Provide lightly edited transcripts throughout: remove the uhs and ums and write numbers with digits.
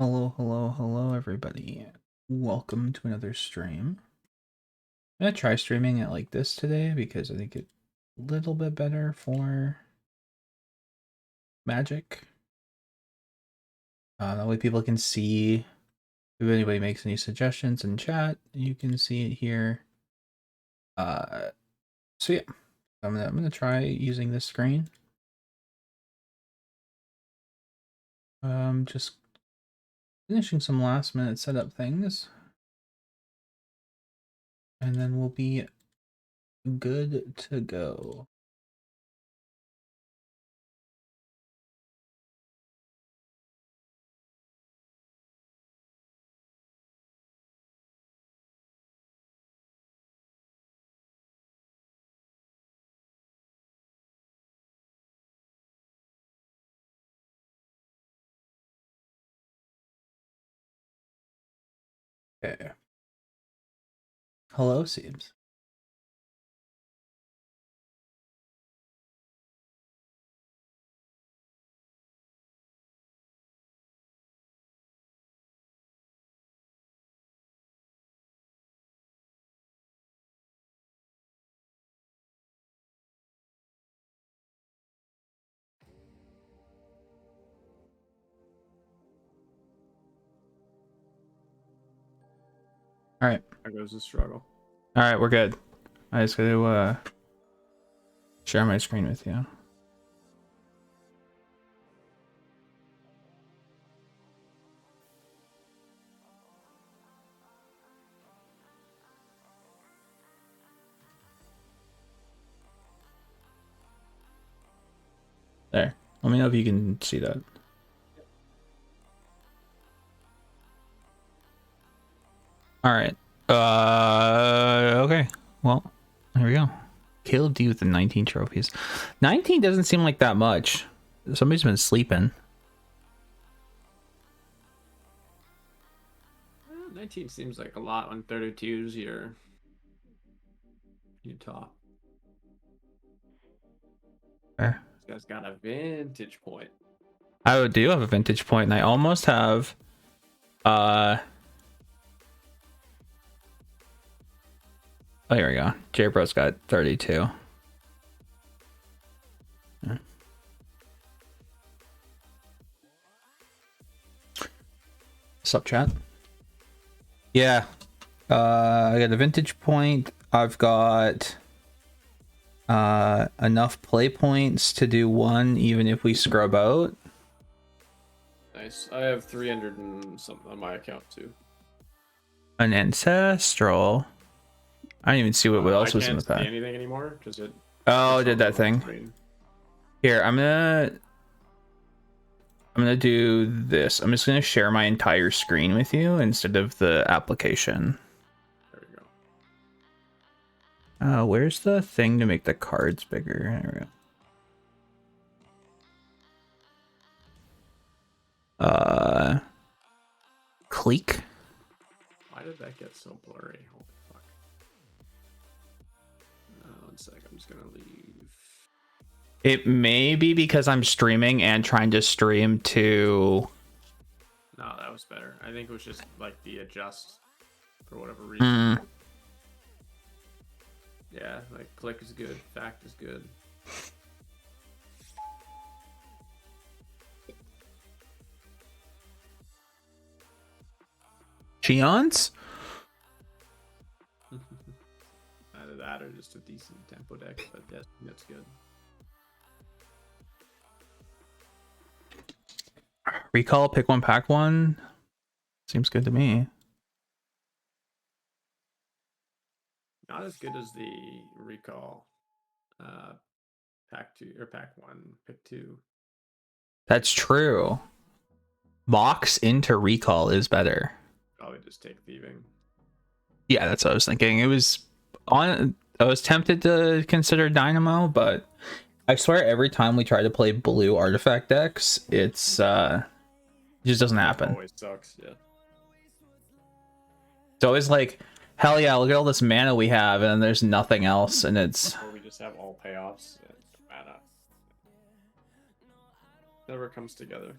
Hello, everybody. Welcome to another stream. I'm gonna try streaming it like this today because I think it's a little bit better for Magic. That way people can see if anybody makes any suggestions in chat. You can see it here. So yeah, I'm gonna try using this screen. Just finishing some last minute setup things, and then we'll be good to go. Okay. Hello, Seems. All right. There goes the struggle. All right, we're good. I just gotta share my screen with you. There. Let me know if you can see that. All right. Okay. Well, here we go. Caleb D with the 19 trophies. 19 doesn't seem like that much. Somebody's been sleeping. 19 seems like a lot on 32s. You're top. Okay. This guy's got a vintage point. I do have a vintage point, and I almost have oh, here we go. J-Bro's got 32. Yeah. Sup, chat? Yeah. I got a vintage point. I've got enough play points to do one even if we scrub out. Nice. I have 300 and something on my account too. An ancestral. I didn't even see what else was in the pack. I can't see anything anymore because it. Oh, did that thing. Screen. Here, I'm gonna do this. I'm just gonna share my entire screen with you instead of the application. There we go. Where's the thing to make the cards bigger? There we go. Click. Why did that get so blurry? Holy fuck. 1 sec. I'm just gonna leave. It may be because I'm streaming and trying to stream to. No, that was better. I think it was just like the adjust for whatever reason. Yeah, like click is good, fact is good. Cheons? Either that or just a decent tempo deck, but yes, that's good. Recall, pick one, pack one. Seems good to me. Not as good as the recall. Pack 2 or pack 1, pick 2. That's true. Box into recall is better. Probably just take thieving. Yeah, that's what I was thinking. It was on. I was tempted to consider Dynamo, but I swear every time we try to play blue artifact decks, it's it just doesn't happen. It always sucks. Yeah. It's always like, hell yeah, look at all this mana we have, and then there's nothing else, and it's. Or we just have all payoffs and mana. Never comes together.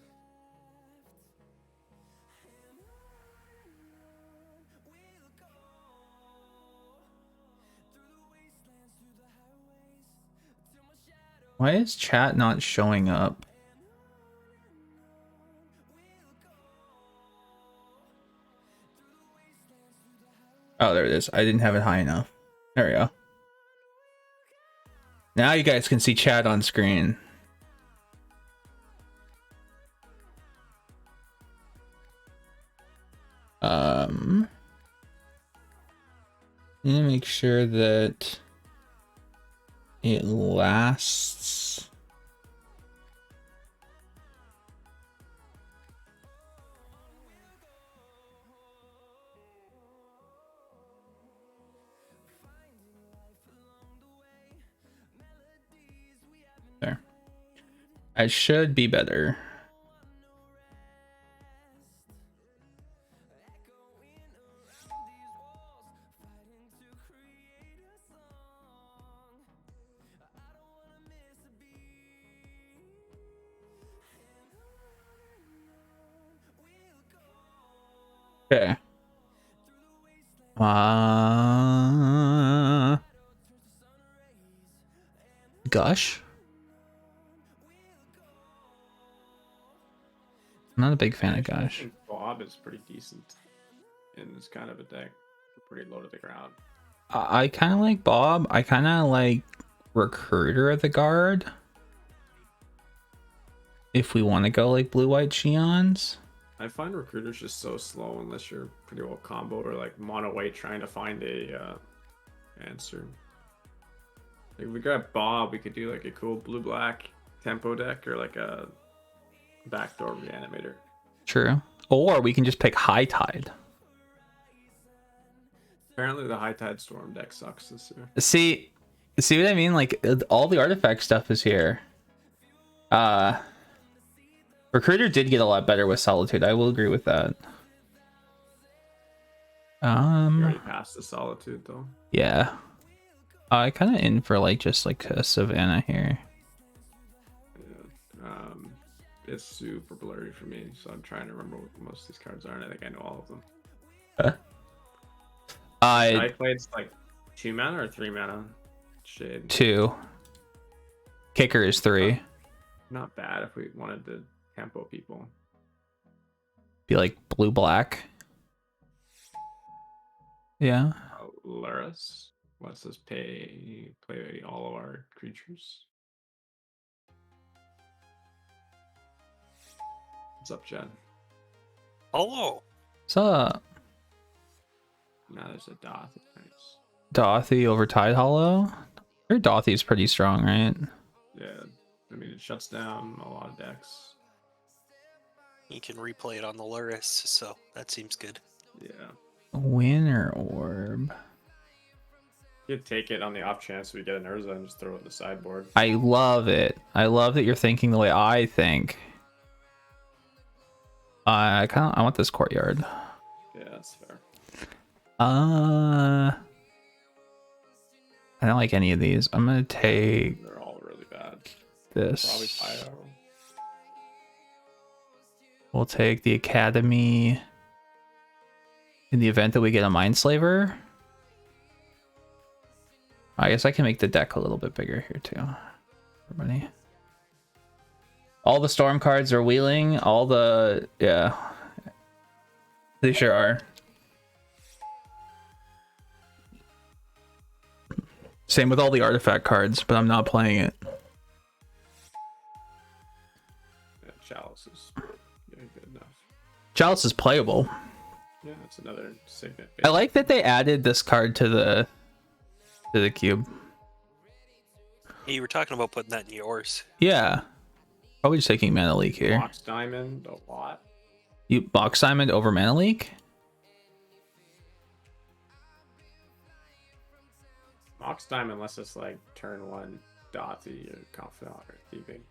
Why is chat not showing up? Oh, there it is. I didn't have it high enough. There we go. Now you guys can see chat on screen. Need to make sure that it lasts. There. I should be better. Okay. Gush? I'm not a big fan of I Gush. think Bob is pretty decent in this kind of a deck. Pretty low to the ground. I kind of like Bob. I kind of like Recruiter of the Guard. If we want to go like blue-white Xions. I find Recruiters just so slow unless you're pretty well comboed or like mono white trying to find a answer. Like if we grab Bob, we could do like a cool blue-black tempo deck or like a backdoor reanimator. True. Or we can just pick High Tide. Apparently the High Tide Storm deck sucks this year. See what I mean? Like all the artifact stuff is here. Recruiter did get a lot better with Solitude. I will agree with that. You already passed the Solitude though. Yeah. I kind of in for like just like a Savannah here. Yeah. It's super blurry for me, so I'm trying to remember what most of these cards are, and I think I know all of them. I played like 2 mana or 3 mana. Shade. 2. Kicker is 3. Not bad if we wanted to tempo people. Be like blue black. Yeah. Luris lets us play all of our creatures. What's up, Jen? Hello. What's up? Now there's a Doth. Nice. Dothy over Tide Hollow. Your Dothy is pretty strong, right? Yeah, I mean it shuts down a lot of decks. You can replay it on the Luris, so that seems good. Yeah. Winter Orb. You could take it on the off chance we get an Urza and just throw it in the sideboard. I love it. I love that you're thinking the way I think. I want this courtyard. Yeah, that's fair. I don't like any of these. I'm gonna take They're all really bad. this. Probably Pyro. We'll take the Academy in the event that we get a Mindslaver. I guess I can make the deck a little bit bigger here too. Everybody. All the storm cards are wheeling. All the, yeah. They sure are. Same with all the artifact cards, but I'm not playing it. Yeah, Chalice is good enough. Chalice is playable. Yeah, that's another signet. I like that they added this card to the cube. Hey, you were talking about putting that in yours. Yeah. Probably just taking Mana Leak here. Box Diamond a lot. You Box Diamond over Mana Leak? Mox Diamond lets us like turn 1 Dothy or Confidant or Thieving.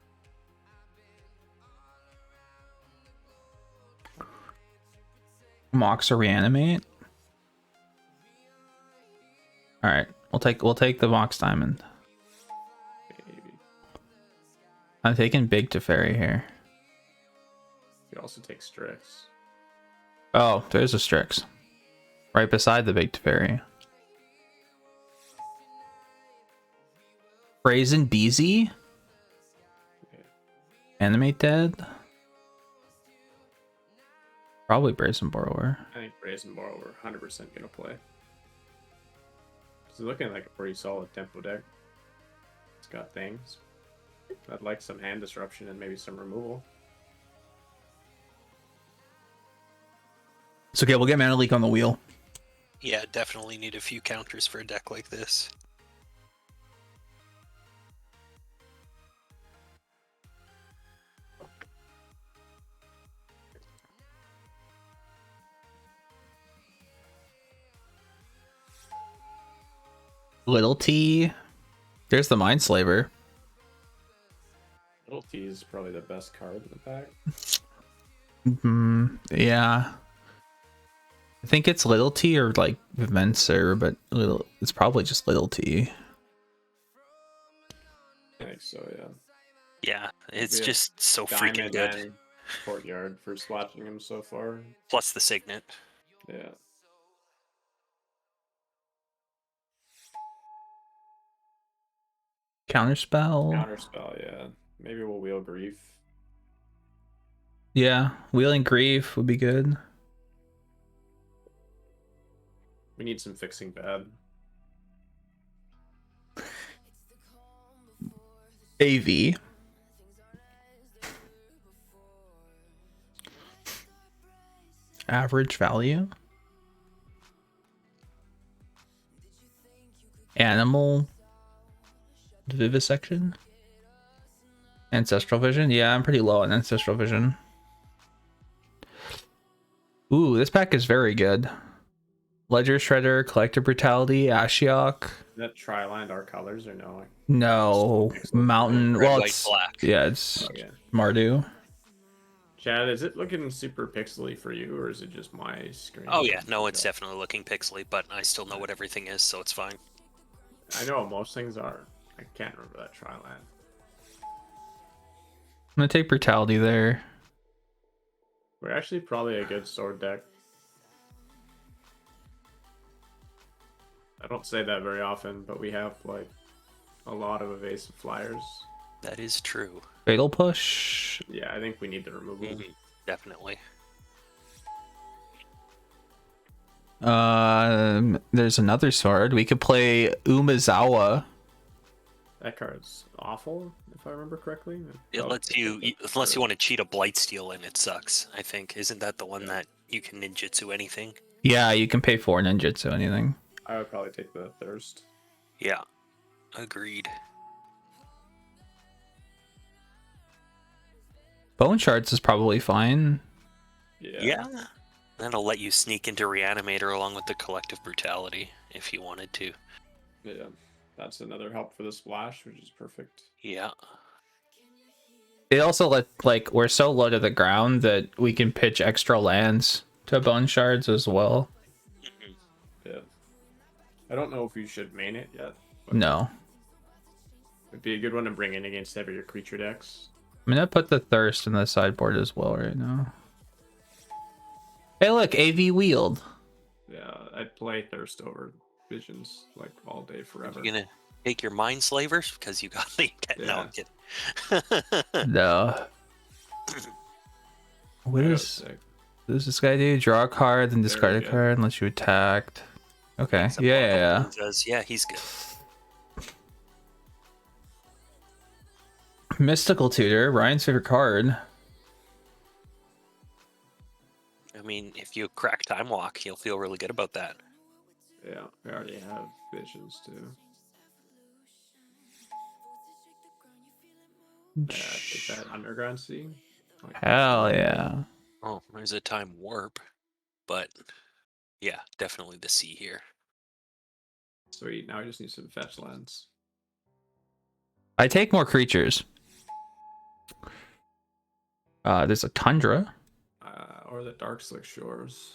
Mox or Reanimate? Alright, we'll take the Mox Diamond. Maybe. I'm taking Big Teferi here. You could also take Strix. Oh, there's a Strix. Right beside the Big Teferi. Brazen Beezy? Animate Dead. Probably Brazen Borrower. I think Brazen Borrower 100% gonna play. It's looking like a pretty solid tempo deck. It's got things. I'd like some hand disruption and maybe some removal. It's okay, we'll get Mana Leak on the wheel. Yeah, definitely need a few counters for a deck like this. Little T. There's the Mindslaver. Little T is probably the best card in the pack. Yeah. I think it's Little T or like Vivenser, but it's probably just Little T. I think so, yeah. Yeah, it's We have just so freaking Diamond good. and Courtyard for splashing him so far. Plus the Signet. Yeah. Counterspell. Counterspell, yeah. Maybe we'll wheel Grief. Yeah, Wheeling Grief would be good. We need some fixing bad. AV. Average value. Animal. Vivisection. Ancestral Vision. Yeah, I'm pretty low on Ancestral Vision. Ooh, this pack is very good. Ledger Shredder, Collective Brutality, Ashiok. Is that Tri-Land our colors or no? No, Mountain. Red, Well, white, it's black. yeah, it's Okay. Mardu. Chad, is it looking super pixely for you, or is it just my screen? Oh yeah, no, it's definitely looking pixely, but I still know what everything is, so it's fine. I know what most things are. I can't remember that Tri-Land. I'm gonna take Brutality there. We're actually probably a good sword deck. I don't say that very often, but we have like a lot of evasive flyers. That is true. Fatal Push. Yeah, I think we need the removal. Definitely. There's another sword. We could play Umezawa. That card's awful, if I remember correctly. It lets you, unless you want to cheat a Blightsteel, and it sucks. I think isn't that the one that you can ninjutsu anything? Yeah, you can pay 4 ninjutsu anything. I would probably take the Thirst. Yeah, agreed. Bone Shards is probably fine. Yeah. That'll let you sneak into Reanimator along with the Collective Brutality if you wanted to. Yeah, that's another help for the splash, which is perfect. Yeah. It also like we're so low to the ground that we can pitch extra lands to Bone Shards as well. Yeah. I don't know if you should main it yet. But No. it'd be a good one to bring in against heavier creature decks. I'm gonna put the Thirst in the sideboard as well right now. Hey look, AV Wield. Yeah, I'd play Thirst over Visions like all day forever. You gonna take your Mind Slavers because you got the no, I'm kidding. No. What does this guy do? Draw a card, then discard a card unless you attacked. Okay. Yeah. Yeah, he's good. Mystical Tutor, Ryan's favorite card. I mean, if you crack Time Walk, you'll feel really good about that. Yeah, we already have Visions too. Take that Underground Sea. Hell yeah. Oh, there's a Time Warp, but yeah, definitely the sea here. Sweet. Now we just need some fetch lands. I take more creatures. There's a Tundra. Or the Dark Slick Shores.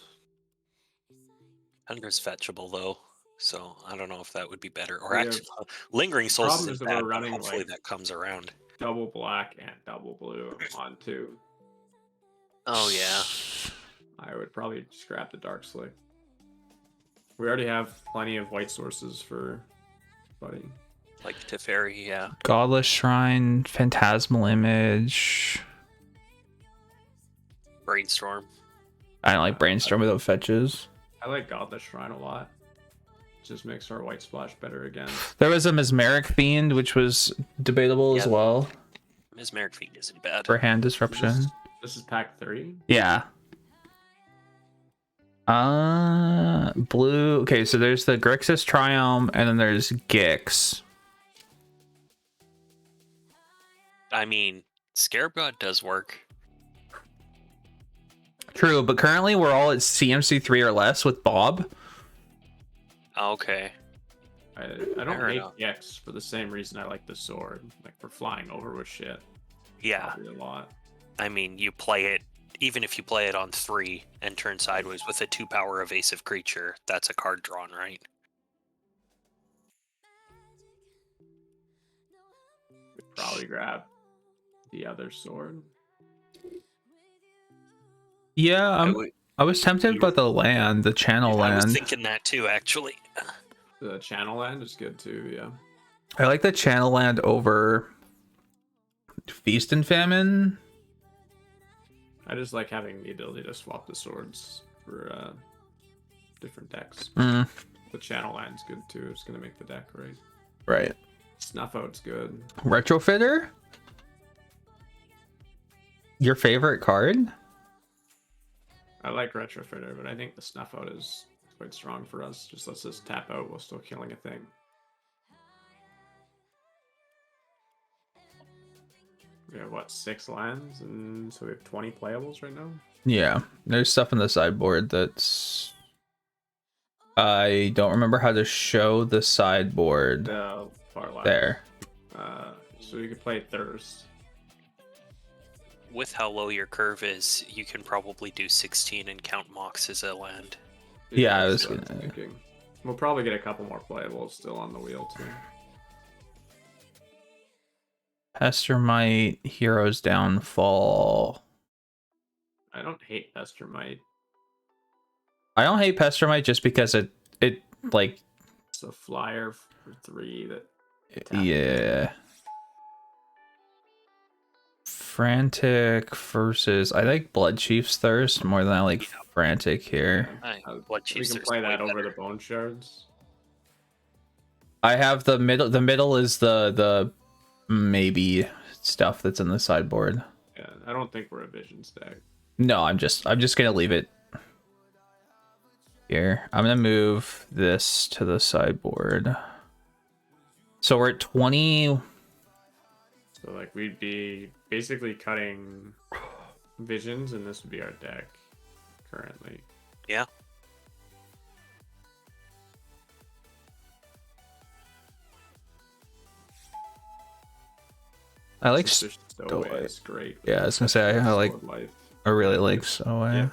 Tundra's fetchable though, so I don't know if that would be better. Or Yeah. actually, Lingering Souls Problem isn't is that bad, we're but running, hopefully like, that comes around. Double black and double blue on 2. Oh yeah. I would probably scrap the Dark Slick. We already have plenty of white sources for Buddy. Like Teferi, yeah. Godless Shrine, Phantasmal Image. Brainstorm. I don't like Brainstorm without fetches. I like Godless Shrine a lot. Just makes our white splash better again. There was a Mesmeric Fiend, which was debatable as Yeah. well Mesmeric Fiend isn't bad. for hand disruption. This is pack 3. Yeah. Blue. Okay, so there's the Grixis Triumph, and then there's Gix. I mean, Scarab God does work. True, but currently we're all at CMC 3 or less with Bob. Okay. I don't Fair hate enough. Gex for the same reason I like the sword. Like, for flying over with shit. Yeah. Probably a lot. I mean, you play it, even if you play it on 3 and turn sideways with a 2-power evasive creature, that's a card drawn, right? We'd probably grab the other sword. Yeah, I was tempted by the land, the channel I was land. thinking that too, actually. The channel land is good too, yeah. I like the channel land over Feast and Famine. I just like having the ability to swap the swords for different decks. Mm, The channel land's good too. It's gonna make the deck right. right. Snuff out's good. Retrofitter? Your favorite card? I like Retrofitter, but I think the snuff out is quite strong for us. Just lets us tap out while still killing a thing. We have what, 6 lands, and so we have 20 playables right now. Yeah, there's stuff in the sideboard that's... I don't remember how to show the sideboard The far left. there. So you could play Thirst. With how low your curve is, you can probably do 16 and count Mox as a land. Yeah, I was that's what gonna- thinking. We'll probably get a couple more playables still on the wheel too. Pestermite, Hero's Downfall. I don't hate Pestermite. I don't hate Pestermite just because it like, It's a flyer for 3 that yeah. Frantic versus, I like Blood Chief's Thirst more than I like Yeah. Frantic here. Blood we Chiefs can are play way that over better. the Bone Shards. I have the middle. The middle is the maybe stuff that's in the sideboard. Yeah, I don't think we're a Vision stack. No, I'm just gonna leave it here. I'm gonna move this to the sideboard. So we're at 20. So like we'd be basically cutting Visions, and this would be our deck currently. Yeah. I like. Sister Stowaway is great. Yeah, I was gonna say I like. Sword Life. I really like so. Yeah.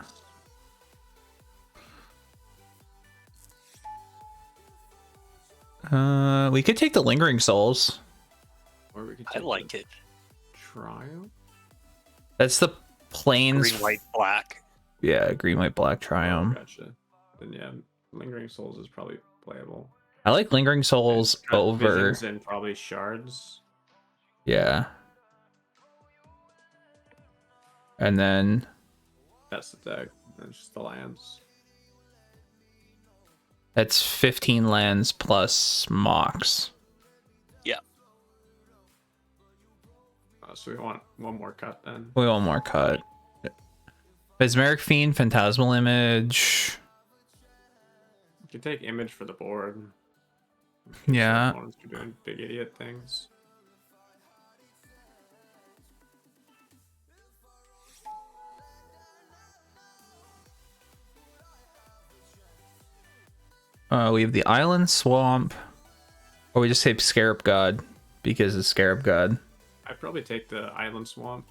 We could take the Lingering Souls. Or we could I take like the it. Trial. That's the plains. Green, white, black. Yeah, green, white, black Oh, Triumph. gotcha. Then yeah, Lingering Souls is probably playable. I like Lingering Souls Cut over. Visions and probably Shards. Yeah. And then That's the deck. That's just the lands. that's 15 lands plus Mox. Yeah. So we want one more cut then. We want more cut. Mesmeric Fiend, Phantasmal Image. You can take Image for the board. Yeah. Opponents are doing big idiot things. We have the Island Swamp. Or we just say Scarab God because it's Scarab God. I'd probably take the Island Swamp.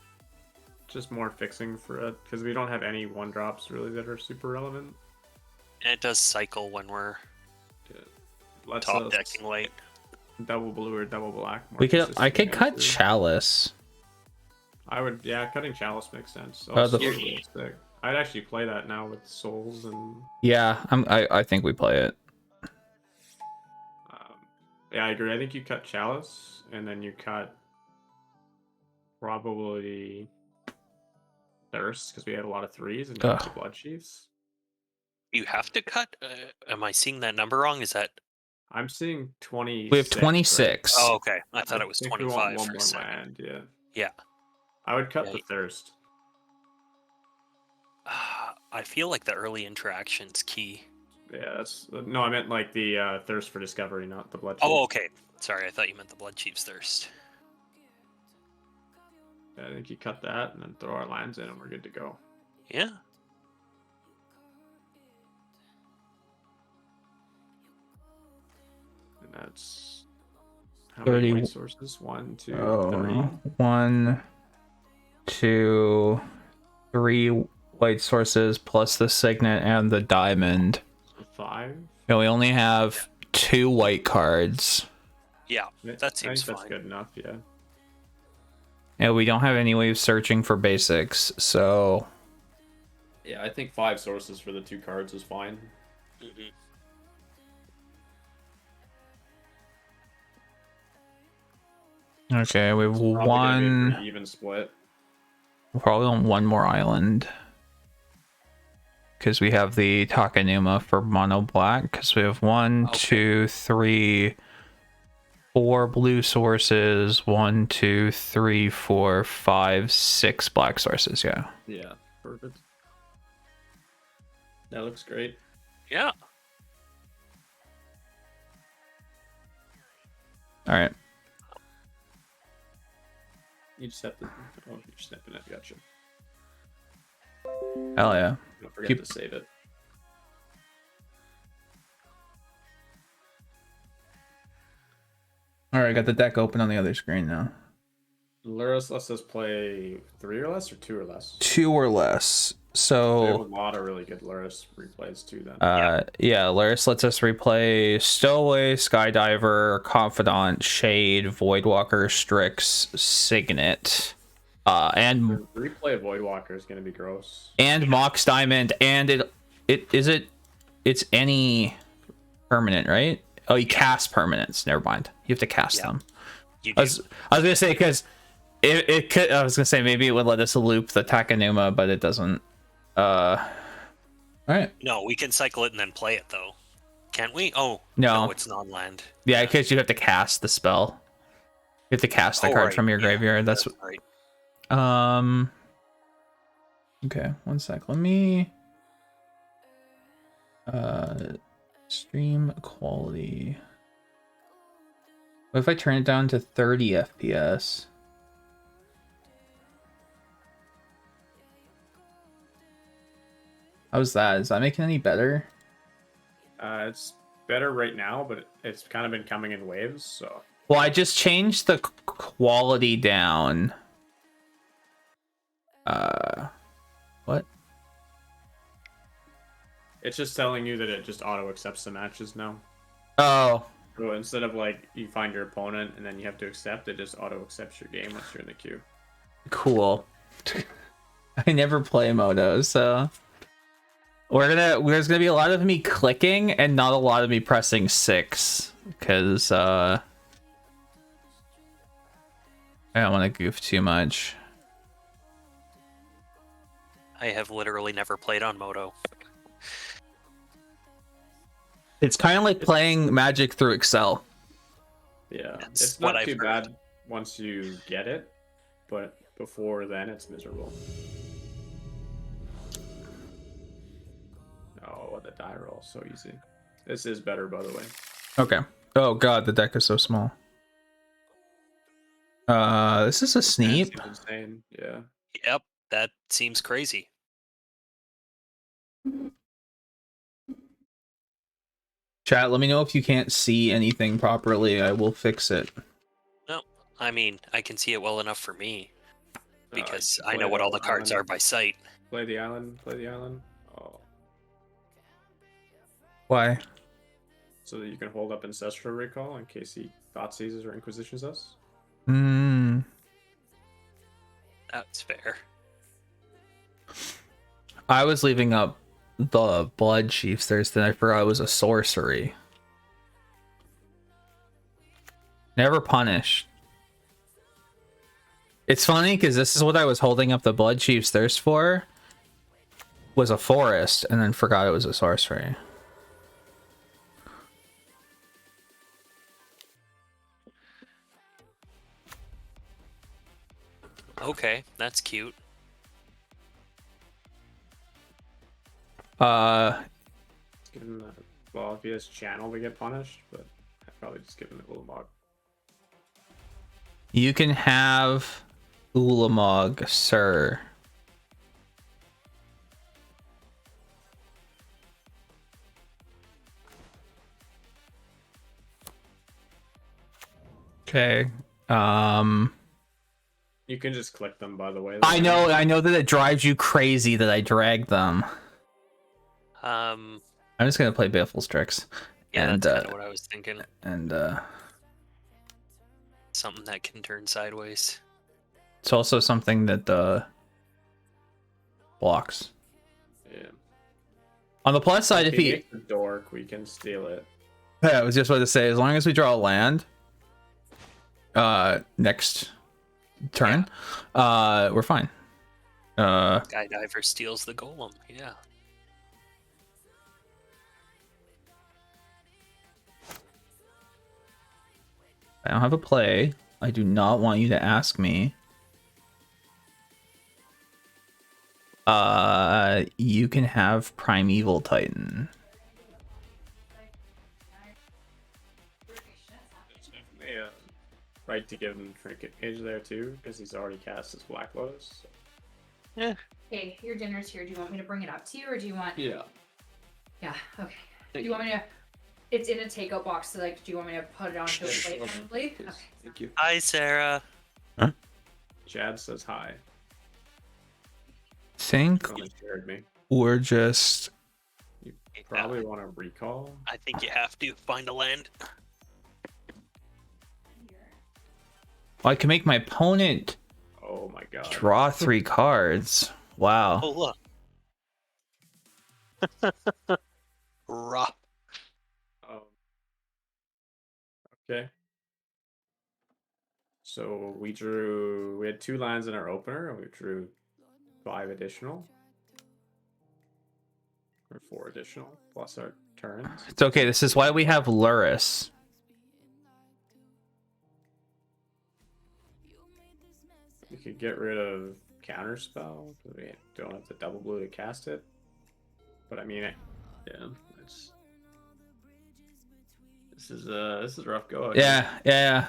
Just more fixing for it, because we don't have any 1-drops really that are super relevant. And it does cycle when we're Let's top decking late. double blue or double black. more We could. I consistent could cut answer. Chalice. I would, yeah, cutting Chalice makes sense. Oh, the- Also, realistic. I'd actually play that now with Souls and Yeah, I think we play it. um, Yeah, I agree. I think you cut Chalice, and then you cut probably Thirst, because we had a lot of threes, and you cut the Blood Chiefs. You have to cut? Am I seeing that number wrong? Is that... I'm seeing 26. We have Right? 26. Oh, okay. I thought it was think we want 25 one for a more second. land, yeah. Yeah. I would cut Yeah. the Thirst. I feel like the early interaction's key. Yeah, that's... No, I meant like the Thirst for Discovery, not the Blood Chief. Oh, okay. Sorry, I thought you meant the Blood Chief's Thirst. Yeah, I think you cut that, and then throw our lands in, and we're good to go. Yeah. And that's... How 30 many white sources? 1, 2, 3. 1, 2, 3 white sources plus the signet and the diamond. 5. And we only have 2 white cards. Yeah, that seems that's fine. good enough, yeah. And we don't have any way of searching for basics, so... Yeah, I think 5 sources for the 2 cards is fine. Mm-hmm. Okay, we have Probably gonna be a one... pretty even split. We're probably on one more island. Because we have the Takanuma for mono black. Because we have 1, Okay. 2, 3, 4 blue sources. 1, 2, 3, 4, 5, 6 black sources. Yeah. Yeah, perfect. That looks great. Yeah. All right. You just have to... Oh, you're snapping it. Gotcha. Hell yeah. Don't forget Keep- to save it. All right, got the deck open on the other screen now. Luris lets us play 3 or less or 2 or less. 2 or less. We have a So, lot of really good Luris replays too then. yeah, Laris lets us replay Stowaway, Skydiver, Confidant, Shade, Voidwalker, Strix, Signet, and The replay of Voidwalker is going to be gross. Mox Diamond, and it's any permanent, right? Oh, you cast permanents. Never mind. You have to cast Yeah. them. You I do. was gonna say because it could. I was gonna say maybe it would let us loop the Takanuma, but it doesn't. All right. No, we can cycle it and then play it though. Can't we? Oh, No. it's non-land. Yeah, because you have to cast the spell. You have to cast the Oh, card right, from your yeah, graveyard. That's right. Okay, one sec. Let me stream quality. What if I turn it down to 30 FPS? How's that? Is that making any better? It's better right now, but it's kind of been coming in waves, so... Well, I just changed the quality down. What? It's just telling you that it just auto-accepts the matches now. Oh, So instead of like, you find your opponent and then you have to accept, it just auto-accepts your game once you're in the queue. cool. I never play Moto, so there's gonna be a lot of me clicking and not a lot of me pressing 6 because I don't want to goof too much. I have literally never played on Moto. It's kind of like playing Magic through Excel. Yeah, That's it's what not I've too heard. bad once you get it, but before then it's miserable. Oh, the die roll, so easy. This is better, by the way. Okay. Oh god, the deck is so small. This is a That Sneep. seems insane. Yeah. Yep, that seems crazy. Chat, let me know if you can't see anything properly. I will fix it. No, I mean, I can see it well enough for me because I play know what the all the cards are island. by sight. Play the island. Play the island. Oh, Why? so that you can hold up Ancestral Recall in case he Thought Seizes or Inquisitions us. Hmm. That's fair. I was leaving up the Blood Chiefs Thursday. I forgot it was a sorcery. Never punished. It's funny because this is what I was holding up the Blood Chief's Thirst for. Was a forest, and then forgot it was a sorcery. Okay, that's cute. Give him the, well, if he has channel, we get punished, but I'd probably just give him the Ulamog. You can have Ulamog, sir. Okay. You can just click them, by the way. I know that it drives you crazy that I dragged them. I'm just gonna play Biffle's tricks. Yeah, And, that's kind of what I was thinking. And Something that can turn sideways. it's also something that blocks. Yeah. On the plus side, if he makes a dork, we can steal it. Yeah, I was just about to say, as long as we draw a land next turn, we're fine. Skydiver steals the golem, yeah. I don't have a play. I do not want you to ask me. You can have Primeval Titan. Yeah. Right to give him Trinket Page there too, because he's already cast his Black Lotus. Yeah. Okay, your dinner's here. Do you want me to bring it up to you, or do you want? Yeah. Yeah. Okay. Do you want me to? It's in a takeout box. So, like, do you want me to put it onto a plate, probably? Okay. Thank you. Hi, Sarah. Chad says hi. Think Someone scared me. we're just You probably want to recall. I think you have to find a land. I can make my opponent Oh my god. draw 3 cards. Wow. Oh, look. Rough. Okay. So we had 2 lands in our opener, and we drew 5 additional. Or 4 additional, plus our turns. It's okay. This is why we have Luris. We could get rid of Counterspell, because we don't have the double blue to cast it. But I mean, yeah, it's... This is a rough go. Yeah.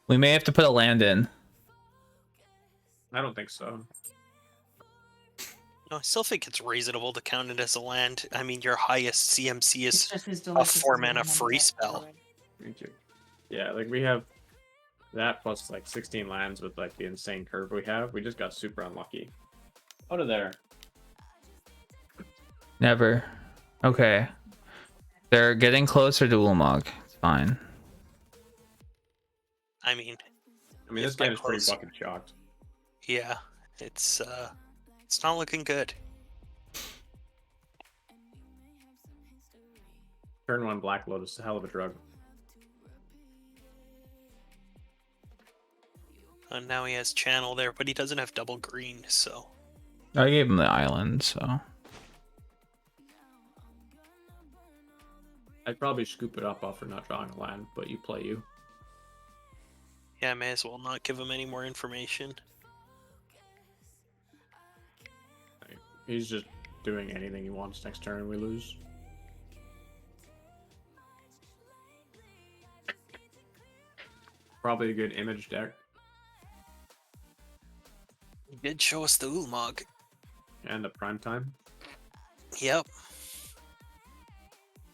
We may have to put a land in. I don't think so. No, I still think it's reasonable to count it as a land. I mean, your highest CMC It's is just as a delicious 4 as the mana one on free the spell. board. Thank you. Yeah, like we have that plus like 16 lands with like the insane curve we have. We just got super unlucky. Out of there. Never. Okay. They're getting closer to Ulamog. It's fine. I mean, This game is pretty fucking shocked. yeah, it's not looking good. Turn 1 Black Lotus, a hell of a drug. And now he has channel there, but he doesn't have double green, so. I gave him the island, so. I'd probably scoop it up for not drawing a land, but you play you. Yeah, I may as well not give him any more information. He's just doing anything he wants next turn and we lose. Probably a good image deck. He did show us the Ulamog. And the prime time. Yep.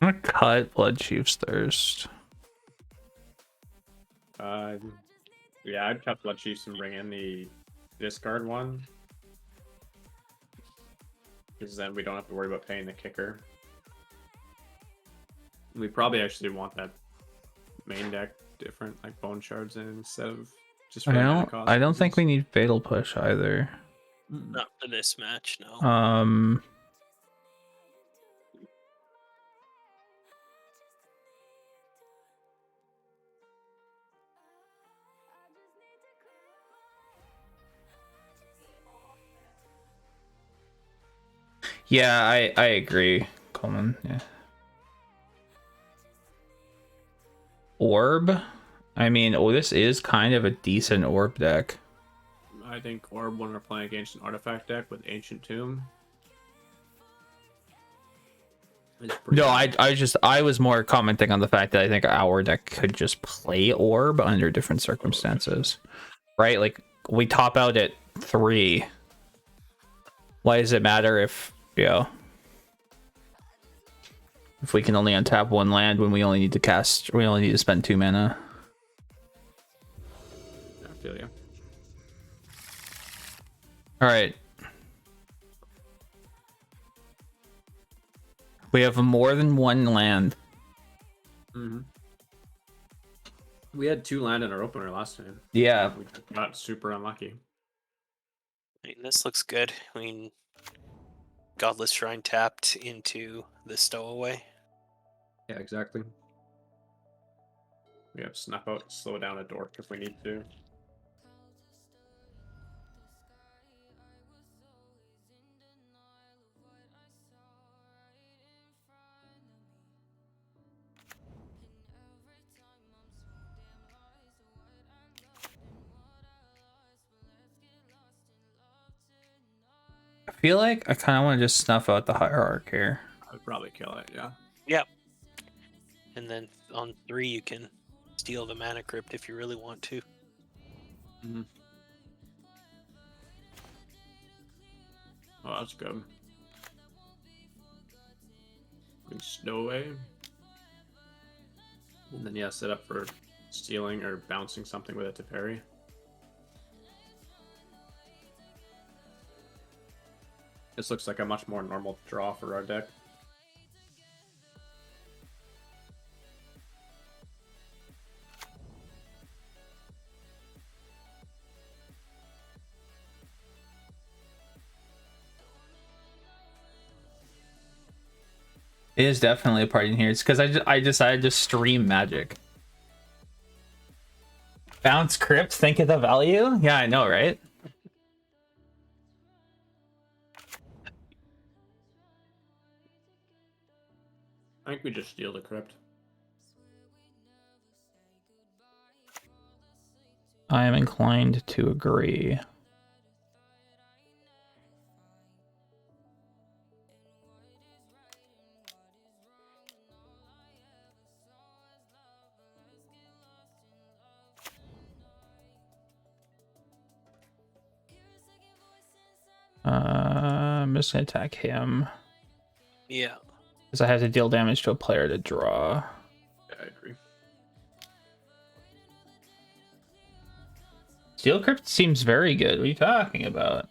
I'm gonna cut Blood Chief's Thirst. Yeah, I'd cut Blood Chiefs and bring in the discard one. Because then we don't have to worry about paying the kicker. We probably actually want that main deck different, like Bone Shards in instead of just for mana cost I don't think we reasons. need Fatal Push either. Not for this match, no. Yeah, I agree, Coleman. Yeah. Orb. I mean, oh, this is kind of a decent orb deck. I think Orb when we're playing against an artifact deck with Ancient Tomb. Is pretty No, good. I was more commenting on the fact that I think our deck could just play orb under different circumstances. Right? Like we top out at 3. Why does it matter if, if we can only untap 1 land when we only need to spend 2 mana? I feel you. All right. We have more than 1 land. Mm-hmm. We had 2 land in our opener last time. Yeah. We got super unlucky. I mean, this looks good. I mean, Godless Shrine tapped into the Stowaway. Yeah, exactly. We have Snuff Out, slow down a dork if we need to. I feel like I kind of want to just snuff out the hierarch here. I'd probably kill it, yeah. Yep. And then on 3, you can steal the Mana Crypt if you really want to. Mm-hmm. Oh, that's good. We can Snow Away. And then, yeah, set up for stealing or bouncing something with it to parry. This looks like a much more normal draw for our deck. It is definitely a party in here. It's because I decided to stream Magic. Bounce Crypt, think of the value? Yeah, I know, right? I think we just steal the crypt. I am inclined to agree. I'm just gonna attack him Yeah. because I have to deal damage to a player to draw. Yeah, I agree. Steel Crypt seems very good. What are you talking about?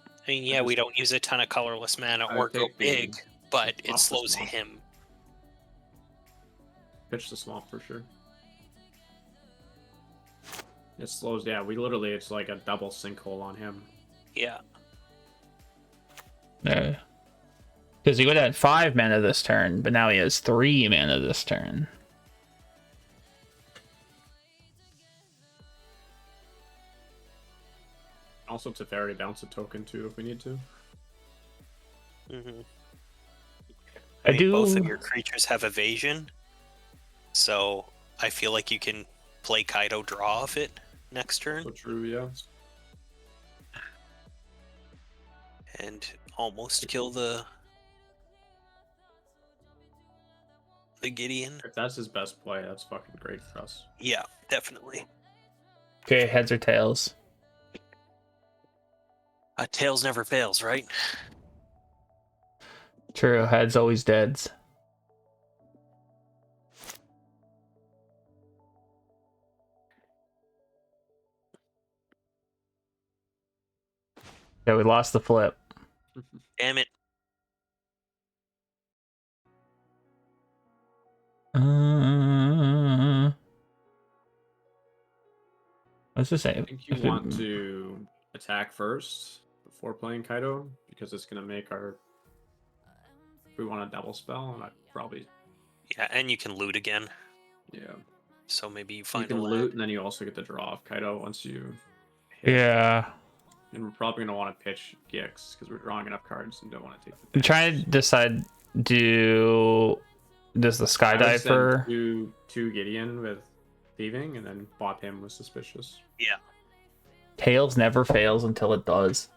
I mean, yeah, we don't use a ton of colorless mana or go take the- big, but off the it slows swamp. him. Pitch the swamp for sure. It slows, yeah, it's like a double sinkhole on him. Yeah. No. Because he would have had 5 mana this turn, but now he has 3 mana this turn. Also, Teferi bounce a token too if we need to. Mm-hmm. I mean, do. Both of your creatures have evasion, so I feel like you can play Kaido draw off it next turn So true, yeah. and almost kill the Gideon. If that's his best play, that's fucking great for us. Yeah, definitely. Okay, heads or tails? Tails never fails, right? True, heads always deads. Yeah, we lost the flip. Damn it. What's this say? I think you want to attack first before playing Kaido because it's gonna make our. If we want a double spell, and I probably. Yeah, and you can loot again. Yeah. So maybe you You find can a loot, land. and then you also get the draw of Kaido once you. Yeah. And we're probably gonna want to pitch Gix because we're drawing enough cards and don't want to take the. I'm trying to decide. Does the I would send skydiver? two Gideon with thieving and then bop him with suspicious. Yeah. Tails never fails until it does.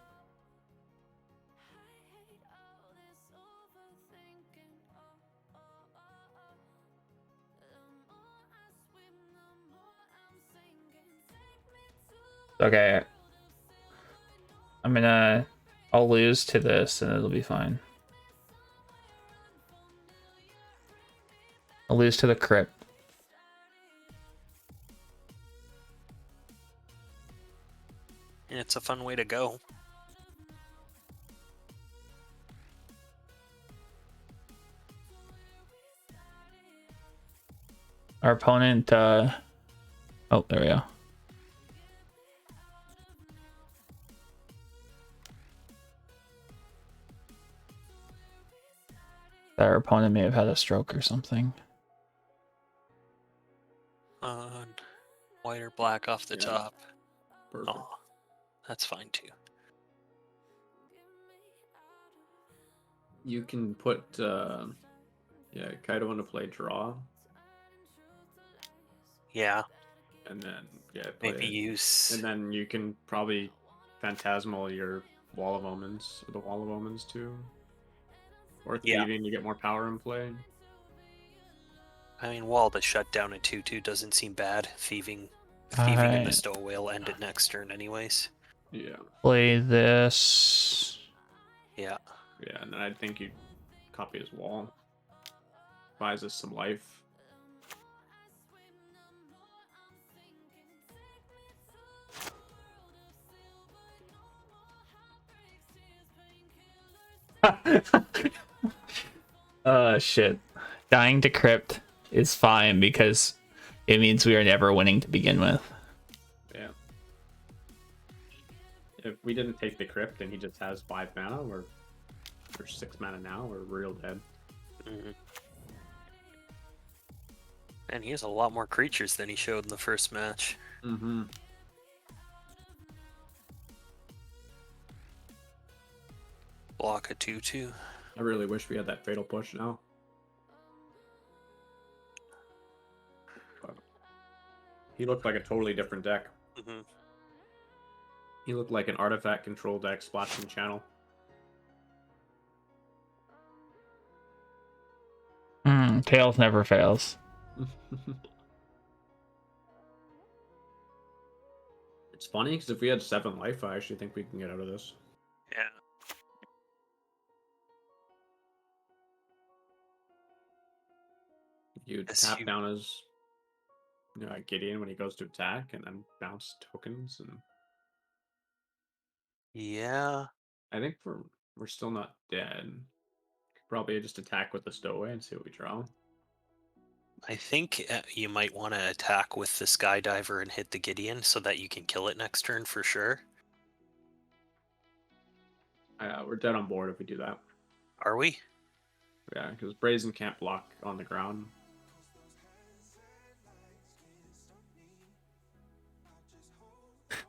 Okay. I'll lose to this and it'll be fine. I'll lose to the crypt. And it's a fun way to go. Our opponent, oh, there we go. Our opponent may have had a stroke or something. White or black off the Yeah. top. Perfect. Oh, that's fine too. You can put Kaido into play draw, Yeah, and then maybe use. and then you can probably Phantasmal your Wall of Omens, or the Wall of Omens too, or Yeah. thieving to get more power in play. I mean, Wall to shut down a 2/2 doesn't seem bad. Thieving in the Alright. Stowaway will end it next turn, anyways. Yeah, Play this. Yeah. yeah, and then I think you copy his Wall, buys us some life. Shit. Dying to crypt is fine because it means we are never winning to begin with. Yeah. If we didn't take the crypt and he just has 5 mana, or 6 mana now, we're real dead. Mm-hmm. And he has a lot more creatures than he showed in the first match. Mm-hmm. Block a 2/2. I really wish we had that fatal push now. But he looked like a totally different deck. Mm-hmm. He looked like an artifact control deck splashing channel. Tails never fails. It's funny because if we had 7 life, I actually think we can get out of this. Yeah. You Yes, tap you- down his Gideon when he goes to attack, and then bounce tokens, and Yeah. I think we're still not dead. Probably just attack with the stowaway and see what we draw. I think you might want to attack with the Skydiver and hit the Gideon so that you can kill it next turn for sure. We're dead on board if we do that. Are we? Yeah, because Brazen can't block on the ground.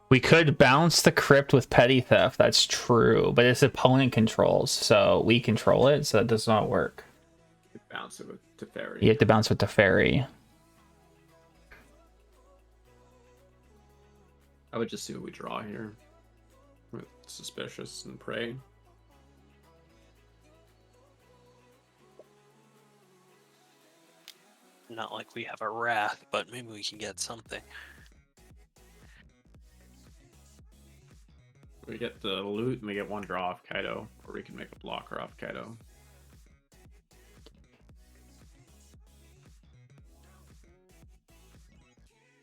We could bounce the crypt with petty theft, that's true, but his opponent controls, so we control it, so that does not work. Bounce it with Teferi. You have to bounce with the fairy. I would just see what we draw here. With Suspicious and Prey. Not like we have a Wrath, but maybe we can get something. We get the loot and we get 1 draw off Kaido, or we can make a blocker off Kaido.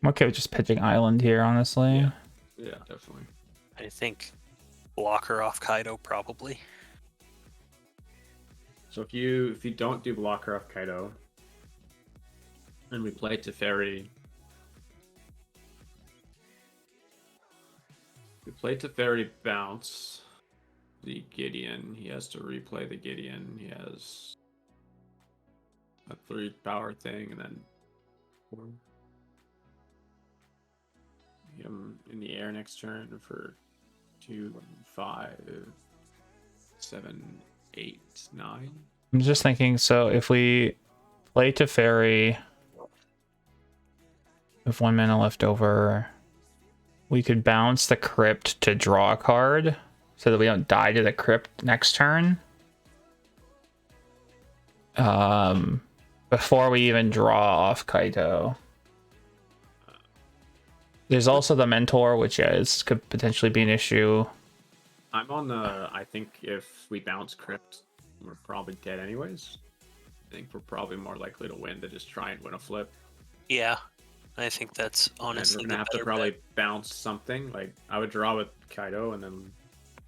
I'm okay with just pitching Island here, honestly. Yeah. Yeah, definitely. I think blocker off Kaido probably. So if you don't do blocker off Kaido, and we play Teferi, we play Teferi bounce the Gideon. He has to replay the Gideon. He has a 3 power thing, and then 4. Hit him in the air next turn for 2, 5, 7, 8, 9. I'm just thinking, so if we play Teferi, with 1 mana left over, we could bounce the Crypt to draw a card so that we don't die to the Crypt next turn. Before we even draw off Kaito. There's also the Mentor, which could potentially be an issue. I'm on the. I think if we bounce Crypt, we're probably dead anyways. I think we're probably more likely to win than just try and win a flip. Yeah, I think that's And honestly we're the gonna have to better probably bet. bounce something. Like I would draw with Kaido and then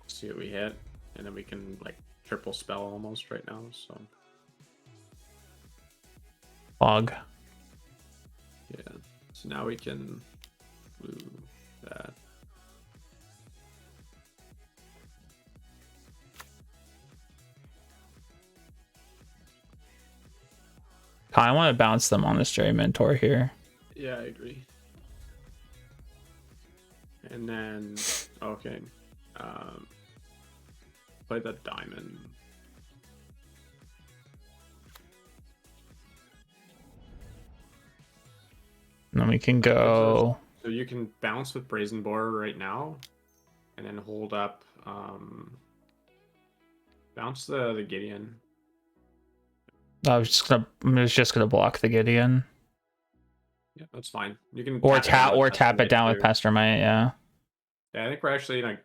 see what we hit, and then we can like triple spell almost right now. So Fog. yeah. So now we can blue that. I want to bounce them on this Jerry Mentor here. Yeah, I agree. And then okay, play the diamond. And then we can go. So you can bounce with Brazen Boar right now, and then hold up. Bounce the Gideon. I'm just gonna block the Gideon. Yeah, that's fine. You can Or tap tap it down with Pestermite, yeah. Yeah, I think we're actually in a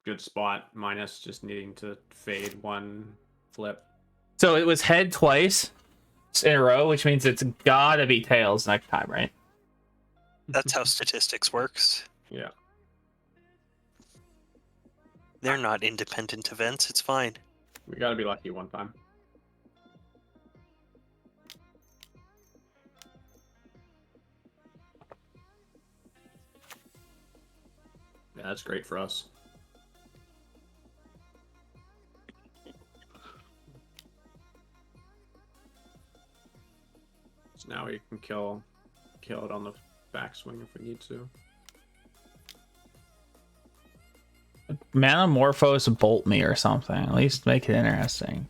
good spot, minus just needing to fade one flip. So it was head twice in a row, which means it's gotta be tails next time, right? That's how statistics works. Yeah. They're not independent events. It's fine. We gotta be lucky one time. Yeah, that's great for us. So now we can kill it on the backswing if we need to. Manamorphose bolt me or something. At least make it interesting.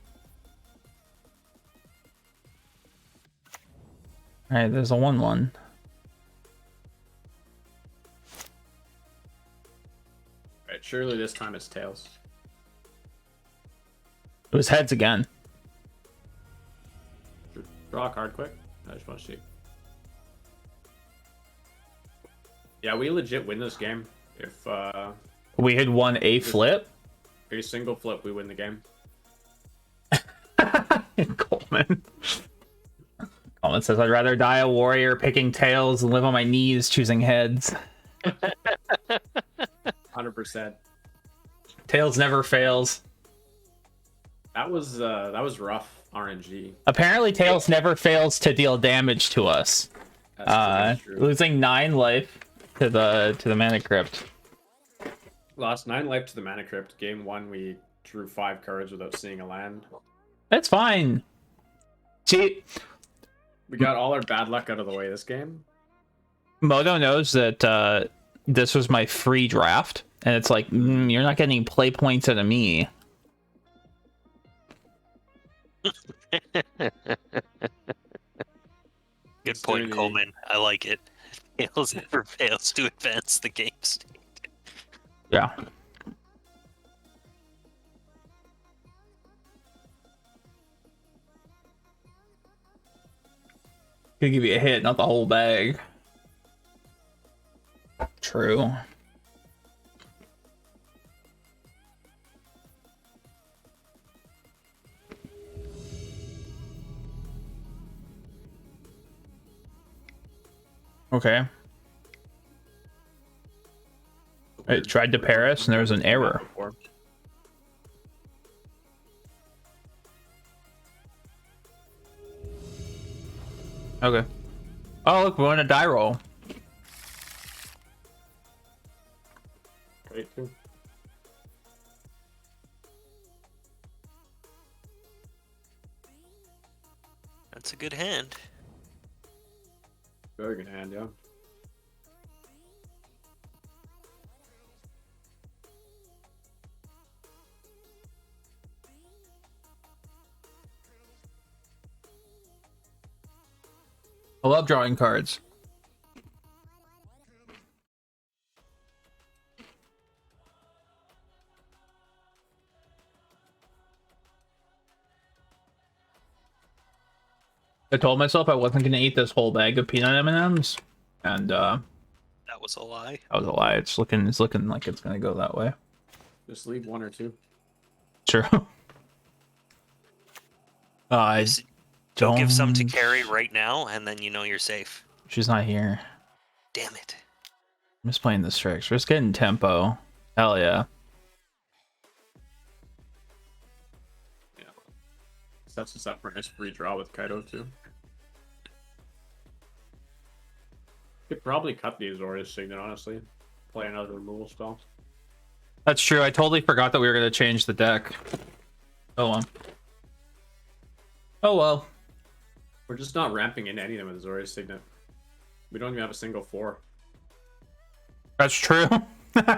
Alright, there's a 1/1. Right, surely this time it's tails. It was heads again. Draw a card quick. I just want to see. Yeah, we legit win this game. If We had won a flip. a single flip, we win the game. Coleman. Coleman says, I'd rather die a warrior picking tails than live on my knees choosing heads. 100%. Tails never fails. That was rough RNG. Apparently, tails never fails to deal damage to us. That's true. Losing 9 life to the Mana Crypt. Lost 9 life to the Mana Crypt. Game 1, we drew 5 cards without seeing a land. That's fine. See, We got all our bad luck out of the way this game. Moto knows that this was my free draft, and it's like, you're not getting play points out of me. Good point, Coleman. I like it. Tails never fails to advance the game state. Yeah. Could give you a hit, not the whole bag. True. Okay. It tried to pair us and there was an error. Okay. Oh, look, we're on a die roll. Great, too. That's a good hand. Very good hand, yeah. I love drawing cards. I told myself I wasn't gonna eat this whole bag of peanut M&Ms, and That was a lie. that was a lie. It's looking like it's gonna go that way. Just leave 1 or 2. True. I Just don't give some to Carrie right now, and then you know you're safe. She's not here. Damn it. I'm just playing the tricks. We're just getting tempo. Hell yeah. Yeah. Sets us up for a nice free draw with Kaido too. Could probably cut the Azorius Signet, honestly. Play another removal spell. That's true. I totally forgot that we were gonna change the deck. Oh well. Oh well. We're just not ramping into any of them with Azorius Signet. We don't even have a single 4. That's true. So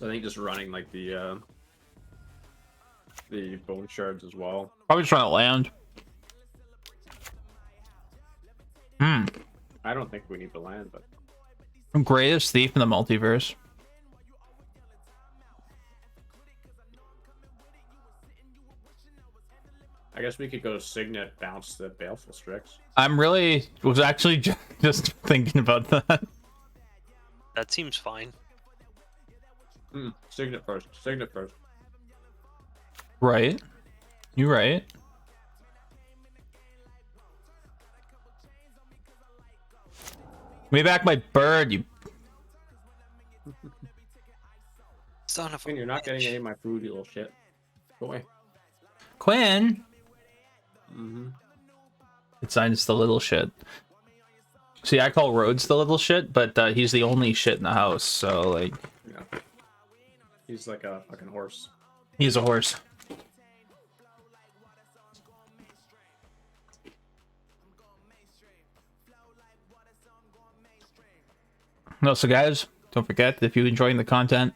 I think just running like the bone shards as well. Probably just trying to land. I don't think we need to land, but Greatest thief in the multiverse. I guess we could go Signet, bounce the Baleful Strix. I'm really was actually just thinking about that. That seems fine. Signet first. Signet first. Right. You right. Give me back my bird, you Son of a Quinn, you're not getting bitch. any of my food, you little shit. Go away. Quinn. Mm-hmm. It's just the little shit. See, I call Rhodes the little shit, but he's the only shit in the house, so like Yeah. He's like a fucking horse. he's a horse. No, so guys, don't forget that if you're enjoying the content,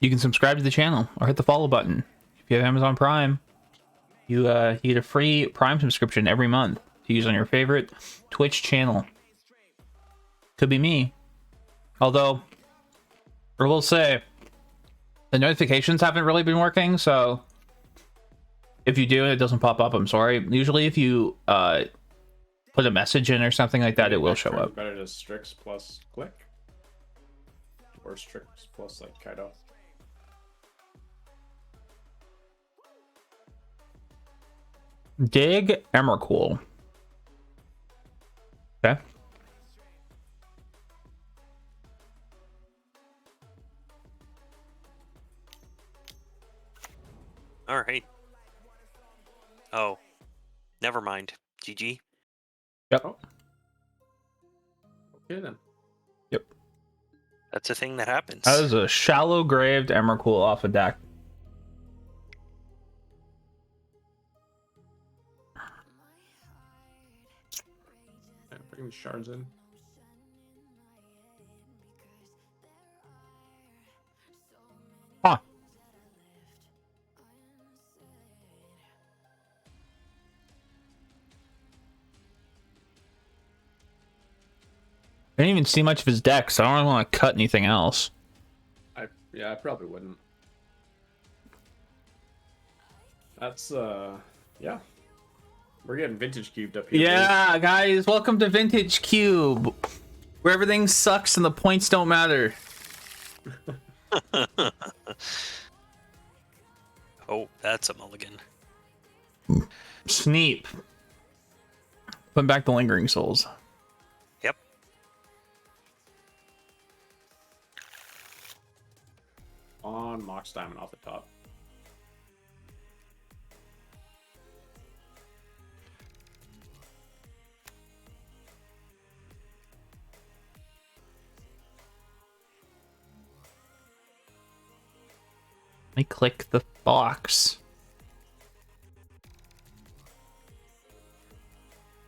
you can subscribe to the channel or hit the follow button. If you have Amazon Prime, you get a free Prime subscription every month to use on your favorite Twitch channel. Could be me. Although, I will say, the notifications haven't really been working, so if you do and it doesn't pop up, I'm sorry. Usually if you put a message in or something like that, it will show up. Better to Strix plus Click. Or Strix plus like Kaido. Dig Emrakul. Okay. All right. Oh, never mind. GG. Yep. Oh. Okay then. Yep. That's a thing that happens. That is a shallow graved Emrakul off a deck. Yeah, bring the shards in. Huh. I didn't even see much of his deck, so I don't want to cut anything else. I probably wouldn't. That's yeah. We're getting vintage cubed up here. Yeah, guys, welcome to Vintage Cube, where everything sucks and the points don't matter. Oh, that's a mulligan. Sneep. Put back the Lingering Souls. Yep. On Mox Diamond off the top. Let me click the box.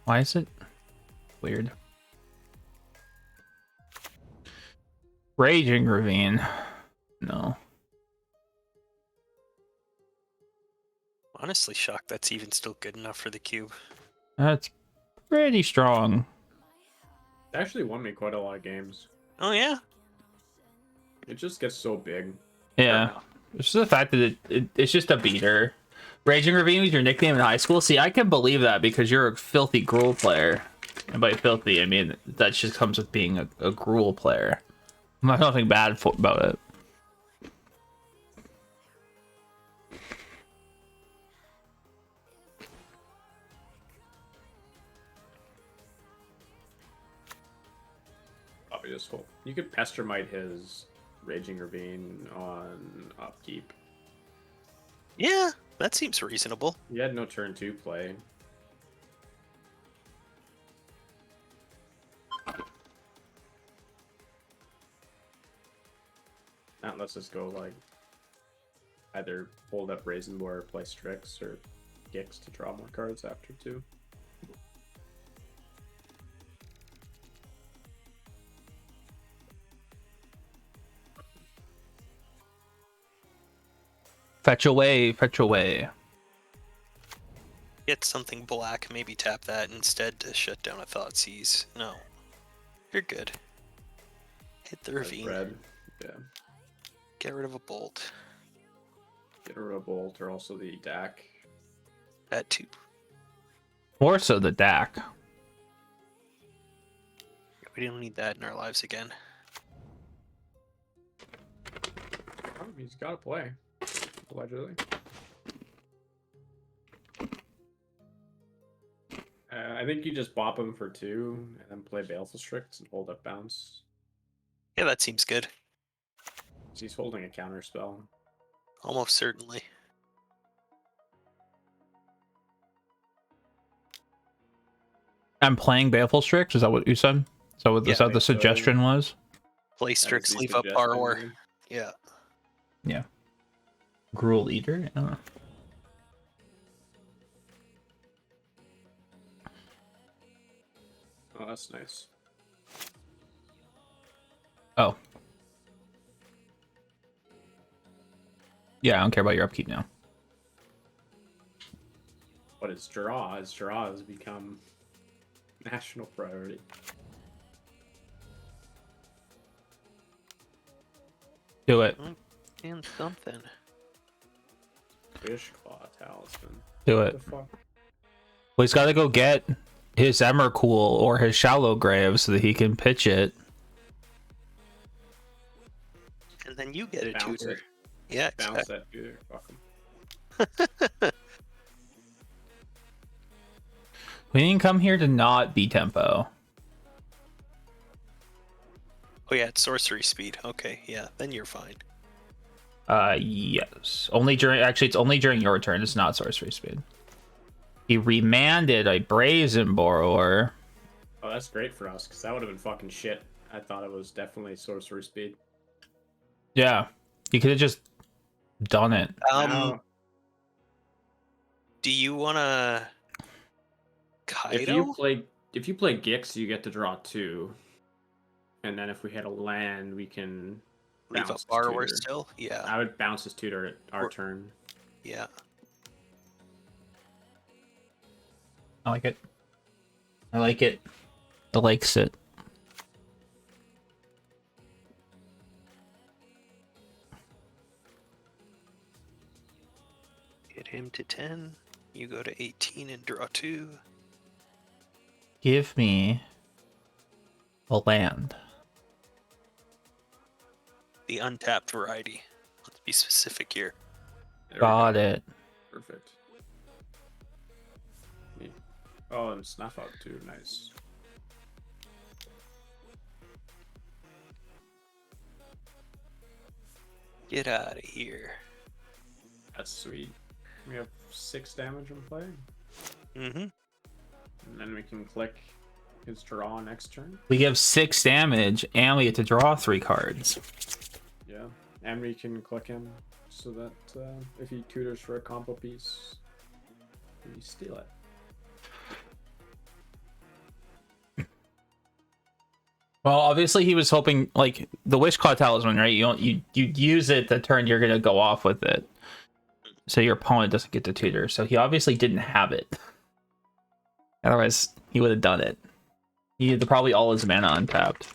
Why is it weird? Raging Ravine. No. Honestly shocked that's even still good enough for the cube. That's pretty strong. It actually won me quite a lot of games. Oh yeah? It just gets so big. Yeah. It's just the fact that it's just a beater. Raging Ravine was your nickname in high school? See, I can believe that because you're a filthy Gruul player. And by filthy, I mean that just comes with being a Gruul player. There's nothing bad about it. Probably just hope. You could Pestermite his Raging Ravine on upkeep. Yeah, that seems reasonable. He had no turn 2 play. That lets us go like either hold up Raisin Boar or play Strix or Gix to draw more cards after 2. Fetch away, fetch away. Get something black, maybe tap that instead to shut down a Thoughtseize. No. You're good. Hit the ravine. Red. Yeah. Get rid of a bolt. Get rid of Bolt or also the DAC. That too. More so the DAC. We don't need that in our lives again. Oh, he's got to play. Allegedly. I think you just bop him for 2 and then play Baleful Strix and hold up bounce. Yeah, that seems good. He's holding a counter spell. Almost certainly. I'm playing Baleful Strix. Is that what you said? So is that the suggestion was? Play Strix, leave up Borrower. Yeah. Yeah. Gruul Eater? Yeah. Oh, that's nice. Oh. Yeah, I don't care about your upkeep now. But his draw has become national priority. Do it. And something. Wishclaw Talisman. Do What it. the fuck? Well, he's got to go get his Emmercool or his Shallow Grave so that he can pitch it. And then you get a Bounce tutor. it. Yeah, Bounce exactly. that tutor. Fuck him. We didn't come here to not be tempo. Oh yeah, it's sorcery speed. Okay, yeah, then you're fine. Yes. Only during, actually, it's only during your turn. It's not sorcery speed. He remanded a Brazen Borrower. Oh, that's great for us, because that would have been fucking shit. I thought it was definitely sorcery speed. Yeah. You could have just done it. Now, Do you wanna if Kaido? you play Gix, you get to draw 2. And then if we hit a land, we can Leave bounce up Borrower tutor. still? Yeah. I would bounce his tutor at our turn. Yeah. I like it. I like it. I likes it. Get him to 10. You go to 18 and draw 2. Give me a land. The untapped variety. Let's be specific here. There we Got go. it. Perfect. Yeah. Oh, and Snuff Out too. Nice. Get out of here. That's sweet. We have 6 damage in play. Mm-hmm. And then we can click his draw next turn. We give 6 damage and we get to draw 3 cards. Yeah. And we can click him so that if he tutors for a combo piece, we steal it. Well, obviously he was hoping, like, the Wishclaw Talisman, right? You use it the turn you're gonna go off with it. so your opponent doesn't get to tutor. So he obviously didn't have it. Otherwise, he would have done it. He had probably all his mana untapped.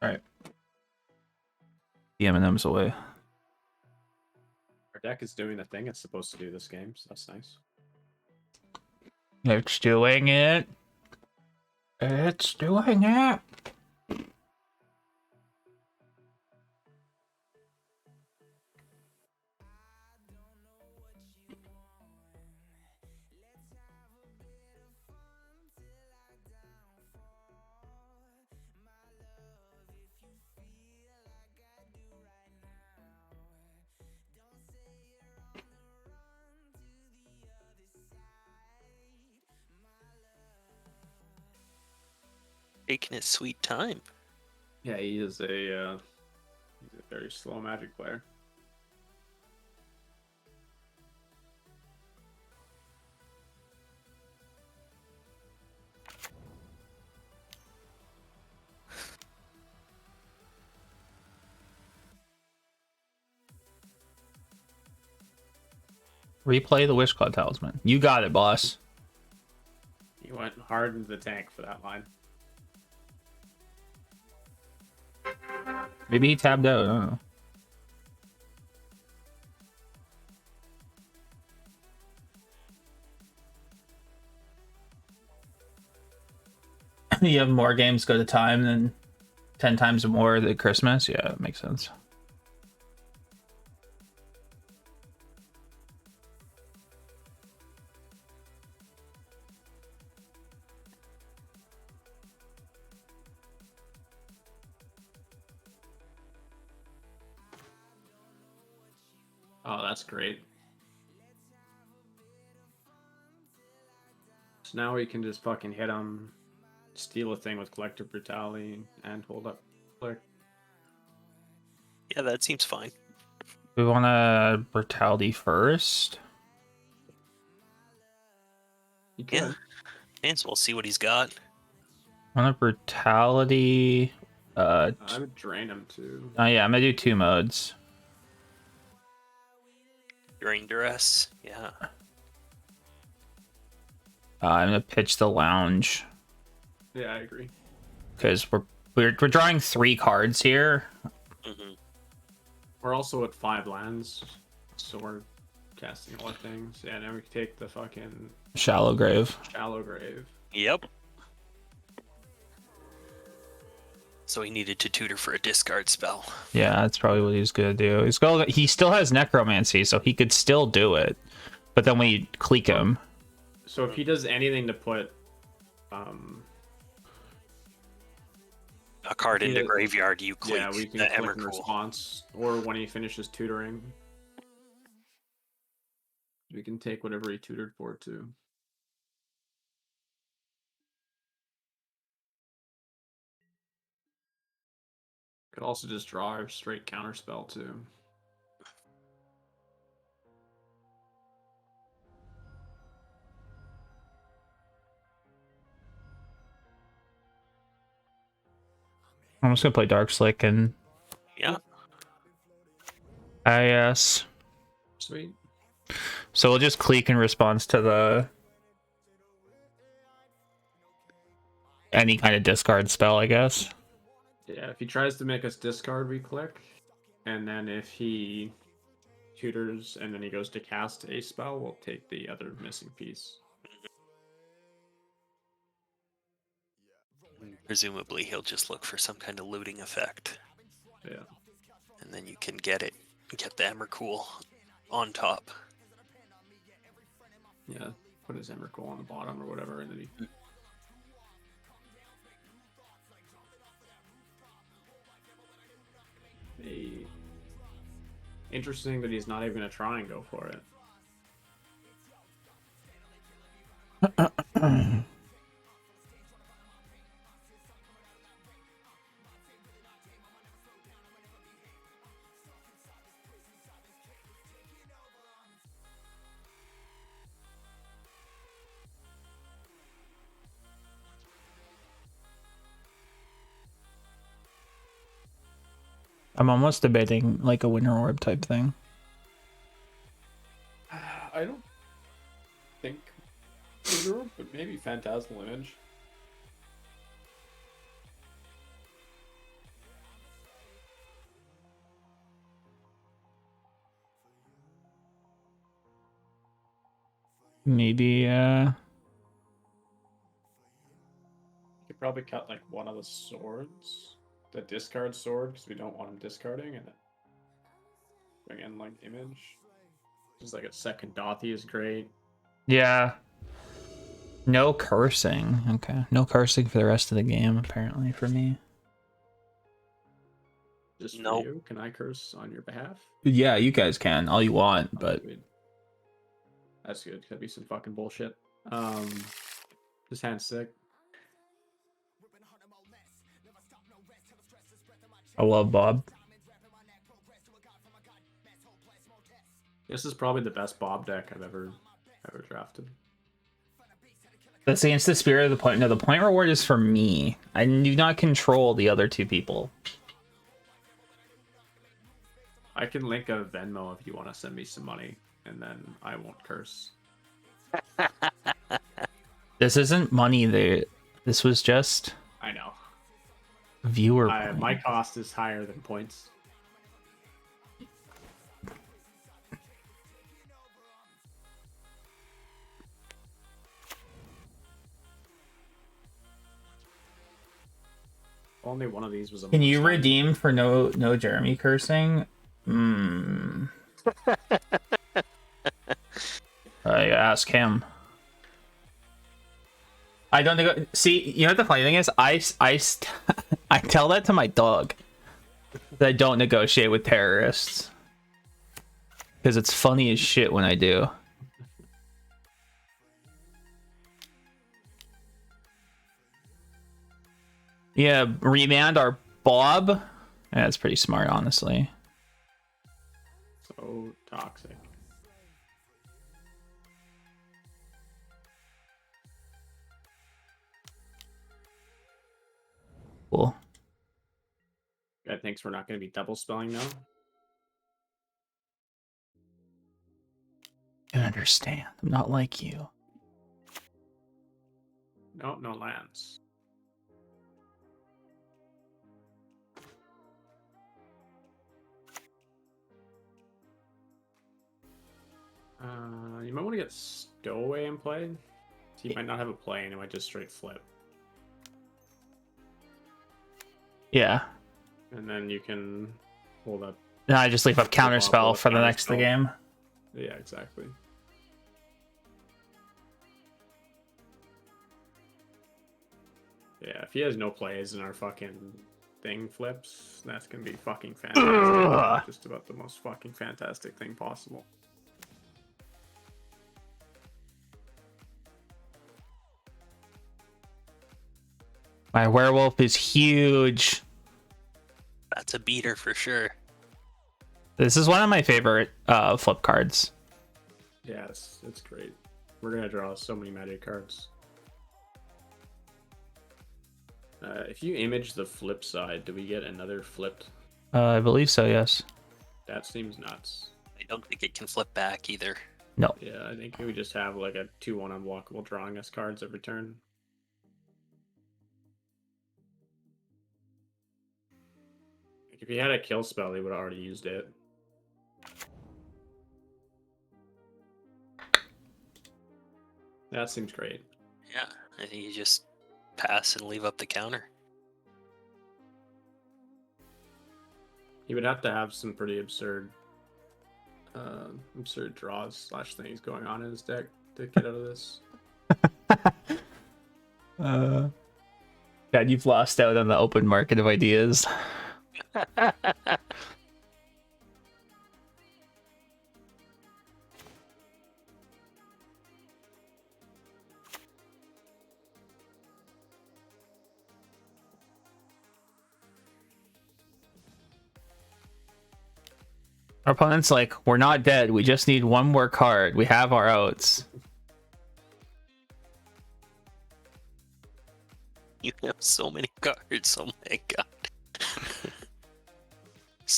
All right. The M&M's away. Our deck is doing the thing it's supposed to do this game, so that's nice. It's doing it. It's doing it. Taking his sweet time. Yeah, he's a very slow Magic player. Replay the Wish Cloud Talisman. You got it, boss. He went hard into the tank for that line. Maybe he tabbed out. I don't know. You have more games go to time than 10 times more at Christmas. Yeah, it makes sense. Oh, that's great. So now we can just fucking hit him, steal a thing with Collective Brutality, and hold up click. Yeah, that seems fine. We want to Brutality first. You could. Yeah. And so we'll see what he's got. Want a Brutality. I would drain him too. Oh yeah, I'm gonna do 2 modes. Drain Duress. Yeah. I'm gonna pitch the Lounge Yeah, I agree. because we're drawing 3 cards here. Hmm. We're also at 5 lands, so we're casting a lot of things. Yeah, now we can take the fucking Shallow Grave. Shallow Grave. Yep. So he needed to tutor for a discard spell. Yeah, that's probably what he's gonna do. He still has Necromancy, so he could still do it. But then we clique him. So if he does anything to put A card in the Yeah. graveyard, you click yeah, we can the click in Emrakul. response, or when he finishes tutoring, we can take whatever he tutored for too. Could also just draw a straight counter spell too. I'm just gonna play Dark Slick and Yeah. IS. Sweet. So we'll just clique in response to the any kind of discard spell, I guess. Yeah, if he tries to make us discard, we click. And then if he tutors and then he goes to cast a spell, we'll take the other missing piece. Presumably he'll just look for some kind of looting effect. Yeah. And then you can get the Emrakul on top. Yeah. Put his Emrakul on the bottom or whatever, and then he... Interesting that he's not even gonna try and go for it. I'm almost debating like a winter orb type thing. I don't think Winter, but maybe Phantasmal Image. Maybe Could probably cut like one of the swords, the discard sword, because we don't want him discarding, and then bring in like Image. Just like a second Dothy is great. yeah. No cursing. Okay. No cursing for the rest of the game, apparently, for me. Just for Nope. you, can I curse on your behalf? Yeah, you guys can all you want, Oh, but sweet. That's good. Could be some fucking bullshit. This hand's sick. I love Bob. This is probably the best Bob deck I've ever drafted. That's against the spirit of the point. No, the point reward is for me. I do not control the other two people. I can link a Venmo if you want to send me some money, and then I won't curse. This isn't money. This was just I know. viewer. My cost is higher than points. Only one of these was a. Can you redeem for no Jeremy cursing? I ask him. I don't think. See, you know what the funny thing is? I tell that to my dog. That I don't negotiate with terrorists because it's funny as shit when I do. Yeah, remand our Bob. Yeah, that's pretty smart, honestly. So toxic. Cool. Guy thinks we're not going to be double spelling now. I understand. I'm not like you. No, no lands. You might want to get Stowaway in play. So you might not have a play, and it might just straight flip. Yeah. And then you can hold up. Then I just leave up counterspell for the next of the game. Yeah, exactly. Yeah, if he has no plays and our fucking thing flips, that's gonna be fucking fantastic. Just about the most fucking fantastic thing possible. My werewolf is huge. That's a beater for sure. This is one of my favorite flip cards. Yeah, it's great. We're gonna draw so many magic cards. If you image the flip side, do we get another flipped? I believe so, yes. That seems nuts. I don't think it can flip back either. No. Yeah, I think we just have like a 2/1 unblockable drawing us cards every turn. If he had a kill spell, he would have already used it. That seems great. Yeah, I think you just pass and leave up the counter. He would have to have some pretty absurd draws / things going on in his deck to get out of this. Dad, you've lost out on the open market of ideas. Our opponent's like, we're not dead. We just need one more card. We have our outs. You have so many cards. Oh my god.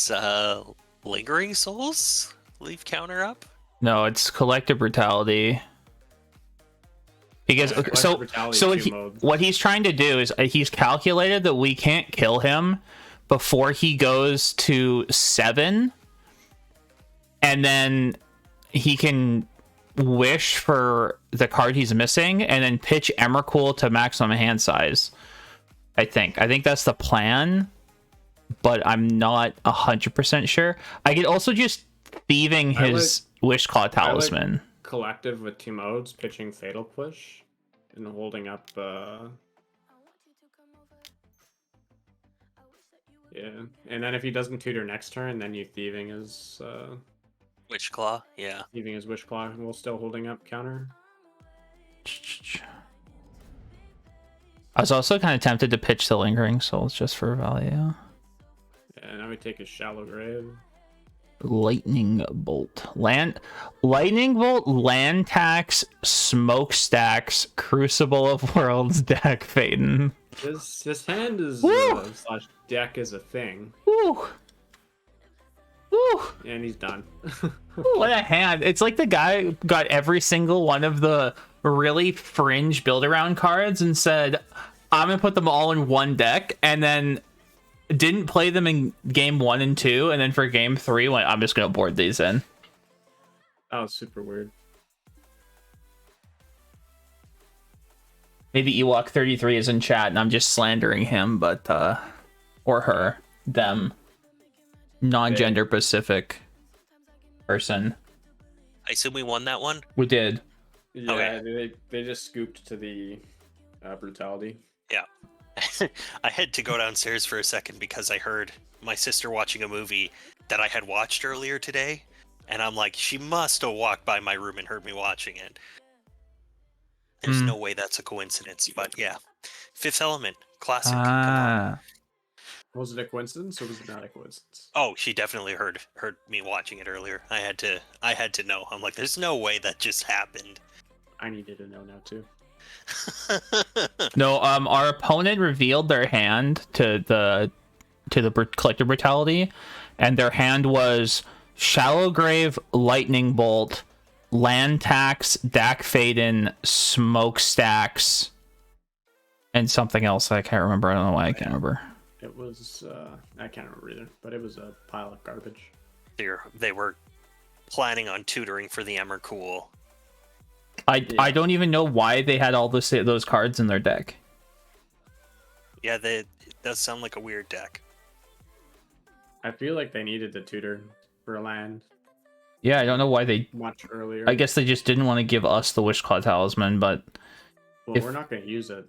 It's Lingering Souls? Leave counter up? No, it's collective brutality. Because Yeah, okay, collective brutality so two modes. what he's trying to do is he's calculated that we can't kill him before he goes to 7, and then he can wish for the card he's missing and then pitch Emrakul to maximum hand size. I think that's the plan, but I'm not 100% sure. I could also just thieving his wish claw talisman. Collective with 2 modes, pitching Fatal Push, and holding up. Yeah, and then if he doesn't tutor next turn, then you thieving his Witch Claw? Yeah. thieving his Wish Claw, while still holding up counter. I was also kind of tempted to pitch the Lingering Souls just for value. Yeah, now we take his Shallow Grave. Lightning Bolt. Lightning Bolt, land tax, smokestacks, Crucible of Worlds, deck Faden. His hand is slash deck is a thing, Woo! Woo! and he's done. What a hand. It's like the guy got every single one of the really fringe build around cards and said, I'm gonna put them all in one deck, and then didn't play them in game 1 and 2, and then for game 3 went, I'm just gonna board these in. That was super weird. Maybe Ewok 33 is in chat and I'm just slandering him, but or her, them, non-gender specific person. I assume we won that one? We did. Yeah, Okay. they just scooped to the brutality. Yeah. I had to go downstairs for a second because I heard my sister watching a movie that I had watched earlier today. And I'm like, she must have walked by my room and heard me watching it. There's no way that's a coincidence. But yeah. Fifth Element. Classic. Come on. Was it a coincidence or was it not a coincidence? Oh, she definitely heard me watching it earlier. I had to know. I'm like, there's no way that just happened. I needed to know now too. No, our opponent revealed their hand to the collective brutality, and their hand was Shallow Grave, Lightning Bolt, land tax, Dak Faden, smokestacks, and something else I can't remember. I don't know why I can't remember. It was I can't remember either, but it was a pile of garbage. They were planning on tutoring for the Emrakul. I don't even know why they had all those cards in their deck. Yeah, it does sound like a weird deck. I feel like they needed the tutor for a land Yeah, I don't know why they. much earlier. I guess they just didn't want to give us the Wish Claw Talisman, but Well, we're not going to use it.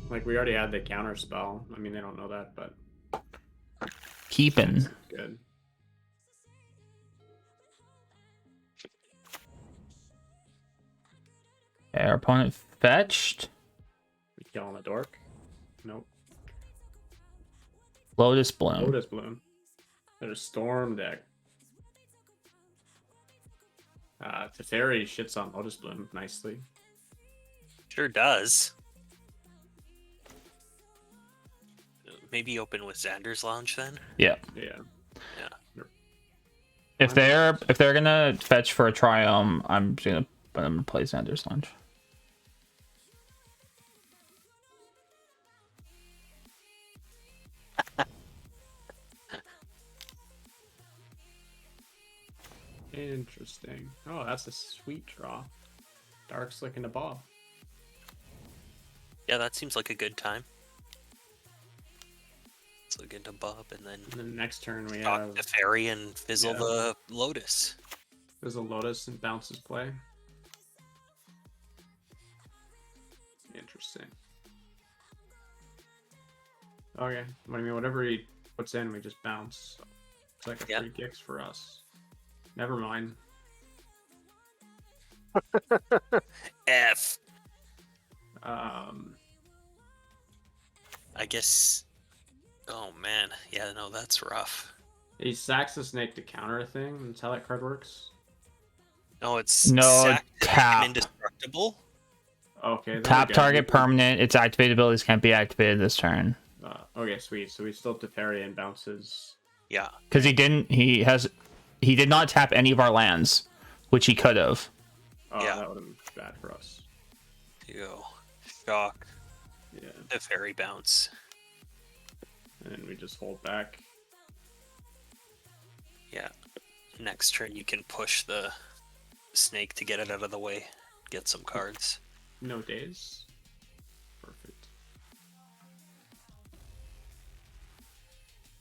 Like, we already had the counter spell. I mean, they don't know that, but keeping. it's good. Okay, our opponent fetched We kill on the dork. Nope. Lotus Bloom. Lotus Bloom. There's Storm deck. Teferi shits on Lotus Bloom nicely. Sure does. Maybe open with Xander's Lounge then? Yeah. Yeah. If they're gonna fetch for a Triome, I'm just gonna put them to play Xander's Lunch. Interesting. Oh, that's a sweet draw. Dark Slick and a Bob. Yeah, that seems like a good time. Let's look into Bob and then And then next turn we talk have the fairy and fizzle the Lotus. there's a Lotus and bounces play. Interesting. Okay. I mean, whatever he puts in, we just bounce. It's like a free kicks for us. Never mind. F. I guess. Oh man, yeah, no, that's rough. He sacks the snake to counter a thing. That's how that card works. No, it's No, sack to make him tap. indestructible. Okay. there we Tap go. target permanent. Its activated abilities can't be activated this turn. Okay, sweet. So we still have to parry and bounces. Yeah. Because he did not tap any of our lands, which he could have. Oh, Yeah. that would have been bad for us. Go. Shock. Yeah. The fairy bounce. And then we just hold back. Yeah. Next turn you can push the snake to get it out of the way. Get some cards. No days. Perfect.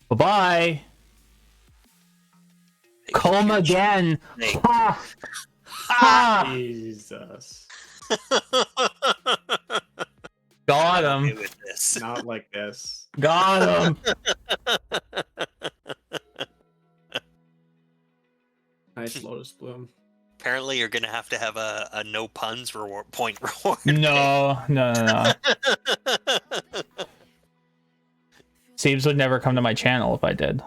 Bye-bye. Take Come your again. snake. Ha! Ha! Jesus. Got I'm okay him. with this. Not like this. Got him. Nice Lotus Bloom. Apparently you're gonna have to have a no puns reward point reward. No. Seems would never come to my channel if I did.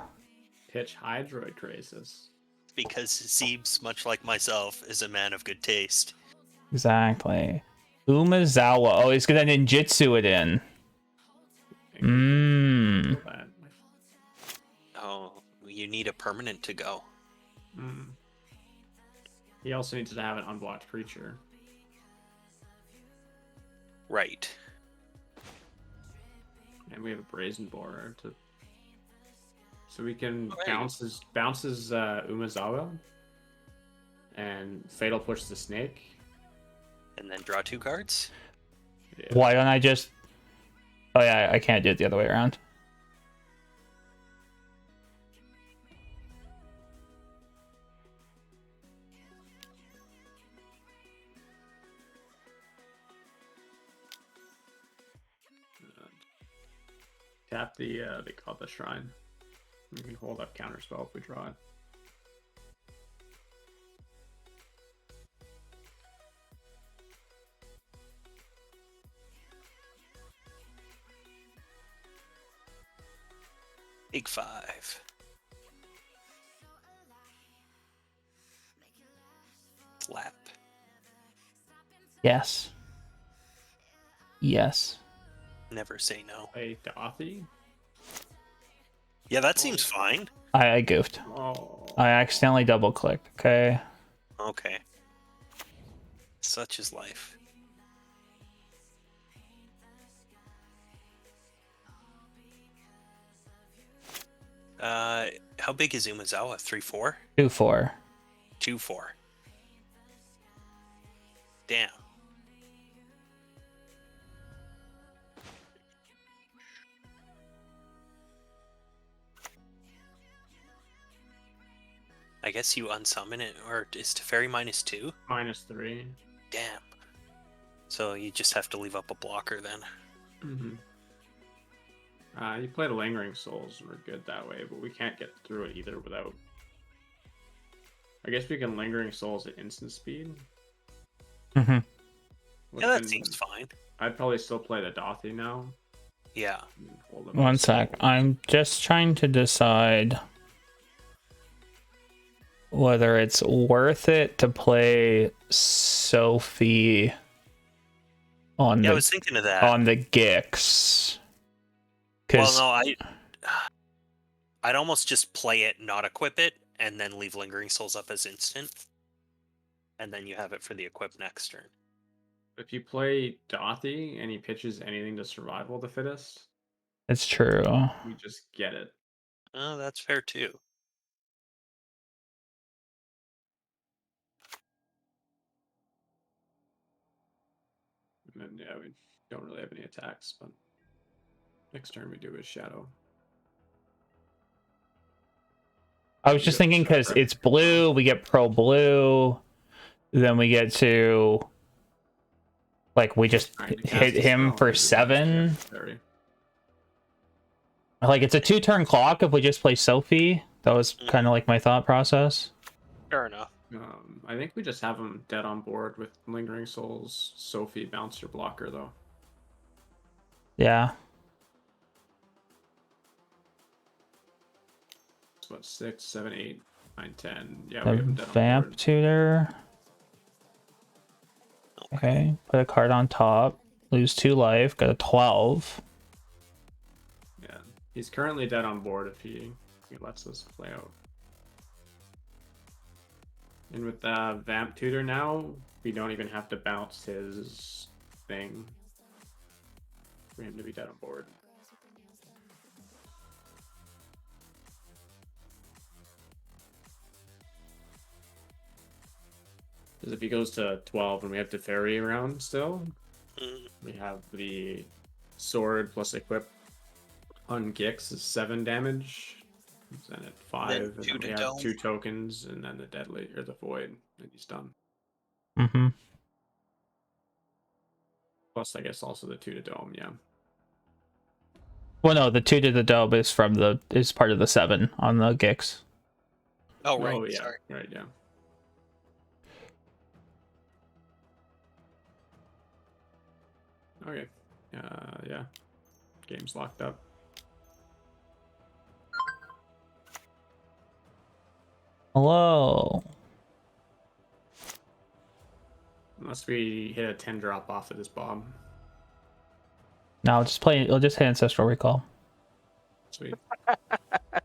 Pitch Hydroid Crisis. Because Zeebs, much like myself, is a man of good taste. Exactly. Umezawa. Oh, he's gonna ninjutsu it in. Mmm. Oh, you need a permanent to go. He also needs to have an unblocked creature. Right. And we have a Brazen Borer to... So we can Alright. bounces Umezawa. And Fatal Push the Snake. And then draw 2 cards? Yeah. Why don't I just... Oh yeah, I can't do it the other way around. Tap the, they call it the Shrine. We can hold up Counterspell if we draw it. Big 5. Slap. Yes. Yes. Never say no. Play Dothy. Yeah, that seems fine. I goofed. Oh. I accidentally double clicked. Okay. Okay. Such is life. How big is Umezawa? 3-4? 2-4. 2-4. Damn. I guess you unsummon it, or is Teferi -2? -3. Damn. So you just have to leave up a blocker then. Mm-hmm. You played Lingering Souls, and we're good that way, but we can't get through it either without... I guess we can Lingering Souls at instant speed. Mm-hmm. Yeah, that seems fine. I'd probably still play the Dothy now. Yeah. And hold them One up. sec. I'm just trying to decide whether it's worth it to play Sophie on Yeah, I the was thinking of that. on the Gix. Well, no, I'd almost just play it, not equip it, and then leave Lingering Souls up as instant. And then you have it for the equip next turn. If you play Dothy and he pitches anything to Survival of the Fittest, It's true. you just get it. Oh, that's fair too. And then, yeah, we don't really have any attacks, but next turn we do his Shadow. I was just thinking because it's blue, we get pro blue, then we get to like we just hit him for 7. Like it's a 2-turn clock if we just play Sophie. That was kind of like my thought process. Fair enough. I think we just have him dead on board with Lingering Souls, Sophie, bounce your blocker though. Yeah. So what, 6, 7, 8, 9, 10. Yeah, we have him dead on Vamp board. tutor. Okay, put a card on top. Lose 2 life. Got a 12. Yeah, He's currently dead on board if he lets this play out. And with Vamp Tutor now, we don't even have to bounce his thing for him to be dead on board. Because if he goes to 12 and we have Teferi around still, we have the sword plus equip on Gix is 7 damage. Then at 5, Then and then two we to have dome. 2 tokens, and then the deadly or the void, and he's done. Mm-hmm. Plus, I guess also the 2 to dome, yeah. Well, no, the 2 to the dome is is part of the 7 on the Gix. Oh right, Oh yeah, sorry. right, yeah. Okay, yeah. Game's locked up. Hello. Unless we hit a 10 drop off of this bomb. No, I'll just hit Ancestral Recall. Sweet.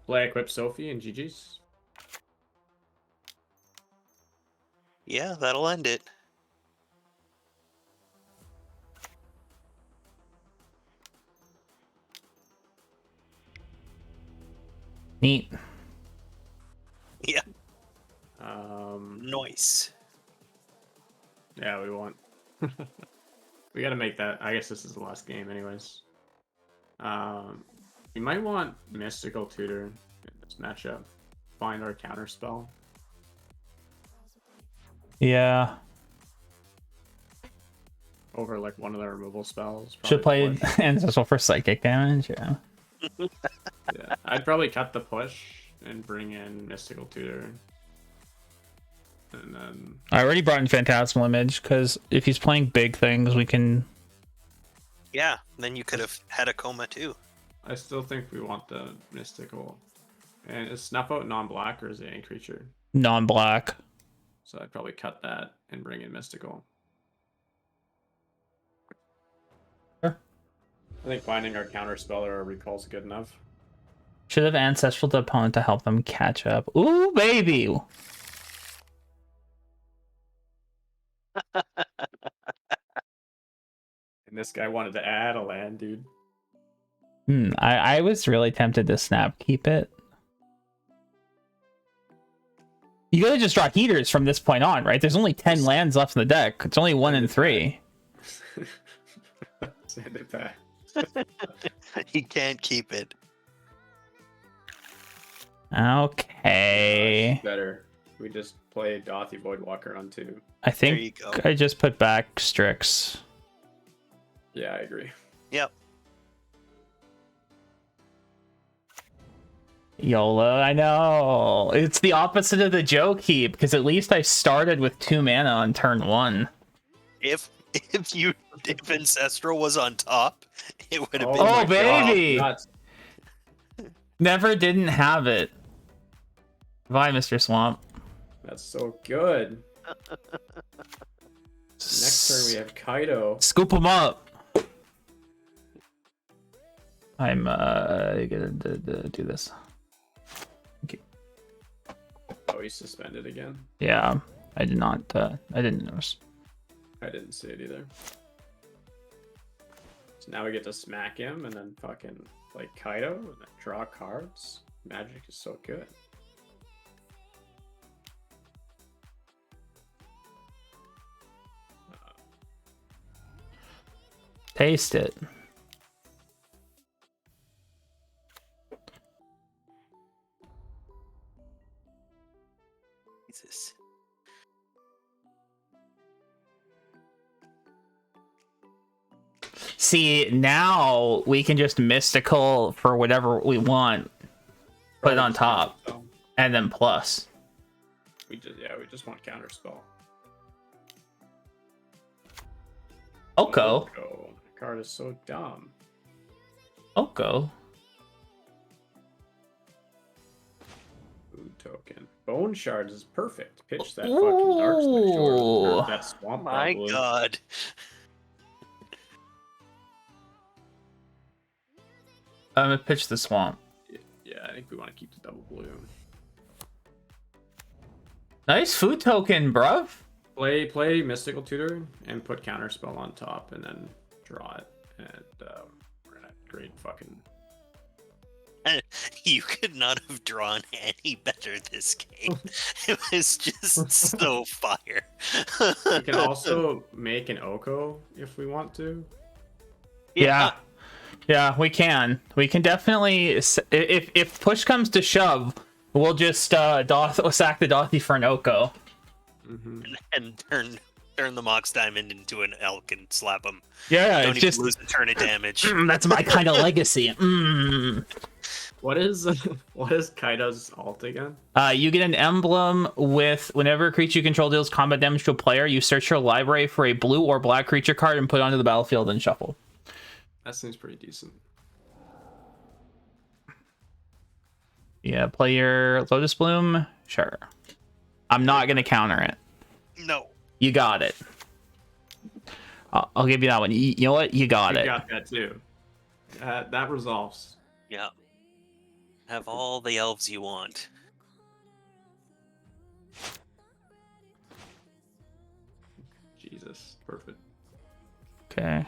Play equip Sophie and GG's. Yeah, that'll end it. Neat. Yeah, Um, nice. yeah, we want. We gotta make that. I guess this is the last game, anyways. We might want Mystical Tutor in this matchup. Find our counter spell. Yeah. Over like one of the removal spells. Should play probably push. Ancestral for psychic damage, yeah. Yeah, I'd probably cut the push and bring in Mystical Tutor. And then I already brought in Phantasmal Image, because if he's playing big things, we can... Yeah, then you could have had a coma too. I still think we want the Mystical. And is Snuff Out non-black or is it any creature? non-black. So I'd probably cut that and bring in Mystical. Sure. I think finding our counter spell or our recall is good enough. Should have Ancestral to opponent to help them catch up. Ooh, baby! And this guy wanted to add a land, dude. I was really tempted to snap keep it. You gotta just draw heaters from this point on, right? There's only 10 lands left in the deck. It's only 1 and 3. Send it back. He can't keep it. Okay. Better. We just play Dothy Voidwalker on 2. I There you think go. I just put back Strix. Yeah, I agree. Yep. YOLO, I know. It's the opposite of the joke heap, because at least I started with 2 mana on turn 1. If Ancestral was on top, it would have been. Oh, my baby! God. Never didn't have it. Bye, Mr. Swamp. That's so good. Next turn we have Kaido. Scoop him up. I'm gonna do this. Okay. Oh, he's suspended again. Yeah, I did not. I didn't notice. I didn't see it either. So now we get to smack him and then fucking like Kaido and then draw cards. Magic is so good. Taste it. Jesus. See, now we can just mystical for whatever we want, put it on top, So and then plus. we just want counter spell. Oko. Oh, the card is so dumb. Oko. Food token. Bone shards is perfect. Pitch that fucking dark shore. Ooh. Or that swamp. My probably. God. I'm gonna pitch the swamp. Yeah, I think we want to keep the double blue. Nice food token, bruv. Play Mystical Tutor and put Counterspell on top, and then draw it. And we're in a great fucking. You could not have drawn any better this game. It was just so fire. We can also make an Oko if we want to. Yeah, we can. We can definitely. If push comes to shove, we'll just sack the Dothy for an Oko. And turn the Mox Diamond into an elk and slap him. Yeah, Don't it's even just lose a turn of damage. That's my kind of legacy. What is Kaida's alt again? You get an emblem with whenever a creature you control deals combat damage to a player, you search your library for a blue or black creature card and put it onto the battlefield and shuffle. That seems pretty decent. Yeah, play your Lotus Bloom. Sure. I'm not gonna counter it. No. You got it. I'll give you that one. You know what? You got it. You got that too. That resolves. Yeah. Have all the elves you want. Jesus, perfect. Okay.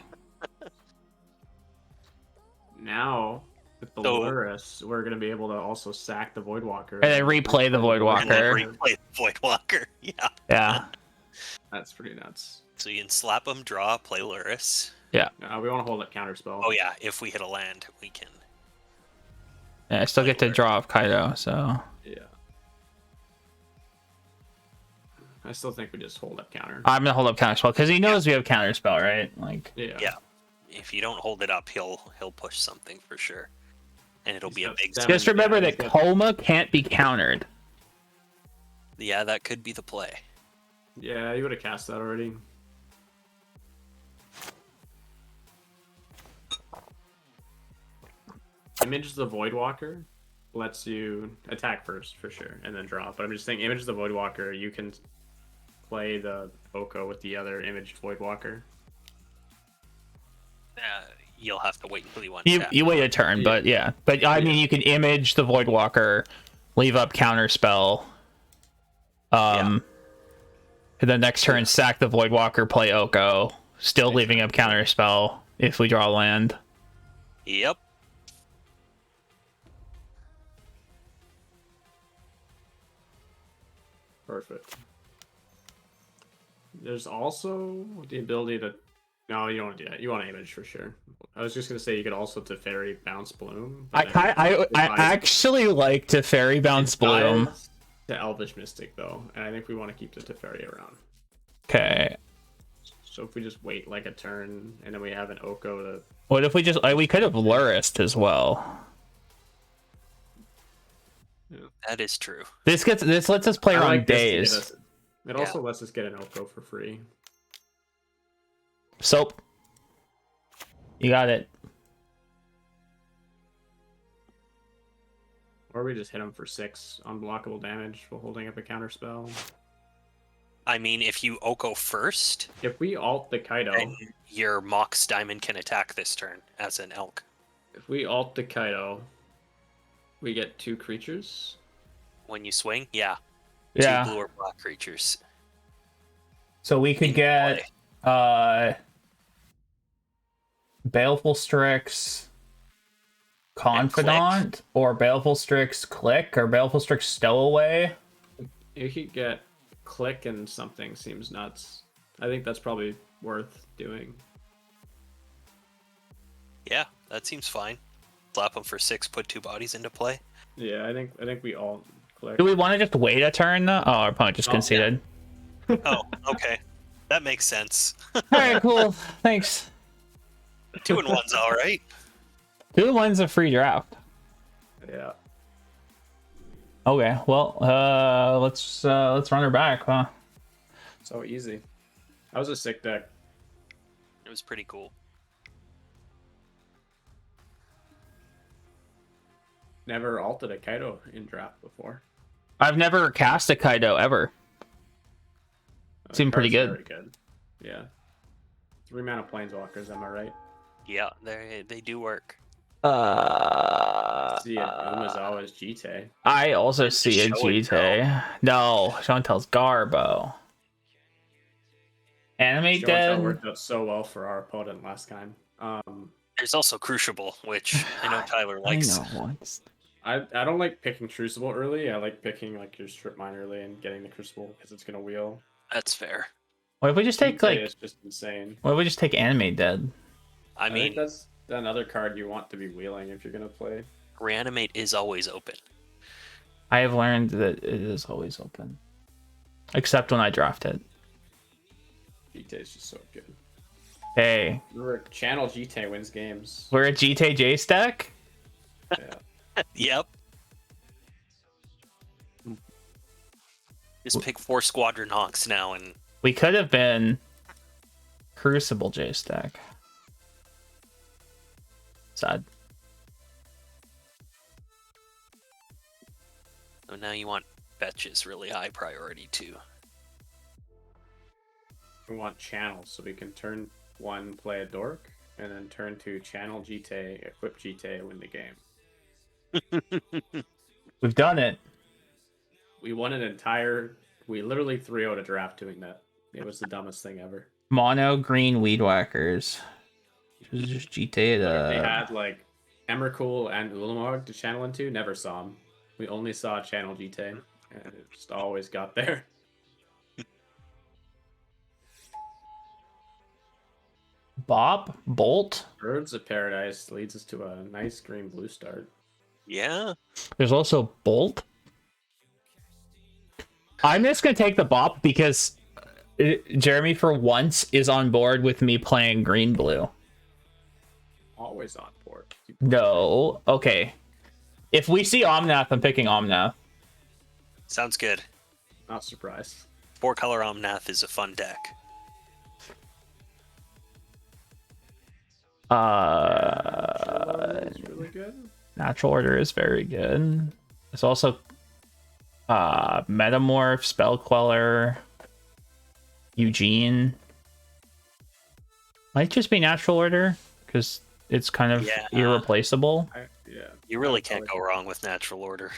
Now, with the Lurrus, we're gonna be able to also sack the Voidwalker. And then replay the Voidwalker. And then replay the Voidwalker. Yeah. Yeah. That's pretty nuts. So you can slap them, draw, play Luris. Yeah. We want to hold up Counterspell. Oh yeah, if we hit a land, we can. Yeah, I still get to draw off Kaido, so. Yeah. I still think we just hold up counter. I'm gonna hold up Counterspell because he knows we have Counterspell, right? Like. Yeah. If you don't hold it up, he'll push something for sure, and it'll be a big. Just remember that Coma can't be countered. Yeah, that could be the play. Yeah, you would have cast that already. Image the Voidwalker lets you attack first for sure, and then draw. But I'm just saying, image the Voidwalker. You can play the Oko with the other imaged Voidwalker. You'll have to wait until you want. You wait a turn, but yeah. But I mean, you can image the Voidwalker, leave up Counterspell. And then next turn, sack the Voidwalker, play Oko, still leaving up Counterspell if we draw land. Yep. Perfect. There's also the ability to. No, you don't want to do that. You want to image for sure. I was just gonna say you could also Teferi bounce Bloom. I actually like Teferi bounce Bloom. To Elvish Mystic though, and I think we want to keep the Teferi around. Okay. So if we just wait like a turn and then we have an Oko to. What if we just we could have Lurist as well. Yeah. That is true. This lets us play around days. It also lets us get an Oko for free. Soap. You got it. Or we just hit him for 6 unblockable damage while holding up a counterspell. I mean, if you Oko first, if we alt the Kaido, then your Mox Diamond can attack this turn as an elk. If we alt the Kaido, we get 2 creatures. When you swing, yeah. 2 blue or black creatures. So we could get Baleful Strix Confidant, or Baleful Strix Click, or Baleful Strix Stowaway. You could get Click and something seems nuts. I think that's probably worth doing. Yeah, that seems fine. Slap them for 6, put 2 bodies into play. Yeah, I think we all Click. Do we want to just wait a turn though? Oh, our opponent just conceded. Yeah. Oh, okay. That makes sense. Alright, cool. Thanks. 2 and 1's alright. 2 and 1's a free draft. Yeah. Okay, well, let's run her back, huh? So easy. That was a sick deck. It was pretty cool. Never alted a Kaido in draft before. I've never cast a Kaido ever. Seemed pretty good. Very good. Yeah. 3 mana planeswalkers, am I right? Yeah, they do work. See it. Umazawa's Jite. I also It's see a show and tell. GT. No, Sean tells Garbo. Animate Show and tell Dead. worked out so well for our opponent last time. There's also Crucible, which I know Tyler likes. I know. I don't like picking Crucible early. I like picking like your Strip Mine early and getting the Crucible because it's gonna wheel. That's fair. What if we just take Jite like? is just insane. What if we just take Animate Dead? I I mean, think that's another card you want to be wheeling if you're gonna play. Reanimate is always open. I have learned that it is always open, except when I draft it. Jite is just so good. Hey, Remember, Channel Jite wins games. we're a GTJ stack. Yeah. Yep. Just pick 4 Squadron Hawks now, and We could have been Crucible J stack. Sad. so now you want fetches really high priority too. We want channels so we can turn 1, play a dork, and then turn 2, channel Jite, equip Jite, win the game. We've done it. We won an entire. We literally 3-0'd a draft doing that. It was the dumbest thing ever. Mono green weed whackers. Just GTA. They had like Emrakul and Ulamog to channel into. Never saw them. We only saw channel Jite, and it just always got there. Bolt. Birds of Paradise leads us to a nice green blue start. Yeah. There's also Bolt. I'm just gonna take the Bop because Jeremy, for once, is on board with me playing green blue. Always on board. No, okay. If we see Omnath, I'm picking Omnath. Sounds good. Not surprised. 4-color Omnath is a fun deck. It's really good. Natural Order is very good. There's also Metamorph, Spell Queller, Eugene. Might just be Natural Order because it's kind of irreplaceable. Yeah. You really can't go wrong with Natural Order.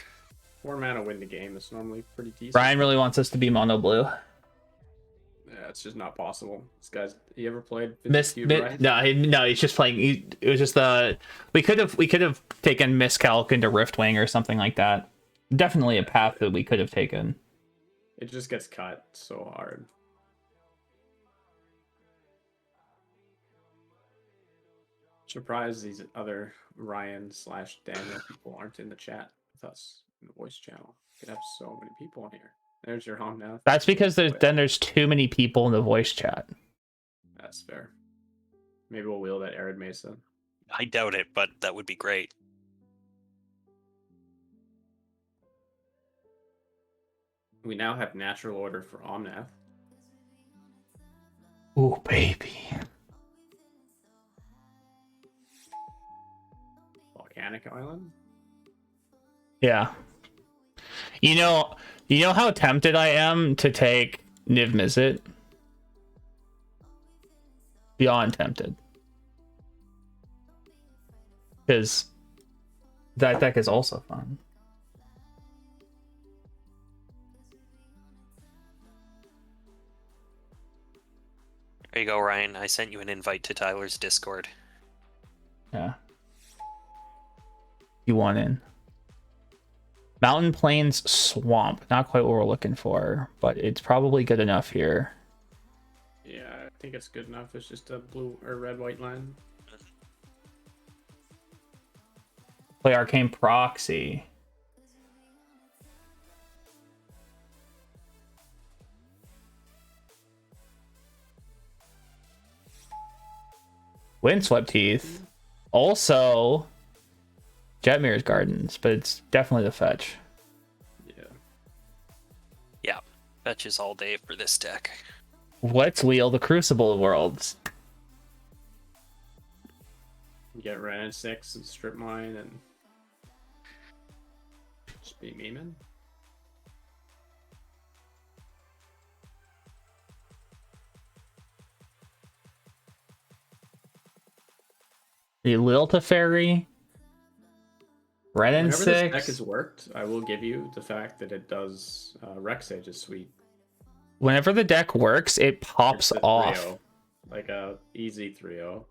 4 mana win the game is normally pretty decent. Brian really wants us to be mono blue. Yeah, it's just not possible. This guy's. You ever played? No, he's just playing. It was just we could have taken Miscalc into Riftwing or something like that. Definitely a path that we could have taken. It just gets cut so hard. Surprised these other Ryan/Daniel people aren't in the chat with us in the voice channel. We could have so many people in here. There's your home now. That's because there's too many people in the voice chat. That's fair. Maybe we'll wheel that Arid Mesa. I doubt it, but that would be great. We now have Natural Order for Omnath. Ooh, baby. Volcanic Island. Yeah. You know how tempted I am to take Niv Mizzet? Beyond tempted. Because that deck is also fun. There you go, Ryan. I sent you an invite to Tyler's Discord. Yeah. You want in. Mountain Plains Swamp. Not quite what we're looking for, but it's probably good enough here. Yeah, I think it's good enough. It's just a blue or red-white line. Play Arcane Proxy. Windswept Teeth. Also, Jetmir's Gardens, but it's definitely the fetch. Yeah. Yeah, fetches all day for this deck. Let's wheel the Crucible Worlds. Get Ren and 6 and Strip Mine and just be memeing. The Lil Teferi. Renin Whenever this deck 6. has worked, I will give you the fact that it does Rexage is sweet. Whenever the deck works, it pops It's a off. 3-0, like a easy 3-0.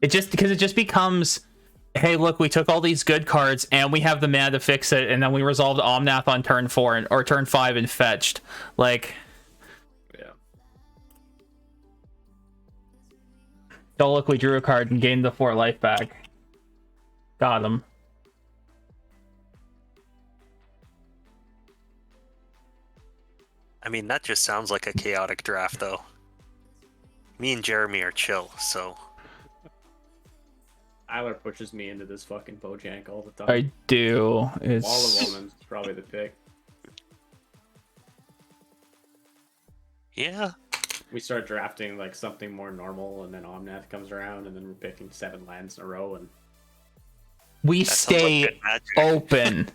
It just becomes, hey, look, we took all these good cards and we have the mana to fix it, and then we resolved Omnath on turn 4 or turn 5 and fetched. Like, Yeah. oh look, we drew a card and gained the 4 life back. Got him. I mean, that just sounds like a chaotic draft, though. Me and Jeremy are chill, so Tyler pushes me into this fucking Bojank all the time. I do. Wall It's of Woman's probably the pick. yeah. We start drafting like something more normal, and then Omnath comes around, and then we're picking 7 lands in a row, and we That sounds like stay good magic. open.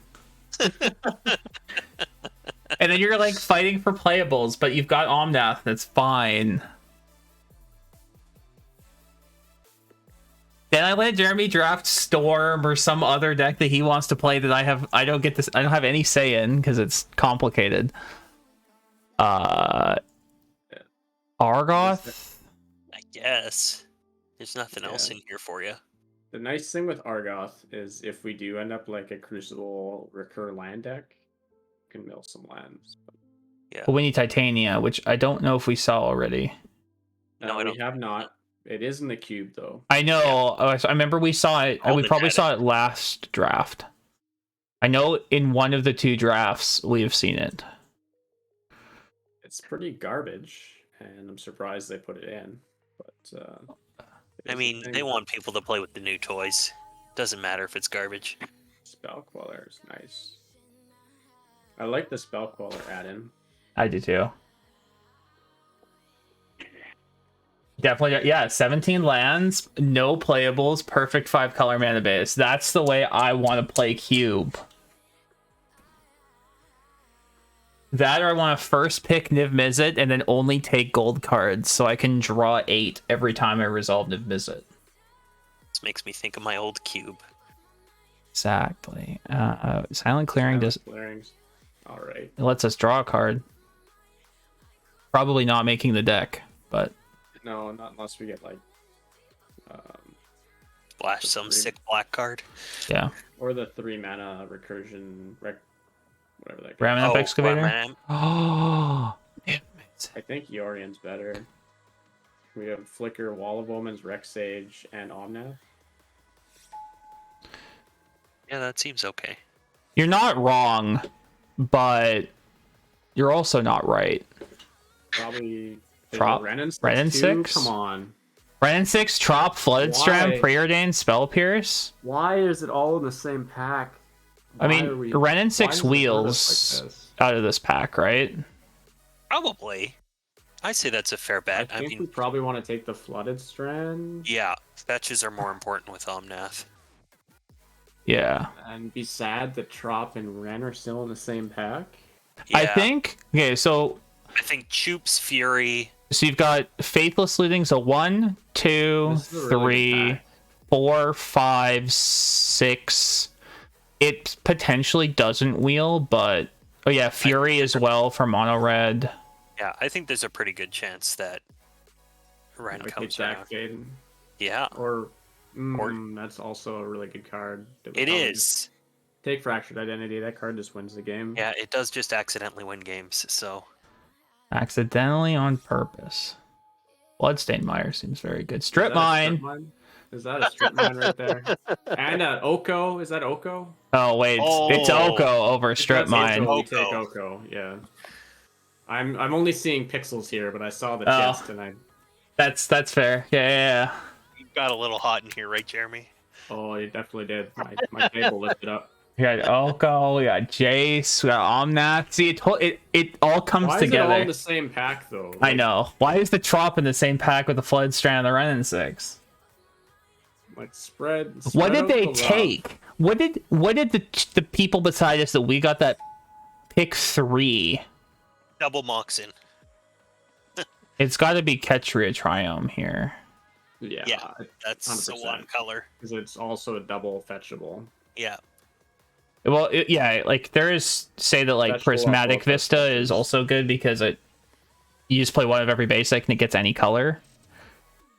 And then you're like fighting for playables, but you've got Omnath. That's fine. Then I let Jeremy draft Storm or some other deck that he wants to play that I don't have any say in because it's complicated. Argoth? I guess. There's nothing else in here for you. the nice thing with Argoth is if we do end up like a Crucible recur land deck, we can mill some lands. Yeah. But we need Titania, which I don't know if we saw already. No, I we don't. have not. It is in the cube though. I know. I remember we saw it. All We the probably data. saw it last draft. I know in one of the 2 drafts we have seen it. It's pretty garbage, and I'm surprised they put it in. But it I is a mean, thing. they want people to play with the new toys. Doesn't matter if it's garbage. Spell Queller is nice. I like the Spell Queller add-in. I do too. Definitely, yeah. 17 lands, no playables, perfect 5 color mana base. That's the way I want to play Cube. That or I want to first pick Niv Mizzet and then only take gold cards so I can draw 8 every time I resolve Niv Mizzet. This makes me think of my old cube. Exactly. Silent Clearing does. Clearings. All right. It lets us draw a card. Probably not making the deck, but No, not unless we get like, Flash The some three- sick black card. yeah. or the 3 mana whatever that. Ramanap Excavator. Ramanap. Oh, damn it. I think Yorion's better. We have Flicker, Wall of Omens, Rexage, and Omnath. Yeah, that seems okay. You're not wrong, but you're also not right. Probably Trop- Renin 6. Renin too? 6? Come on. Renin 6, Trop, Flooded Strand, Why? Preordained, Spell Pierce. Why is it all in the same pack? I mean, Renin 6 wheels out of this pack, right? Probably. I say that's a fair bet. I I think we mean, probably want to take the Flooded Strand yeah, fetches are more important with Omnath. Yeah. and be sad that Trop and Ren are still in the same pack. Yeah, I think, okay, so Choop's Fury. you've got Faithless Looting, so 1, 2, This is a really good 3, pack. 4, 5, 6. It potentially doesn't wheel, but oh yeah, Fury as well for mono red. Yeah, I think there's a pretty good chance that Ren We take comes Jack around. Jaden. Yeah, Or that's also a really good card. that we it probably is. Take Fractured Identity. That card just wins the game. Yeah, it does just accidentally win games. So Accidentally on purpose. Bloodstained Mire seems very good. Strip Mine. Is that a strip mine right there? And Oko. Is that Oko? Oh wait, it's Oh. Oko over Strip If that's Mine. Oko, we take Oko. Oko. Yeah. I'm only seeing pixels here, but I saw the Oh. chest and I. That's fair. Yeah. you got a little hot in here, right, Jeremy? Oh, you definitely did. My table lifted up. We got Oko, we got Jace, we got Omnath. See, it all comes Why is it together. all in the same pack though? I know. Why is the Trop in the same pack with the Flood Strand and the Renin 6? Like spread What did out they the love. take? What did the people decide us that we got that pick 3? Double Moxin. It's got to be Ketria Triome here. Yeah. Yeah. That's the 100%. one color. Because it's also a double fetchable. Yeah. Well, yeah, like there is say that like Special Prismatic upload Vista is references. also good because you just play one of every basic and it gets any color.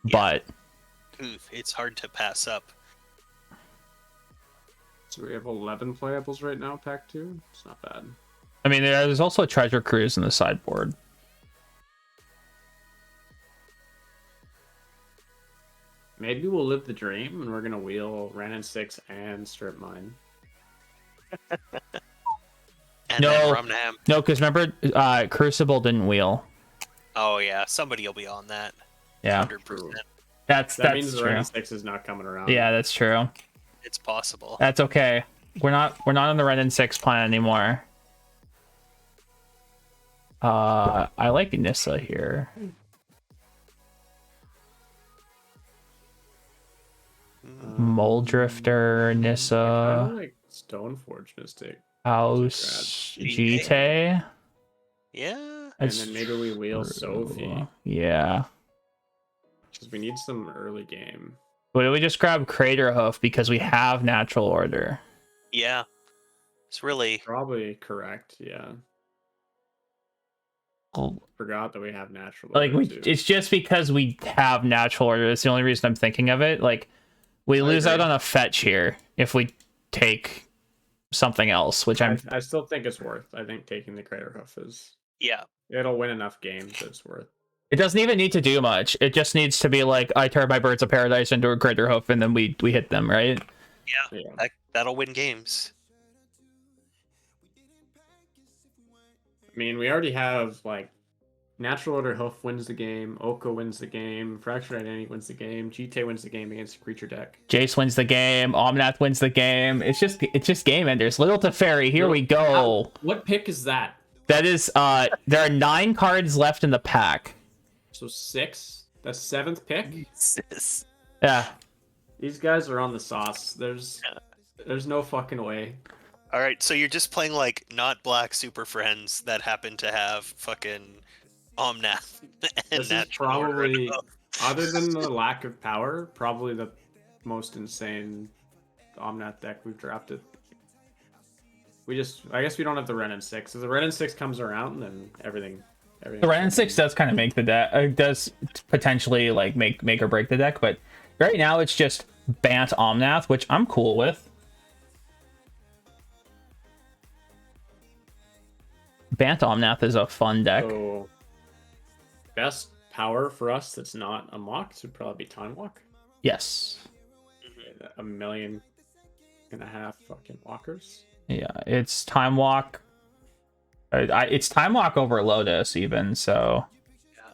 Yeah. But Oof, it's hard to pass up. So we have 11 playables right now, pack 2. It's not bad. I mean, there's also a Treasure Cruise in the sideboard. Maybe we'll live the dream and we're gonna wheel Ren and 6 and Strip Mine. And No. then Rumnam. No, because remember, Crucible didn't wheel. Oh yeah, somebody will be on that. Yeah, 100%. that's That means the true. Ren and 6 is not coming around. Yeah, that's true. It's possible. That's okay. We're not on the Ren and 6 plan anymore. I like Nissa here. Mole Drifter, I Nissa, like Stoneforge Mystic. House, GT. GT. Yeah. And then maybe we wheel Sophie. Yeah. Because we need some early game. But we just grab Crater Hoof because we have Natural Order. Yeah. It's really Probably correct, yeah. Forgot that we have natural Like order, too. it's just because we have Natural Order. That's the only reason I'm thinking of it. Like we lose out agree. on a fetch here if we take something else, which I still think it's worth. I think taking the Crater Hoof is... yeah. It'll win enough games that it's worth. It doesn't even need to do much. It just needs to be like I turn my Birds of Paradise into a Crater Hoof and then we hit them, right? Yeah. Yeah. That'll win games. I mean, we already have, like, Natural Order Hoof wins the game, Oko wins the game, Fractured Identity wins the game, GT wins the game against a creature deck. Jace wins the game, Omnath wins the game. It's just game enders. Little Teferi, here we go. What pick is that? That is there are 9 cards left in the pack. So 6? That's 7th pick? Yeah. These guys are on the sauce. There's no fucking way. All right, so you're just playing like not black super friends that happen to have fucking Omnath and This is Natural Order. probably, other than the lack of power, probably the most insane Omnath deck we've drafted. I guess we don't have the Ren and 6. If the Ren and 6 comes around, then everything. The Ren and 6 does kind of make the deck. Does potentially like make or break the deck, but right now it's just Bant Omnath, which I'm cool with. Bant Omnath is a fun deck. So, best power for us that's not a mock would probably be Time Walk. Yes. 1.5 million fucking walkers. Yeah, it's Time Walk. It's Time Walk over Lotus even, so. Yeah.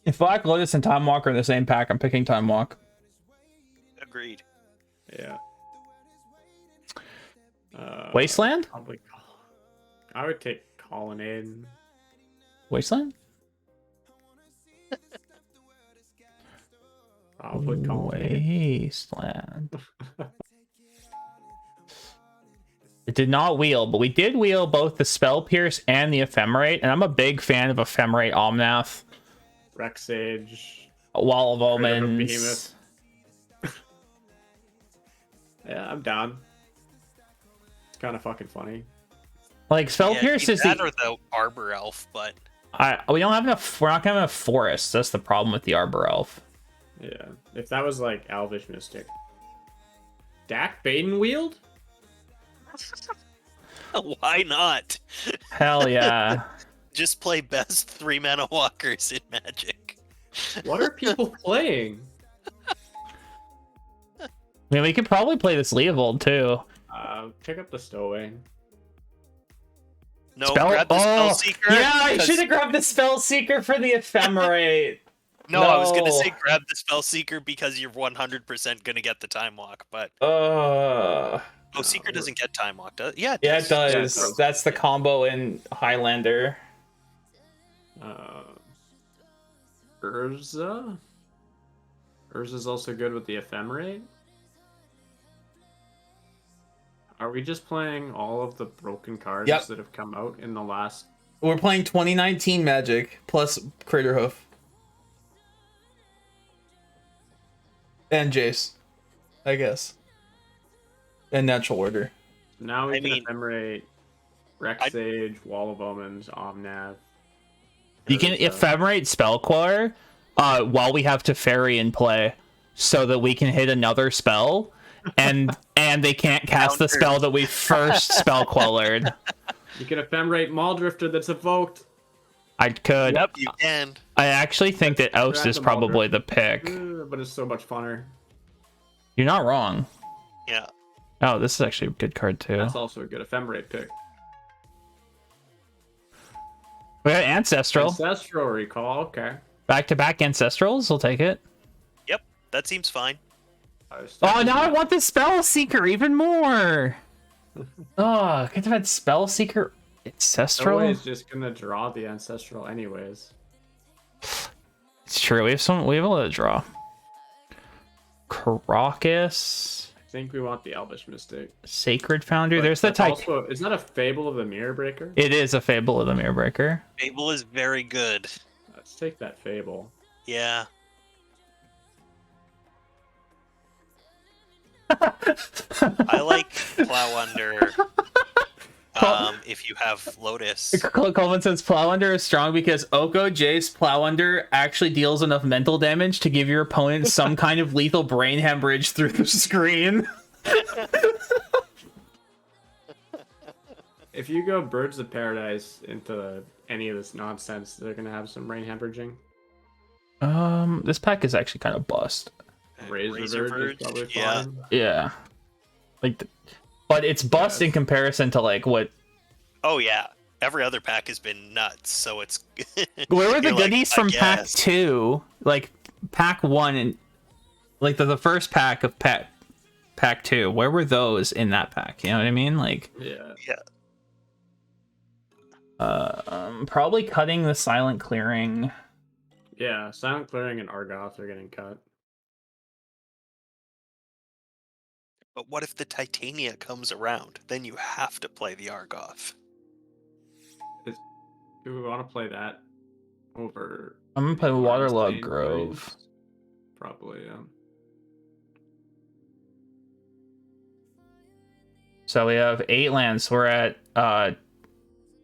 If Black Lotus and Time Walk are in the same pack, I'm picking Time Walk. Agreed. Yeah. Wasteland? Probably. I would take Colonnade. Wasteland? Probably Colonnade. Wasteland. It did not wheel, but we did wheel both the Spell Pierce and the Ephemerate, and I'm a big fan of Ephemerate Omnath. Rexage. Wall of Crater Hoof Omens. Behemoth. Yeah, I'm down. It's kind of fucking funny. Like Spell Pierce is that or the Arbor Elf, but we don't have enough. We're not gonna have enough forests. That's the problem with the Arbor Elf. Yeah, if that was like Elvish Mystic. Dak Baden wield? why not? Hell yeah. Just play best 3 mana walkers in Magic. What are people playing? I mean, we could probably play this Leovold too. Pick up the Stowaway. No, grab the Spellseeker. Yeah, I 'cause- should have grabbed the Spellseeker for the Ephemerate. No, I was gonna No. say grab the Spellseeker because you're 100% gonna get the Time Walk, but Seeker doesn't get Time Walk, does it? Yeah, Yeah, it does. does. That's the combo in Highlander. Urza? Urza's also good with the Ephemerate. Are we just playing all of the broken cards Yep. that have come out in the last... We're playing 2019 Magic plus Crater Hoof. And Jace, I guess. in natural order. Now we I can mean, ephemerate Rex Sage, Wall of Omens, Omnav. You can ephemerate Spellcaller while we have Teferi in play, so that we can hit another spell, and they can't cast the spell that we first Spellquellered. You can ephemerate Mauldrifter that's evoked. I could. Yep, you can. I actually think that Oust is probably the pick. But it's so much funner. You're not wrong. Yeah. Oh, this is actually a good card too. That's also a good ephemerate pick. We got Ancestral. Ancestral Recall, okay. Back-to-back Ancestrals, we'll take it. Yep, that seems fine. Oh, now I want the Spell Seeker even more. Oh, could have had Spell Seeker Ancestral. Always just gonna draw the Ancestral anyways. It's true. We have a lot to draw. Crocus. I think we want the Elvish Mystic. Sacred Founder. But there's the type. Also, isn't that a Fable of the Mirror Breaker? It is a Fable of the Mirror Breaker. Fable is very good. Let's take that Fable. Yeah. I like Plow Under. If you have Lotus. Coleman says Plow Under is strong because Oko Jace Plow Under actually deals enough mental damage to give your opponent some kind of lethal brain hemorrhage through the screen. If you go Birds of Paradise into any of this nonsense, they're gonna have some brain hemorrhaging. This pack is actually kind of bust. Razor Verge is probably yeah. fine. Yeah, but it's bust in comparison to like what. Oh yeah, every other pack has been nuts. So it's. Where were the You're goodies like, from pack 2? Like pack 1 and like the first pack of pack 2. Where were those in that pack? You know what I mean? Like Yeah. probably cutting the Silent Clearing. Yeah, Silent Clearing and Argoth are getting cut. But what if the Titania comes around? Then you have to play the Argoth. Do we want to play that over? I'm gonna play the Waterlog Armstein Grove. plays? Probably, yeah. So we have 8 lands. We're at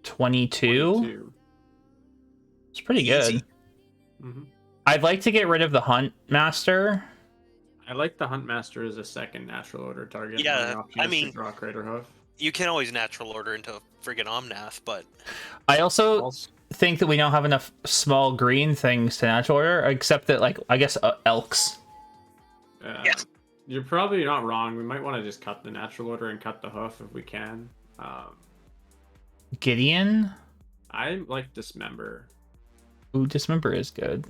22. 22. It's pretty Easy. good. Mm-hmm. I'd like to get rid of the Hunt Master. I like the Huntmaster as a second natural order target. Yeah, when the option I is to mean- draw Crater Hoof. You can always natural order into friggin' Omnath, but I also think that we don't have enough small green things to natural order, except that, like, I guess Elks. Yeah. You're probably not wrong. We might want to just cut the natural order and cut the hoof if we can. Gideon? I like Dismember. Ooh, Dismember is good.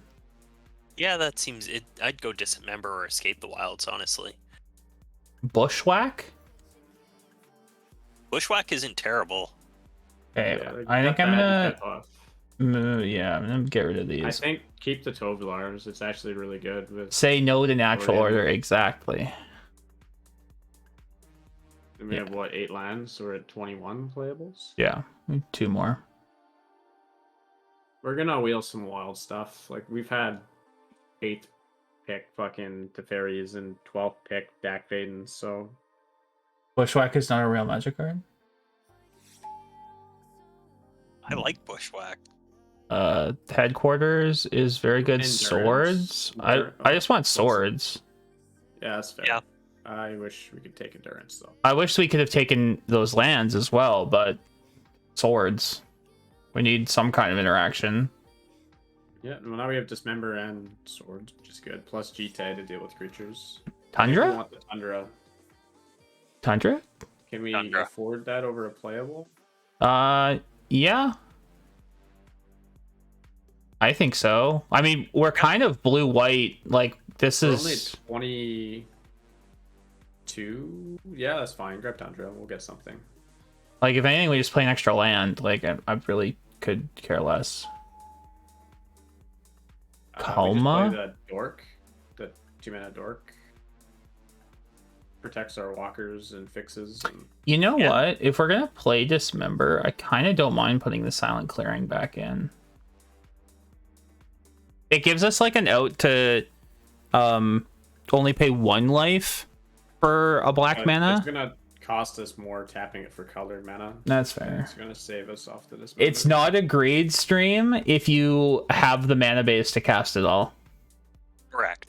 yeah, that seems it. I'd go Dismember or Escape the Wilds, honestly. Bushwhack? Bushwhack isn't terrible. Okay, Yeah, like, I think cut I'm that and gonna... cut Hoof. Yeah, I'm gonna get rid of I these. think keep the Tovlars. It's actually really good with. Say no to natural yeah. order, exactly. And we have what, 8 lands? So we're at 21 playables. Yeah, 2 more. We're gonna wheel some wild stuff. Like we've had 8th pick fucking Teferis and 12th pick Dak Vadens. So Bushwhack is not a real Magic card. I like Bushwhack. Headquarters is very good. Endurance. Swords. I just want swords. yeah, that's fair. Yeah. I wish we could take Endurance though. I wish we could have taken those lands as well, but swords. We need some kind of interaction. Yeah, well now we have Dismember and Swords, which is good. Plus GT to deal with creatures. I think we Tundra? want the Tundra. Tundra? Can we Tundra. afford that over a playable? Yeah. I think so. I mean, we're kind of blue-white. Like, this We're is... only 22? Yeah, that's fine. Grab Tundra. We'll get something. Like, if anything, we just play an extra land. Like, I really could care less. We just Kalma? play the Dork. The 2-mana Dork. Protects our walkers and fixes. And... You know Yeah. what? If we're gonna play Dismember, I kind of don't mind putting the Silent Clearing back in. It gives us like an out to only pay 1 life for a black mana. cost us more tapping it for colored mana. That's And fair. it's gonna save us off the dismember. It's not a greed stream if you have the mana base to cast it all. Correct.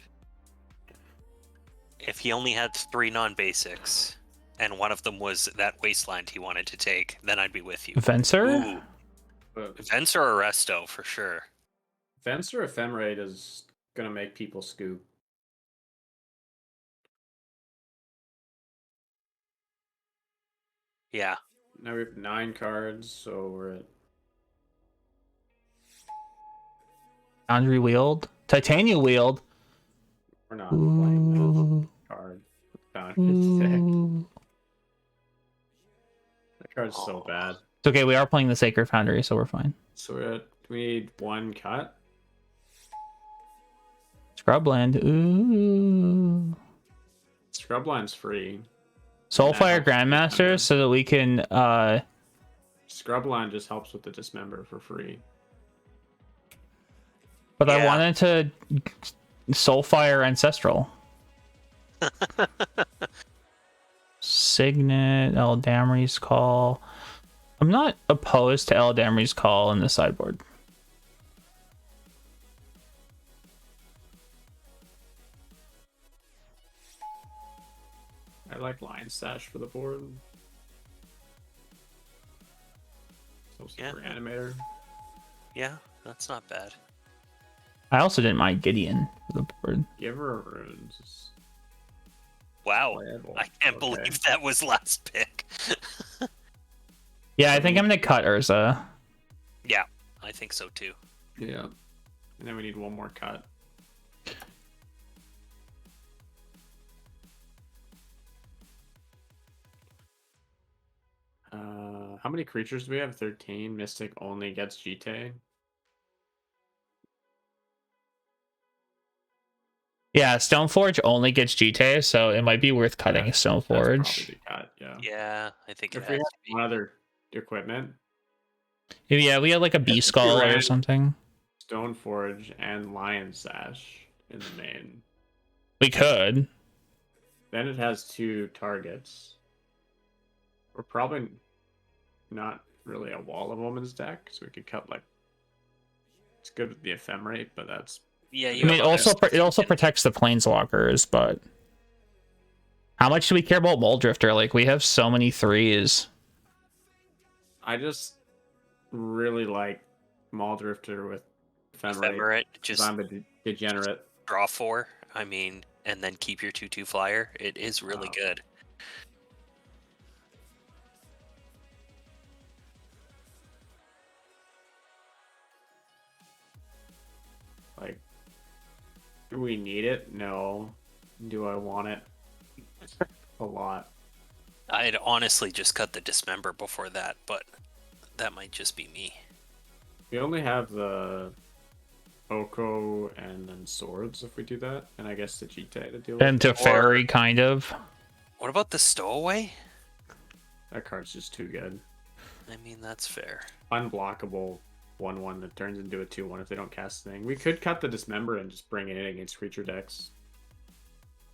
If he only had 3 non-basics, and one of them was that wasteland he wanted to take, then I'd be with you. Venser? Ooh, But Venser or Resto for sure. Fence or Ephemerate is gonna make people scoop. Yeah. Now we have 9 cards, so we're at Foundry Wield? Titania Wield? we're not playing that Ooh. card. Found sick. Ooh. That card's so bad. It's okay, we are playing the Sacred Foundry, so we're fine. So we're at we need 1 cut. Scrubland. Ooh. Scrubland's free. Soulfire Nah, Grandmaster so that we can Scrubland just helps with the dismember for free. but I Yeah. wanted to Soulfire Ancestral. Signet, Eldamri's Call. I'm not opposed to Eldamri's Call in the sideboard. I like Lion Sash for the board. So Yeah. for animator. Yeah, that's not bad. I also didn't mind Gideon for the board. Giver of Runes is Wow. playable. I can't Okay. believe that was last pick. Yeah, I think I'm gonna cut Urza. Yeah, I think so too. Yeah. And then we need 1 more cut. How many creatures do we have? 13. Mystic only gets GT. Yeah, Stoneforge only gets GT, so it might be worth cutting That's Stoneforge. probably the cut, yeah. Yeah, I think it If we has have to be. one other equipment, Yeah, we had like a B If Skull you or ran- something. Stoneforge and Lion Sash in the main. We could. Then it has 2 targets. We're probably not really a Wall of Woman's deck, so we could cut like. It's good with the Ephemerate, but that's Yeah, I you mean, have it also protects the Planeswalkers, but how much do we care about Muldrifter? Like, we have so many 3s. I just really like Muldrifter with Ephemerate. Ephemerate, 'Cause just I'm a degenerate. draw 4. I mean, and then keep your 2/2 flyer. It is really Wow. good. Like, do we need it? No. Do I want it? A lot. I'd honestly just cut the dismember before that, but that might just be me. We only have the Oko and then swords if we do that, and I guess the GT to deal with. And Teferi, kind of. What about the stowaway? That card's just too good. I mean, that's fair. Unblockable 1/1 that turns into a 2/1 if they don't cast the thing. We could cut the dismember and just bring it in against creature decks.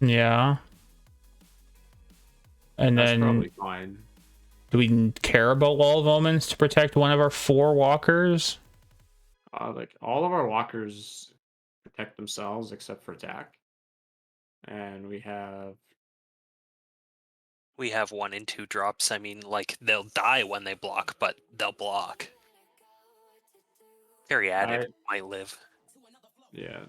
Yeah. And That's then, probably fine. do we care about Wall of Omens to protect one of our 4 walkers? Like all of our walkers protect themselves except for attack, and we have 1 and 2 drops. I mean, like, they'll die when they block, but they'll block. Carry added might live. yeah.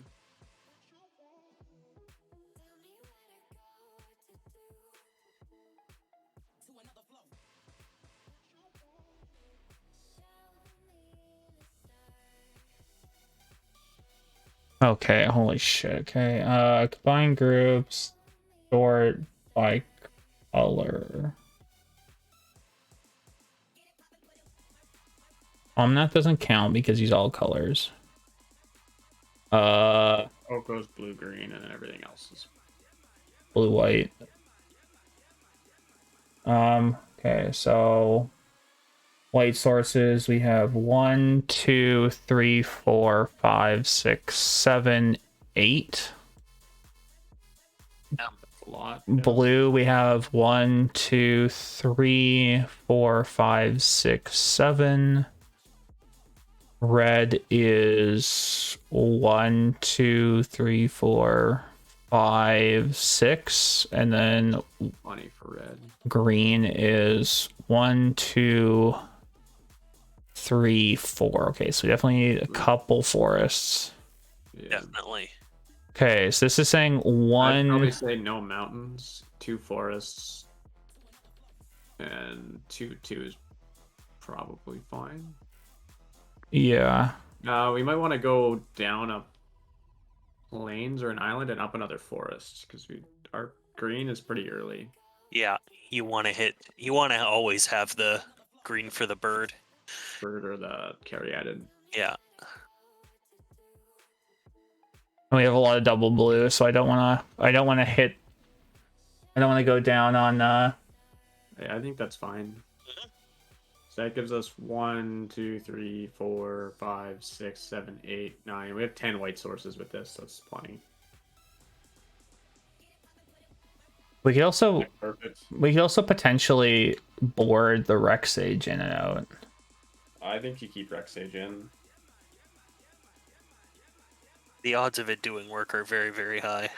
Okay, holy shit. Okay, combine groups, sort by color. Omnath doesn't count because he's all colors. Oko's blue green, and then everything else is Blue white. Okay, so white sources we have 1, 2, 3, 4, 5, 6, 7, 8. a lot. Yeah. Blue, we have 1, 2, 3, 4, 5, 6, 7. Red is 1, 2, 3, 4, 5, 6, and then Money for red. green is 1, 2, 3, 4. Okay, so we definitely need a couple forests. Yeah. Definitely. Okay, so this is saying I'd probably 1. say no mountains, 2 forests, and 2 is probably fine. Yeah. We might want to go down a plains or an island and up another forest because our green is pretty early. Yeah, you want to hit. You want to always have the green for the bird. Bird or the caryatid. Yeah. And we have a lot of double blue, so I don't want to hit. I don't want to go down on. Yeah, I think that's fine. So that gives us 1, 2, 3, 4, 5, 6, 7, 8, 9. We have 10 white sources with this, so that's plenty. We could also Perfect. potentially board the Rex Sage in and out. I think you keep Rex Sage in. The odds of it doing work are very, very high.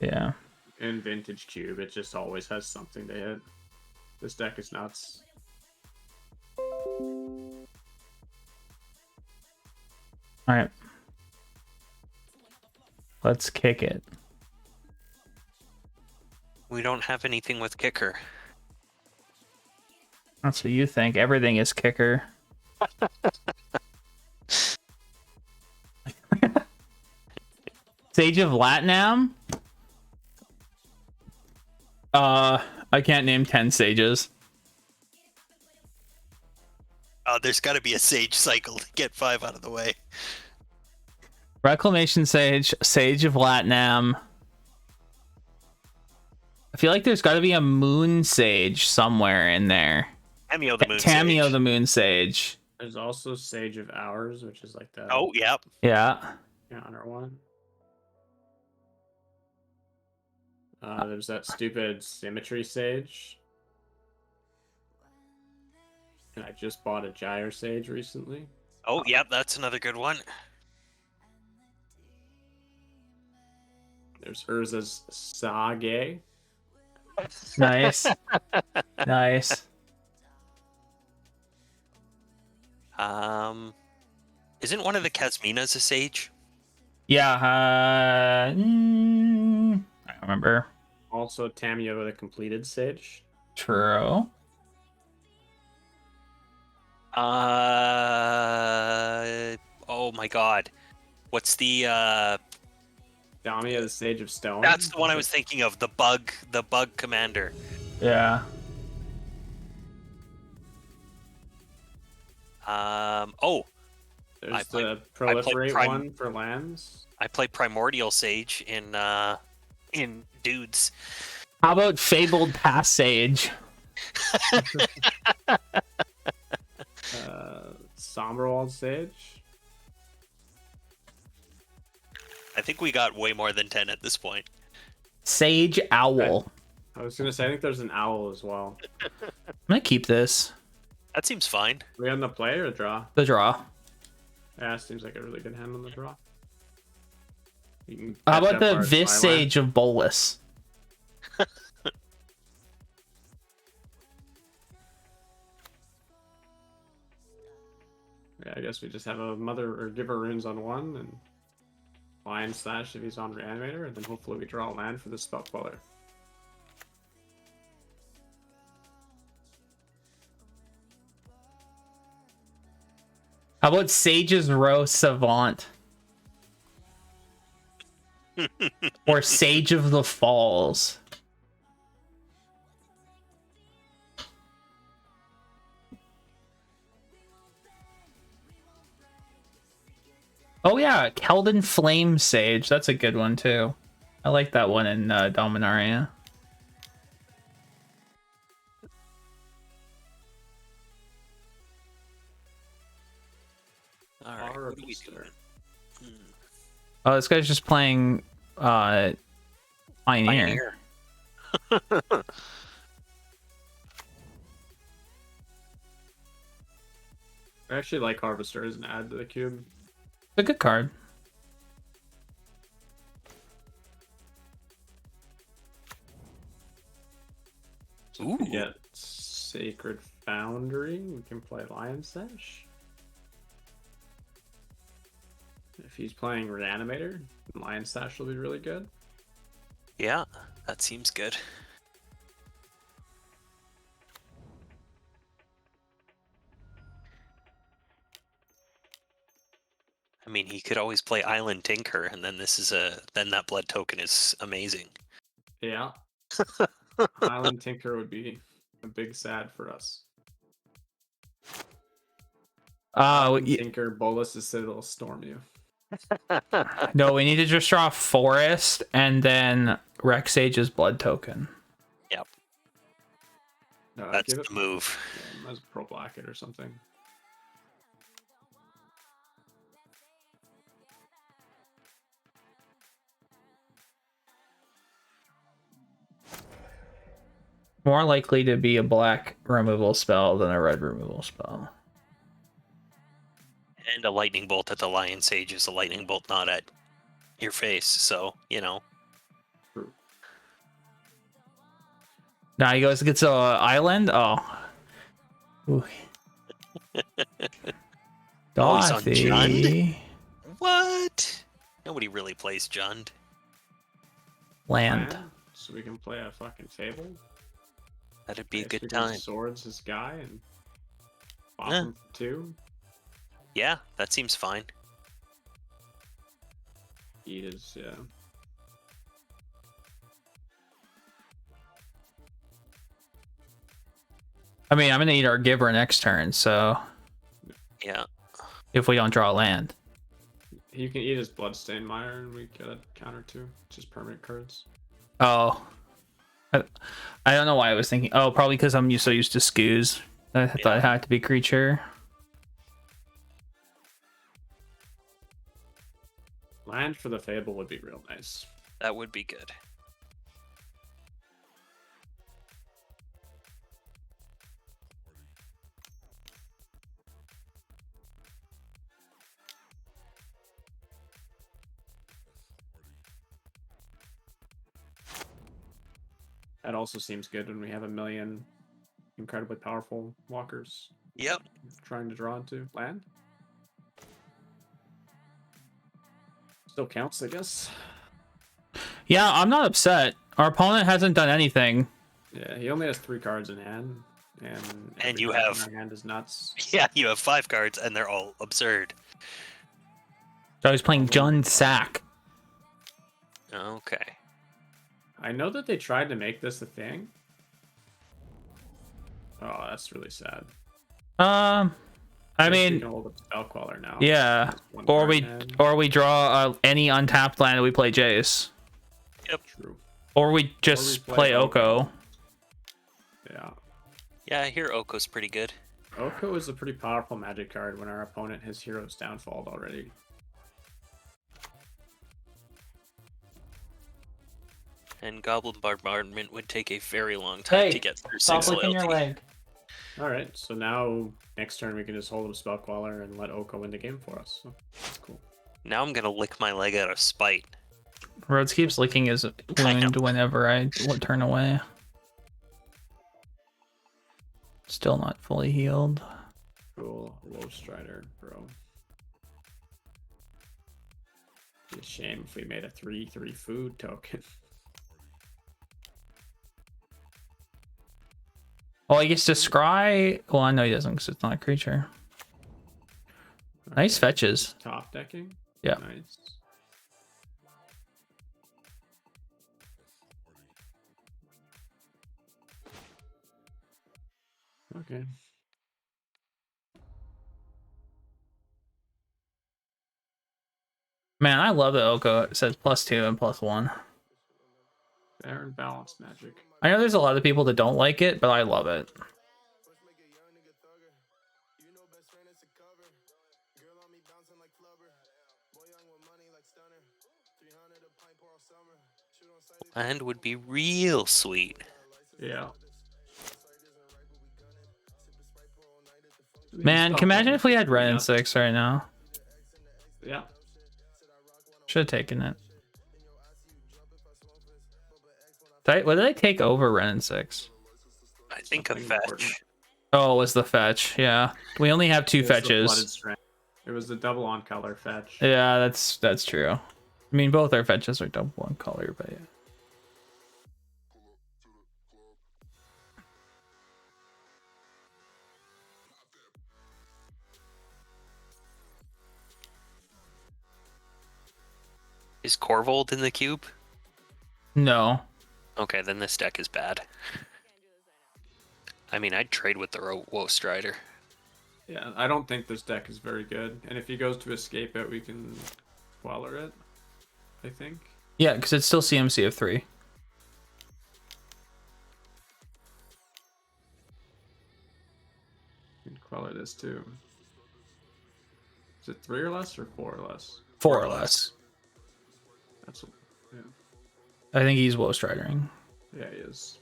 Yeah. In Vintage Cube, it just always has something to hit. This deck is nuts. All right. Let's kick it. We don't have anything with kicker. That's what you think. Everything is kicker. Sage of Latinam? I can't name 10 sages. There's got to be a sage cycle to get 5 out of the way. Reclamation Sage, Sage of Latinam. I feel like there's got to be a Moon Sage somewhere in there. Tameo the Moon Tameo Sage. the Moon Sage. There's also Sage of Hours, which is like the Oh, yep. Yeah. counter one. There's that stupid Symmetry Sage. And I just bought a Gyre Sage recently. Oh, yep, that's another good one. There's Urza's Sage. Nice. Nice. Isn't one of the Kasminas a sage? Yeah. I don't remember. Also Tamio the Completed Sage. True. Oh my god. What's the Damia the Sage of Stone. That's the one I was thinking of, the bug commander. Yeah. There's play- the Proliferate Prime- one for lands. I play Primordial Sage in Dudes. How about Fabled Passage? Somberwald Sage. I think we got way more than 10 at this point. Sage Owl. I was gonna say I think there's an owl as well. I'm gonna keep this. That seems fine. Are we on the play or draw? The draw. Yeah, seems like a really good hand on the draw. You can How catch about up the our Vis Skyline. Sage of Bolus? Yeah, I guess we just have a mother or giver runes on one and Lion Slash if he's on Reanimator, and then hopefully we draw a land for the Spell Queller. How about Sage's Row Savant? Or Sage of the Falls? Oh yeah, Keldon Flame Sage. That's a good one too. I like that one in Dominaria. All right. What are we Harvester. doing? Oh, this guy's just playing Pioneer. I actually like Harvester as an add to the cube. It's a good card. So if we get Sacred Foundry, we can play Lion Sash. If he's playing Reanimator, Lion Sash will be really good. Yeah, that seems good. I mean, he could always play Island Tinker, and then then that blood token is amazing. Yeah. Island Tinker would be a big sad for us. Island Tinker, Bolas is Citadel, Storm you. No, we need to just draw Forest and then Rex Sage's blood token. Yep. No, That's the move. Yeah, as Pro Blacket or something. More likely to be a black removal spell than a red removal spell. And a lightning bolt at the Lion Sage is a lightning bolt, not at your face. So, you know. True. Now he goes gets a island. Oh. Oh, he's on Dothy. Jund? What? Nobody really plays Jund. Land. So we can play a fucking Fable. That'd be a good time. Swords his guy and pop Yeah. him for 2. Yeah, that seems fine. He is, yeah. I mean, I'm gonna eat our giver next turn, so Yeah. if we don't draw land. He can eat his Bloodstained Mire and we get a counter 2. Just permanent cards. Oh. I don't know why I was thinking. Oh, probably because I'm so used to skews. I thought it had to be creature. Land for the Fable would be real nice. That would be good. That also seems good when we have a million incredibly powerful walkers. Yep. Trying to draw into land. Still counts, I guess. Yeah, I'm not upset. Our opponent hasn't done anything. Yeah, he only has 3 cards in hand, and you card in have- our hand is nuts. Yeah, you have 5 cards and they're all absurd. So I was playing Jund Sack. Okay. I know that they tried to make this a thing. Oh, that's really sad. I Guess we mean, can hold up Spellqueller now. yeah. Just one Or card we in hand. draw any untapped land and we play Jace. True. Or we just play play Oko. Yeah. Yeah, I hear Oko's pretty good. Oko is a pretty powerful magic card when our opponent has Hero's Downfall already. And Goblin Bombardment would take a very long time to get through 6 loyalty. leg. Alright, so now next turn we can just hold up Spellqueller and let Oko win the game for us. So that's cool. Now I'm gonna lick my leg out of spite. Rhodes keeps licking his wound whenever I turn away. Still not fully healed. Cool. Wolf Strider, bro. Be a shame if we made a 3/3 food token. Oh, he gets to scry. Well, I know he doesn't because it's not a creature. Nice fetches. Top decking? Yeah. Nice. Okay. Man, I love that Oko says +2 and +1. Fair and balanced magic. I know there's a lot of people that don't like it, but I love it. Land would be real sweet. Yeah. Man, can you imagine if we had red and 6 right now? Yeah. Should have taken it. What did I take over red and 6? I think a Something fetch. important. Oh, it was the fetch. Yeah, we only have 2 It was the Flooded fetches. Strand. It was the double on color fetch. Yeah, that's true. I mean, both our fetches are double one color, but yeah. Is Corvold in the cube? No. Okay, then this deck is bad. I mean, I'd trade with the Woe Strider. Yeah, I don't think this deck is very good. And if he goes to escape it, we can Queller it, I think. Yeah, because it's still CMC of 3. We can Queller this too. Is it 3 or less or 4 or less? 4 or less. That's yeah. I think he's Woe Stridering. Yeah, he is.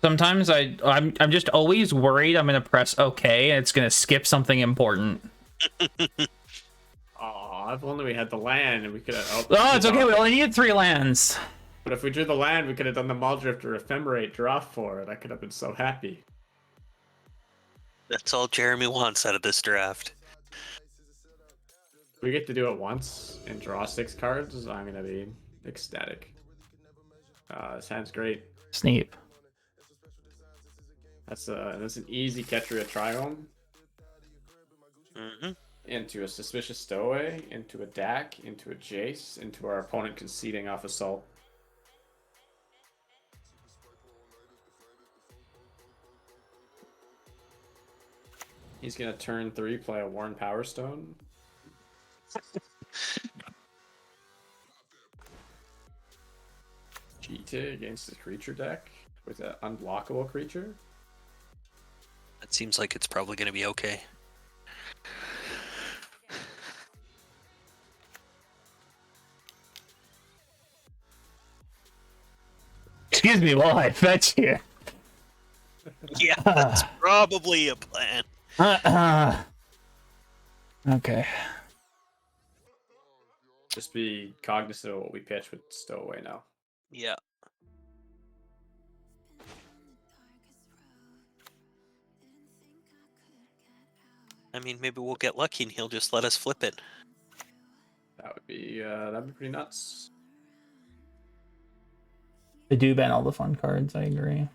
Sometimes I'm just always worried I'm gonna press OK and it's gonna skip something important. Oh, if only we had the land and we could have. Oh, it's okay. We only need 3 lands. But if we drew the land, we could have done the Muldrift or Ephemerate draw for it. I could have been so happy. That's all Jeremy wants out of this draft. If we get to do it once and draw 6 cards, I'm gonna be ecstatic. This hand's great. Sneap. That's an easy Ketria Triome Mm-hmm. into a Suspicious Stowaway, into a Dak, into a Jace, into our opponent conceding off Assault. He's gonna turn 3, play a Worn Power Stone. Cheetah against his creature deck with an unblockable creature. That seems like it's probably going to be okay. Excuse me while I fetch here. Yeah, that's probably a plan. Okay. Just be cognizant of what we pitch with Stowaway now. Yeah. I mean, maybe we'll get lucky and he'll just let us flip it. That'd be pretty nuts. They do ban all the fun cards, I agree.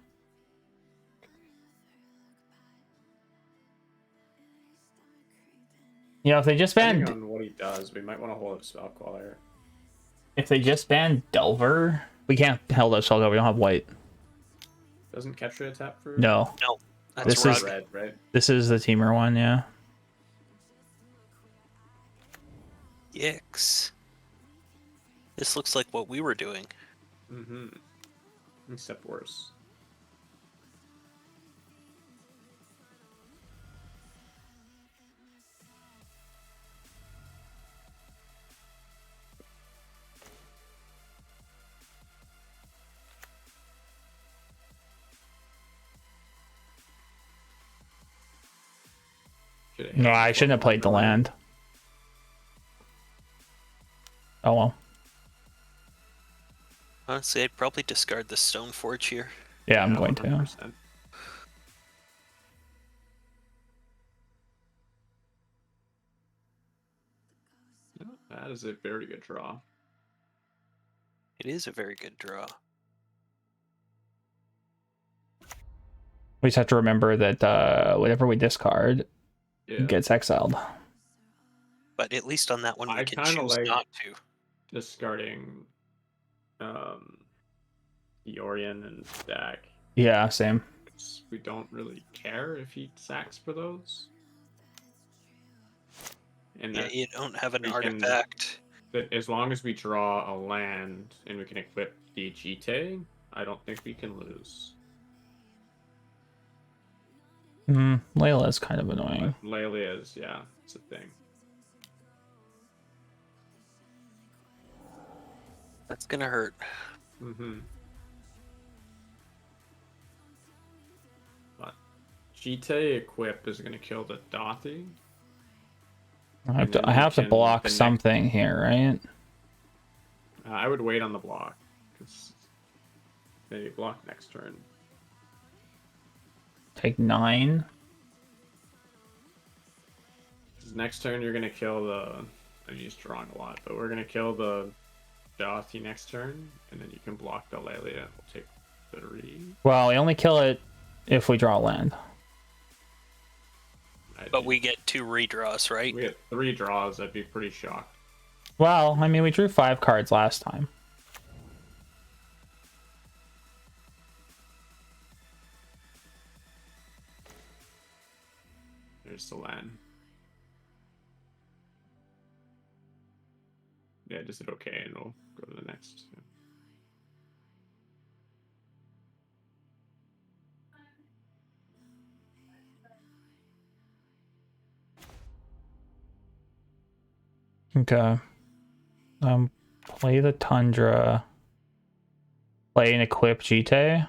You know, if they just Depending banned on what he does, we might want to hold up Spell Queller. if they just banned Delver, we can't hold up Delver, we don't have white. Doesn't Ketria tap for? No. No, This that's is- rug. red, right? This is the teamer one, yeah. Yikes. This looks like what we were doing. Mm-hmm. Except worse. No, I shouldn't have played the land. Oh well. Honestly, I'd probably discard the Stoneforge here. Yeah, I'm going to. 100%. Yeah, that is a very good draw. It is a very good draw. We just have to remember that whatever we discard Yeah. gets exiled. But at least on that one, we I can kinda choose like- not to. Discarding Eorian and Dak. Yeah, same. We don't really care if he sacks for those. And Yeah, that you don't have an we can- artifact. that as long as we draw a land and we can equip the Jite, I don't think we can lose. Layla is kind of annoying. But Lelia is, yeah, it's a thing. That's gonna hurt. Mm-hmm. But Jite equip is gonna kill the Dothi. I have to block something here, right? I would wait on the block, because maybe block next turn. Take 9. 'Cause next turn you're gonna kill the. I'm just drawing a lot, but we're gonna kill the Dothi next turn, and then you can block the Lelia. We'll take 3. Well, we only kill it if we draw land. But we get 2 redraws, right? We get 3 draws. I'd be pretty shocked. Well, I mean, we drew 5 cards last time. There's the land. Yeah, just did okay, and we'll go to the next. Okay. Play the Tundra. Play and equip Jite.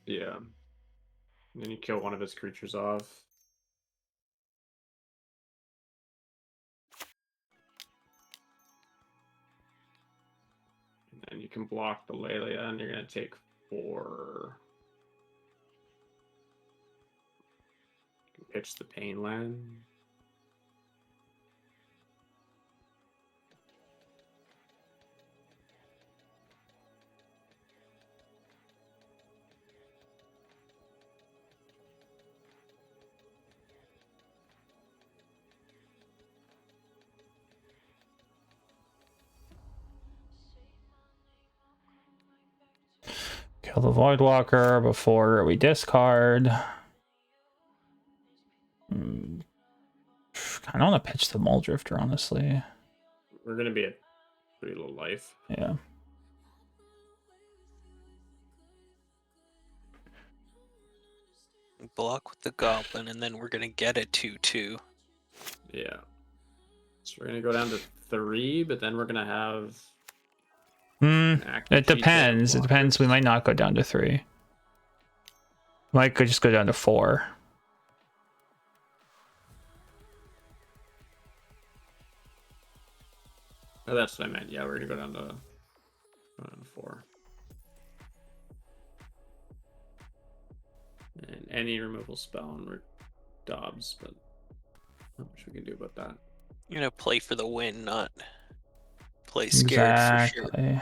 Yeah. And then you kill one of his creatures off. And then you can block the Lelia, and you're going to take 4. You can pitch the Pain Land. Kill the Voidwalker before we discard. Kind of want to pitch the Muldrifter, honestly. We're going to be at pretty low life. Yeah. Block with the Goblin, and then we're gonna get a 2/2. Yeah. So we're going to go down to 3, but then we're going to have... an active It depends. It depends. We might not go down to 3. Might could just go down to 4. Oh, that's what I meant. Yeah, we're going to go down to 4. And any removal spell, and we're Dobbs, but not much we can do about that. You're gonna play for the win, not play scared for sure. Exactly.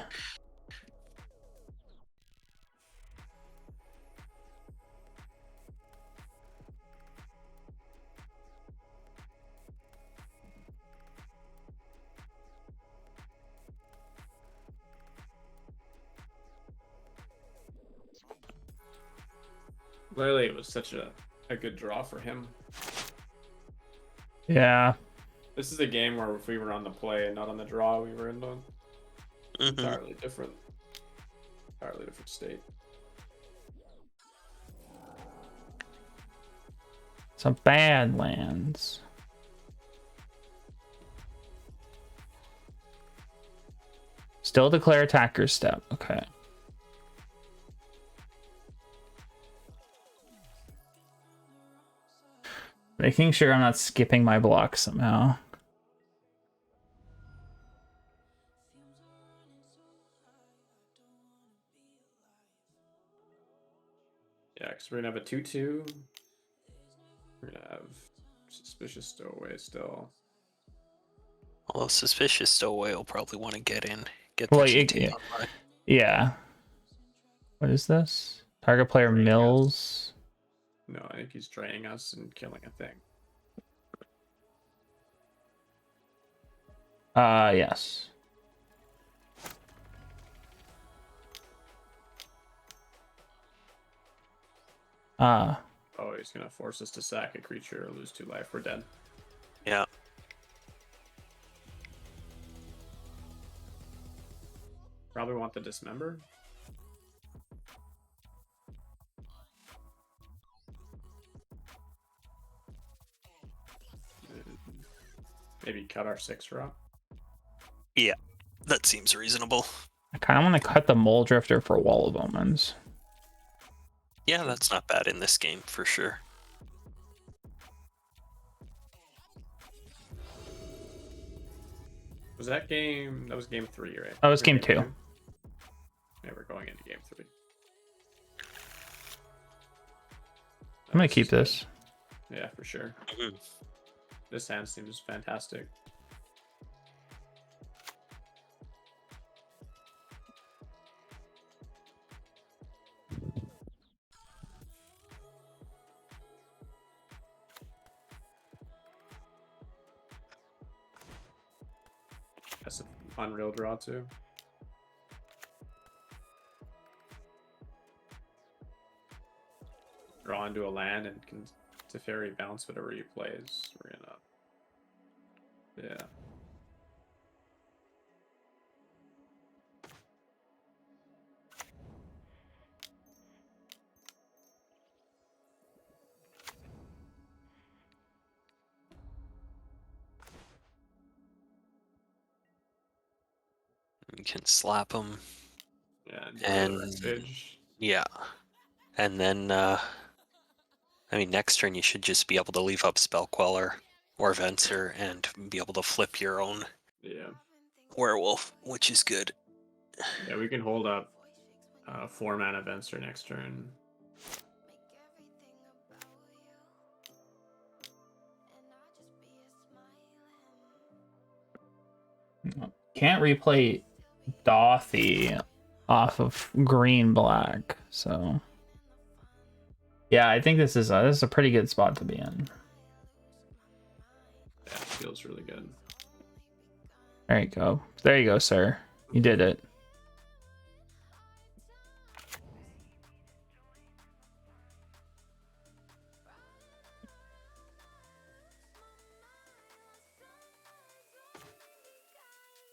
Clearly, it was such a good draw for him. Yeah. This is a game where if we were on the play and not on the draw, we were in an entirely different state. Some bad lands. Still declare attacker's step. Okay. Making sure I'm not skipping my block somehow. Yeah, because we're gonna have a 2/2. We're gonna have Suspicious Stowaway still. Although Suspicious Stowaway will probably want to get in. Get Well, the yeah, GT online. Yeah. What is this? Target player Draining mills. No, I think he's draining us and killing a thing. Yes. Oh, he's gonna force us to sack a creature or lose 2 life. We're dead. Yeah. Probably want the dismember. Maybe cut our 6-drop. Yeah, that seems reasonable. I kind of want to cut the Mole Drifter for Wall of Omens. Yeah, that's not bad in this game for sure. Was that game? That was game 3, right? That was Or game 2. Yeah, we're going into game 3. I'm gonna keep this. Yeah, for sure. Mhm. This hand seems fantastic. That's an unreal draw too. Draw into a land and can Teferi bounce whatever he plays. We're gonna. Yeah. You can slap him. Yeah. And Sage. yeah, and then I mean, next turn you should just be able to leave up Spell Queller or Venser and be able to flip your own Yeah. werewolf, which is good. Yeah, we can hold up 4-mana Venser next turn. Can't replay Dothy off of green black, so yeah, I think this is a pretty good spot to be in. Yeah, feels really good. There you go. There you go, sir. You did it.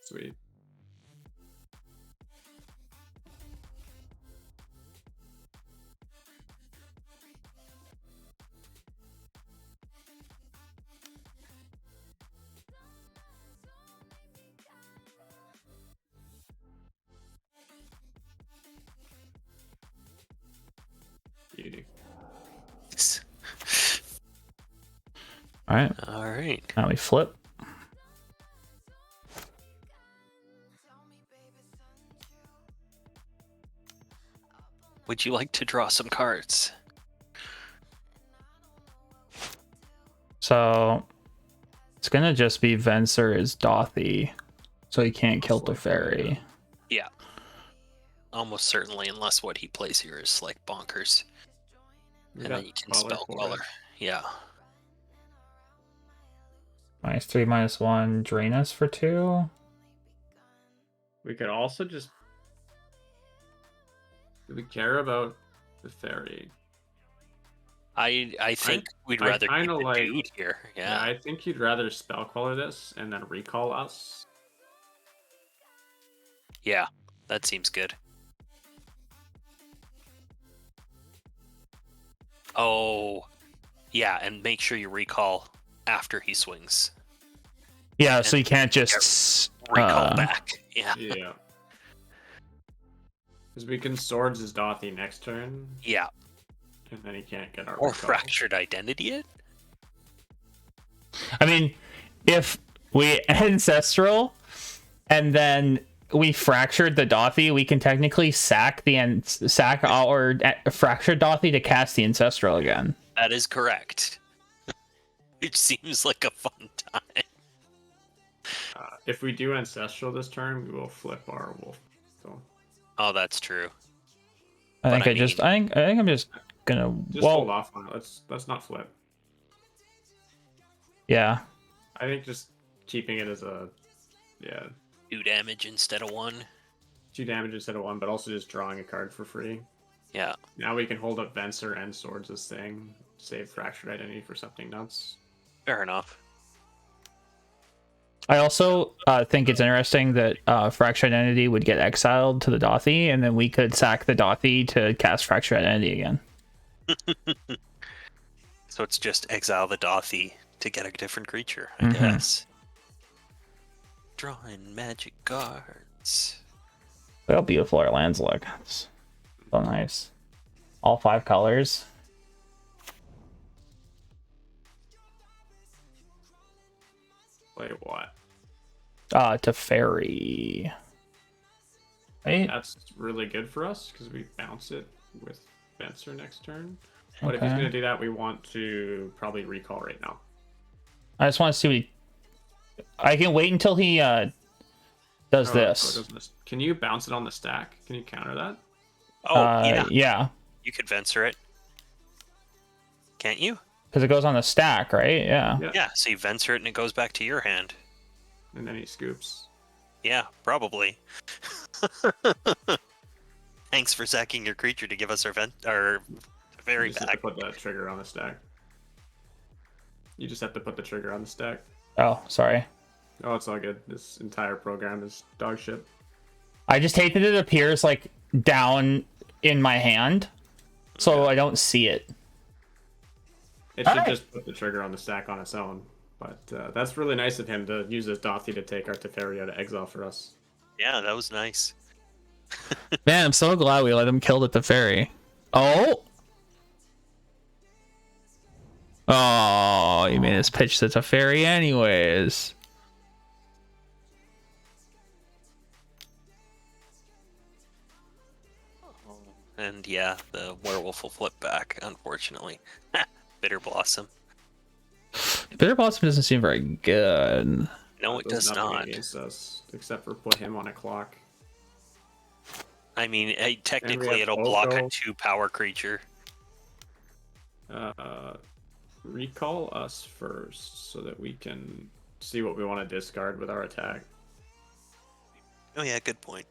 Sweet. Beauty. All right. All right. Now we flip. Would you like to draw some cards? So it's gonna just be Venser is Dothy, so he can't kill the fairy. Yeah. Almost certainly, unless what he plays here is like bonkers. We And got then you can Queller spell for it. Queller. Yeah. -3, -1. Drain us for 2. We could also just. Do we care about the fairy? I think we'd I rather keep kinda the like- dude here. Yeah, Yeah. I think you'd rather spell Queller this and then recall us. Yeah. That seems good. Oh, yeah, and make sure you recall after he swings. Yeah, so you can't just Recall back. Yeah. Yeah. Because we can swords his Dothy next turn, Yeah. and then he can't get our Or recall. fractured identity it. I mean, if we ancestral and then we fractured the Dothy, we can technically sack our fractured Dothy to cast the ancestral again. That is correct. Which seems like a fun time. If we do ancestral this turn, we will flip our wolf. So Oh, that's true. I think But I think I'm just gonna just hold off on it. Let's not flip. yeah. I think just keeping it as a 2 damage instead of 1. 2 damage instead of 1, but also just drawing a card for free. Yeah. Now we can hold up Venser and swords this thing, save fractured identity for something nuts. Fair enough. I also think it's interesting that Fractured Identity would get exiled to the Dothy, and then we could sack the Dothy to cast Fractured Identity again. So it's just exile the Dothy to get a different creature, I Mhm. guess. Drawing magic cards. Look how beautiful our lands look. It's so nice. All 5 colors. Wait, what? To fairy. Right? That's really good for us because we bounce it with Fencer next turn. But if he's Okay. going to do that, we want to probably recall right now. I just want to see what he... I can wait until he does Oh, this. doesn't this. Can you bounce it on the stack? Can you counter that? Oh, yeah. Yeah. You could Venser it. Can't you? Because it goes on the stack, right? Yeah. Yeah, so you Venser it and it goes back to your hand. And then he scoops. Yeah, probably. Thanks for sacking your creature to give us our fairy You just have back. to put that trigger on the stack. You just have to put the trigger on the stack. Oh, sorry. Oh, it's all good. This entire program is dog shit. I just hate that it appears like down in my hand, so Yeah. I don't see it. It All should right. just put the trigger on the stack on its own. But that's really nice of him to use his Dothy to take our Teferi out of exile for us. Yeah, that was nice. Man, I'm so glad we let him kill the Teferi. Oh! Oh, he made us pitch the Teferi anyways. And yeah, the werewolf will flip back, unfortunately. Bitter Blossom. Bitter Blossom doesn't seem very good. No, it does nothing not. against us except for put him on a clock. I mean, technically have it'll block a Oko. 2-power creature. Recall us first so that we can see what we want to discard with our attack. Oh yeah, good point.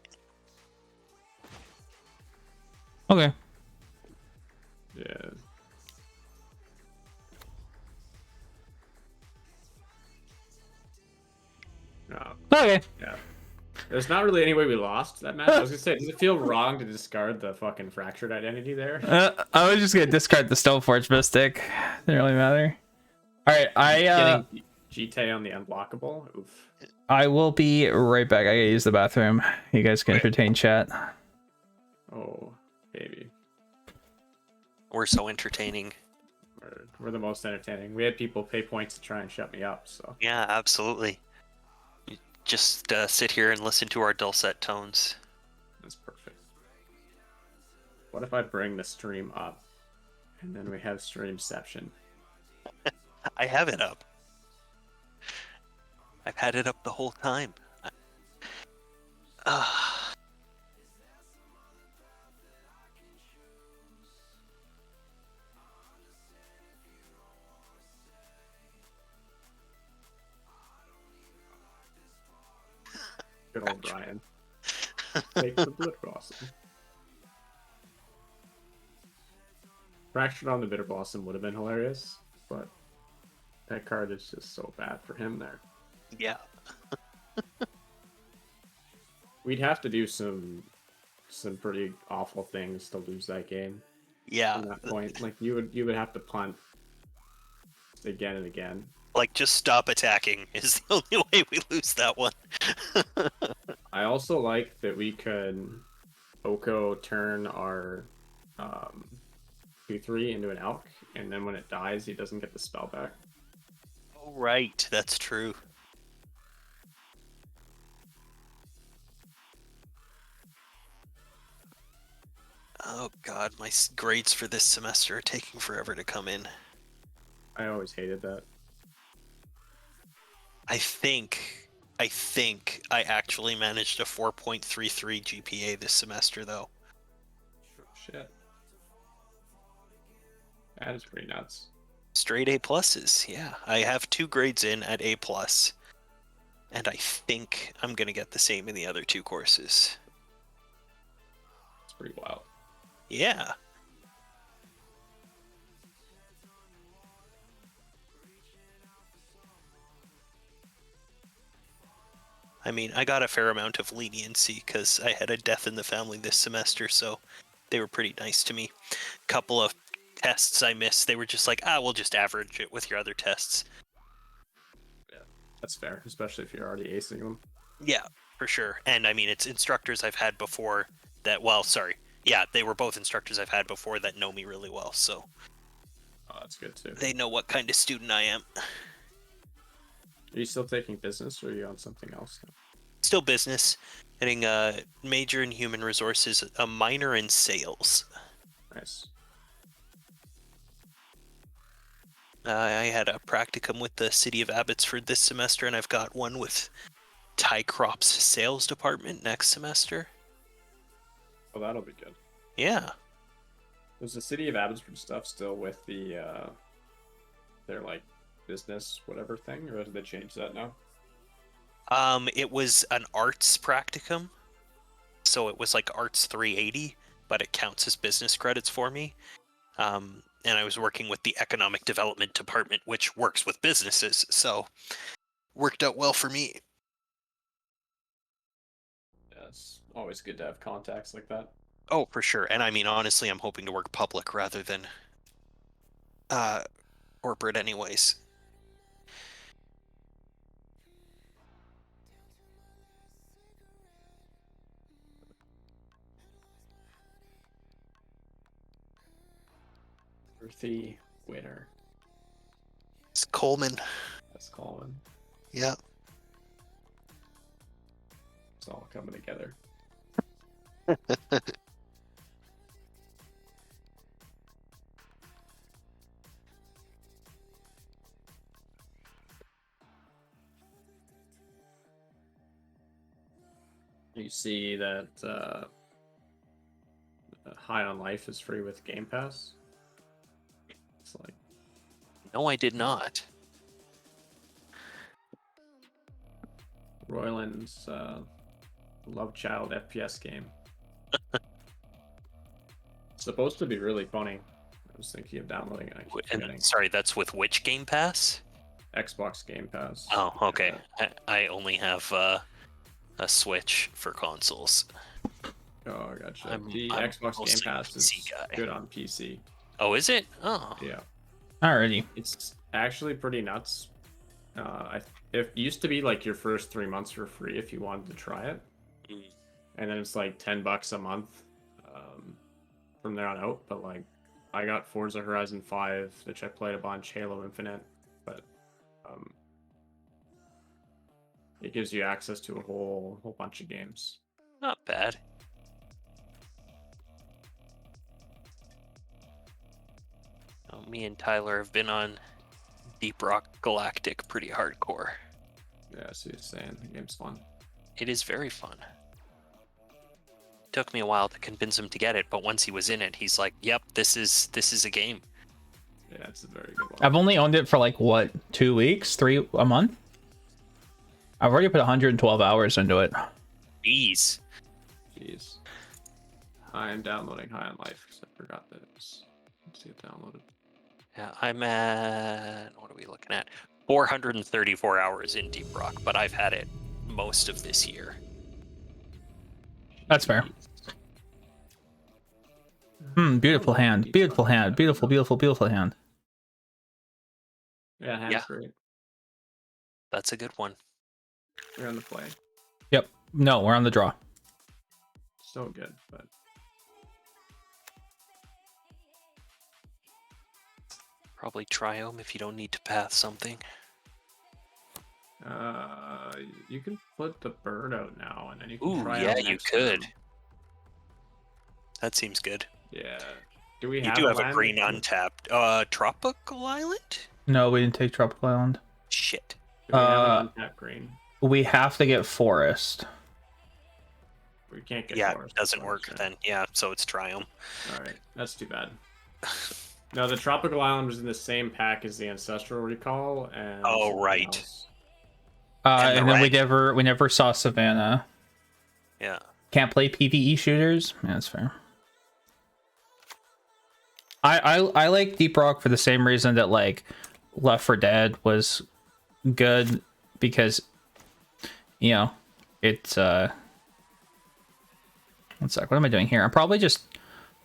Okay. Yeah. Okay. Yeah. There's not really any way we lost that match. I was gonna say, does it feel wrong to discard the fucking fractured identity there? I was just gonna discard the Stoneforge Mystic. Didn't really matter. Alright, Getting GT on the unblockable. Oof. I will be right back. I gotta use the bathroom. You guys can entertain chat. Oh, baby. We're so entertaining. We're the most entertaining. We had people pay points to try and shut me up, so. Yeah, absolutely. You just sit here and listen to our dulcet tones. That's perfect. What if I bring the stream up and then we have streamception? I have it up. I've had it up the whole time. Good old Brian. Take the Bitter Blossom. Fractured on the Bitter Blossom would have been hilarious, but that card is just so bad for him there. Yeah. We'd have to do some pretty awful things to lose that game. Yeah. From that point, like you would have to punt again and again. Like, just stop attacking is the only way we lose that one. I also like that we could Oko turn our 2/3 into an elk, and then when it dies, he doesn't get the spell back. Oh, right. That's true. Oh, God. My grades for this semester are taking forever to come in. I always hated that. I think I actually managed a 4.33 GPA this semester, though. Shit. That is pretty nuts. Straight A pluses, yeah. I have 2 grades in at A plus, and I think I'm gonna get the same in the other 2 courses. It's pretty wild. Yeah. I mean, I got a fair amount of leniency because I had a death in the family this semester, so they were pretty nice to me. Couple of tests I missed, they were just like, we'll just average it with your other tests. Yeah, that's fair, especially if you're already acing them. Yeah, for sure. And I mean, it's instructors I've had before that, well, sorry. Yeah, they were both instructors I've had before that know me really well, so Oh, that's good too. they know what kind of student I am. Are you still taking business, or are you on something else now? Still business, getting a major in human resources, a minor in sales. Nice. I had a practicum with the city of Abbotsford this semester, and I've got one with Tycrop's sales department next semester. Well, that'll be good. Yeah. Was the city of Abbotsford stuff still with the their like business whatever thing, or did they change that now? It was an arts practicum, so it was like Arts 380, but it counts as business credits for me. And I was working with the economic development department, which works with businesses, so worked out well for me. Yeah, it's always good to have contacts like that. Oh, for sure. And I mean, honestly, I'm hoping to work public rather than corporate anyways. Earthy winner. It's Coleman. That's Colin. Yeah. It's all coming together. You see that High on Life is free with Game Pass. It's like No, I did not. Royland's love child FPS game. It's supposed to be really funny. I was thinking of downloading it. I keep forgetting. And sorry, that's with which Game Pass? Xbox Game Pass. Oh, okay. I only have a Switch for consoles. Oh, gotcha. I'm Xbox mostly Game a Pass PC is guy. good on PC. Oh, is it? Oh. Yeah, Alrighty. it's actually pretty nuts. It used to be like your first 3 months for free if you wanted to try it, Mm. and then it's like $10 a month from there on out. But like, I got Forza Horizon 5, which I played a bunch, Halo Infinite, but it gives you access to a whole bunch of games. Not bad. Oh, me and Tyler have been on Deep Rock Galactic pretty hardcore. Yeah, so you're saying the game's fun. It is very fun. Took me a while to convince him to get it, but once he was in it, he's like, "Yep, this is a game." Yeah, it's a very good one. I've only owned it for like what, 2 weeks, a month. I've already put 112 hours into it. Jeez. Jeez. I am downloading High on Life because I forgot that it was. Let's see it downloaded. Yeah, I'm at, what are we looking at? 434 hours in Deep Rock, but I've had it most of this year. That's fair. Beautiful hand. Beautiful hand. Beautiful, beautiful, beautiful hand. Yeah, hand's Yeah. great. That's a good one. We're on the play. Yep. No, we're on the draw. So good, but Probably Triome if you don't need to path something. you can put the bird out now, and then you can Ooh, try yeah, out you next could. turn. That seems good. Yeah. Do we You have do have a land green that- untapped. Tropical Island? No, we didn't take Tropical Island. Shit. Do we have an untapped green? We have to get Forest. We can't get Yeah, forest, it doesn't so work it's, then. Yeah, so it's Triome. All right, that's too bad. No, the tropical island was in the same pack as the ancestral recall, and Oh, something right. else. And the And then red. we never saw Savannah. Yeah. Can't play PvE shooters. Yeah, that's fair. I like Deep Rock for the same reason that like Left 4 Dead was good, because you know it's one sec, what am I doing here? I'm probably just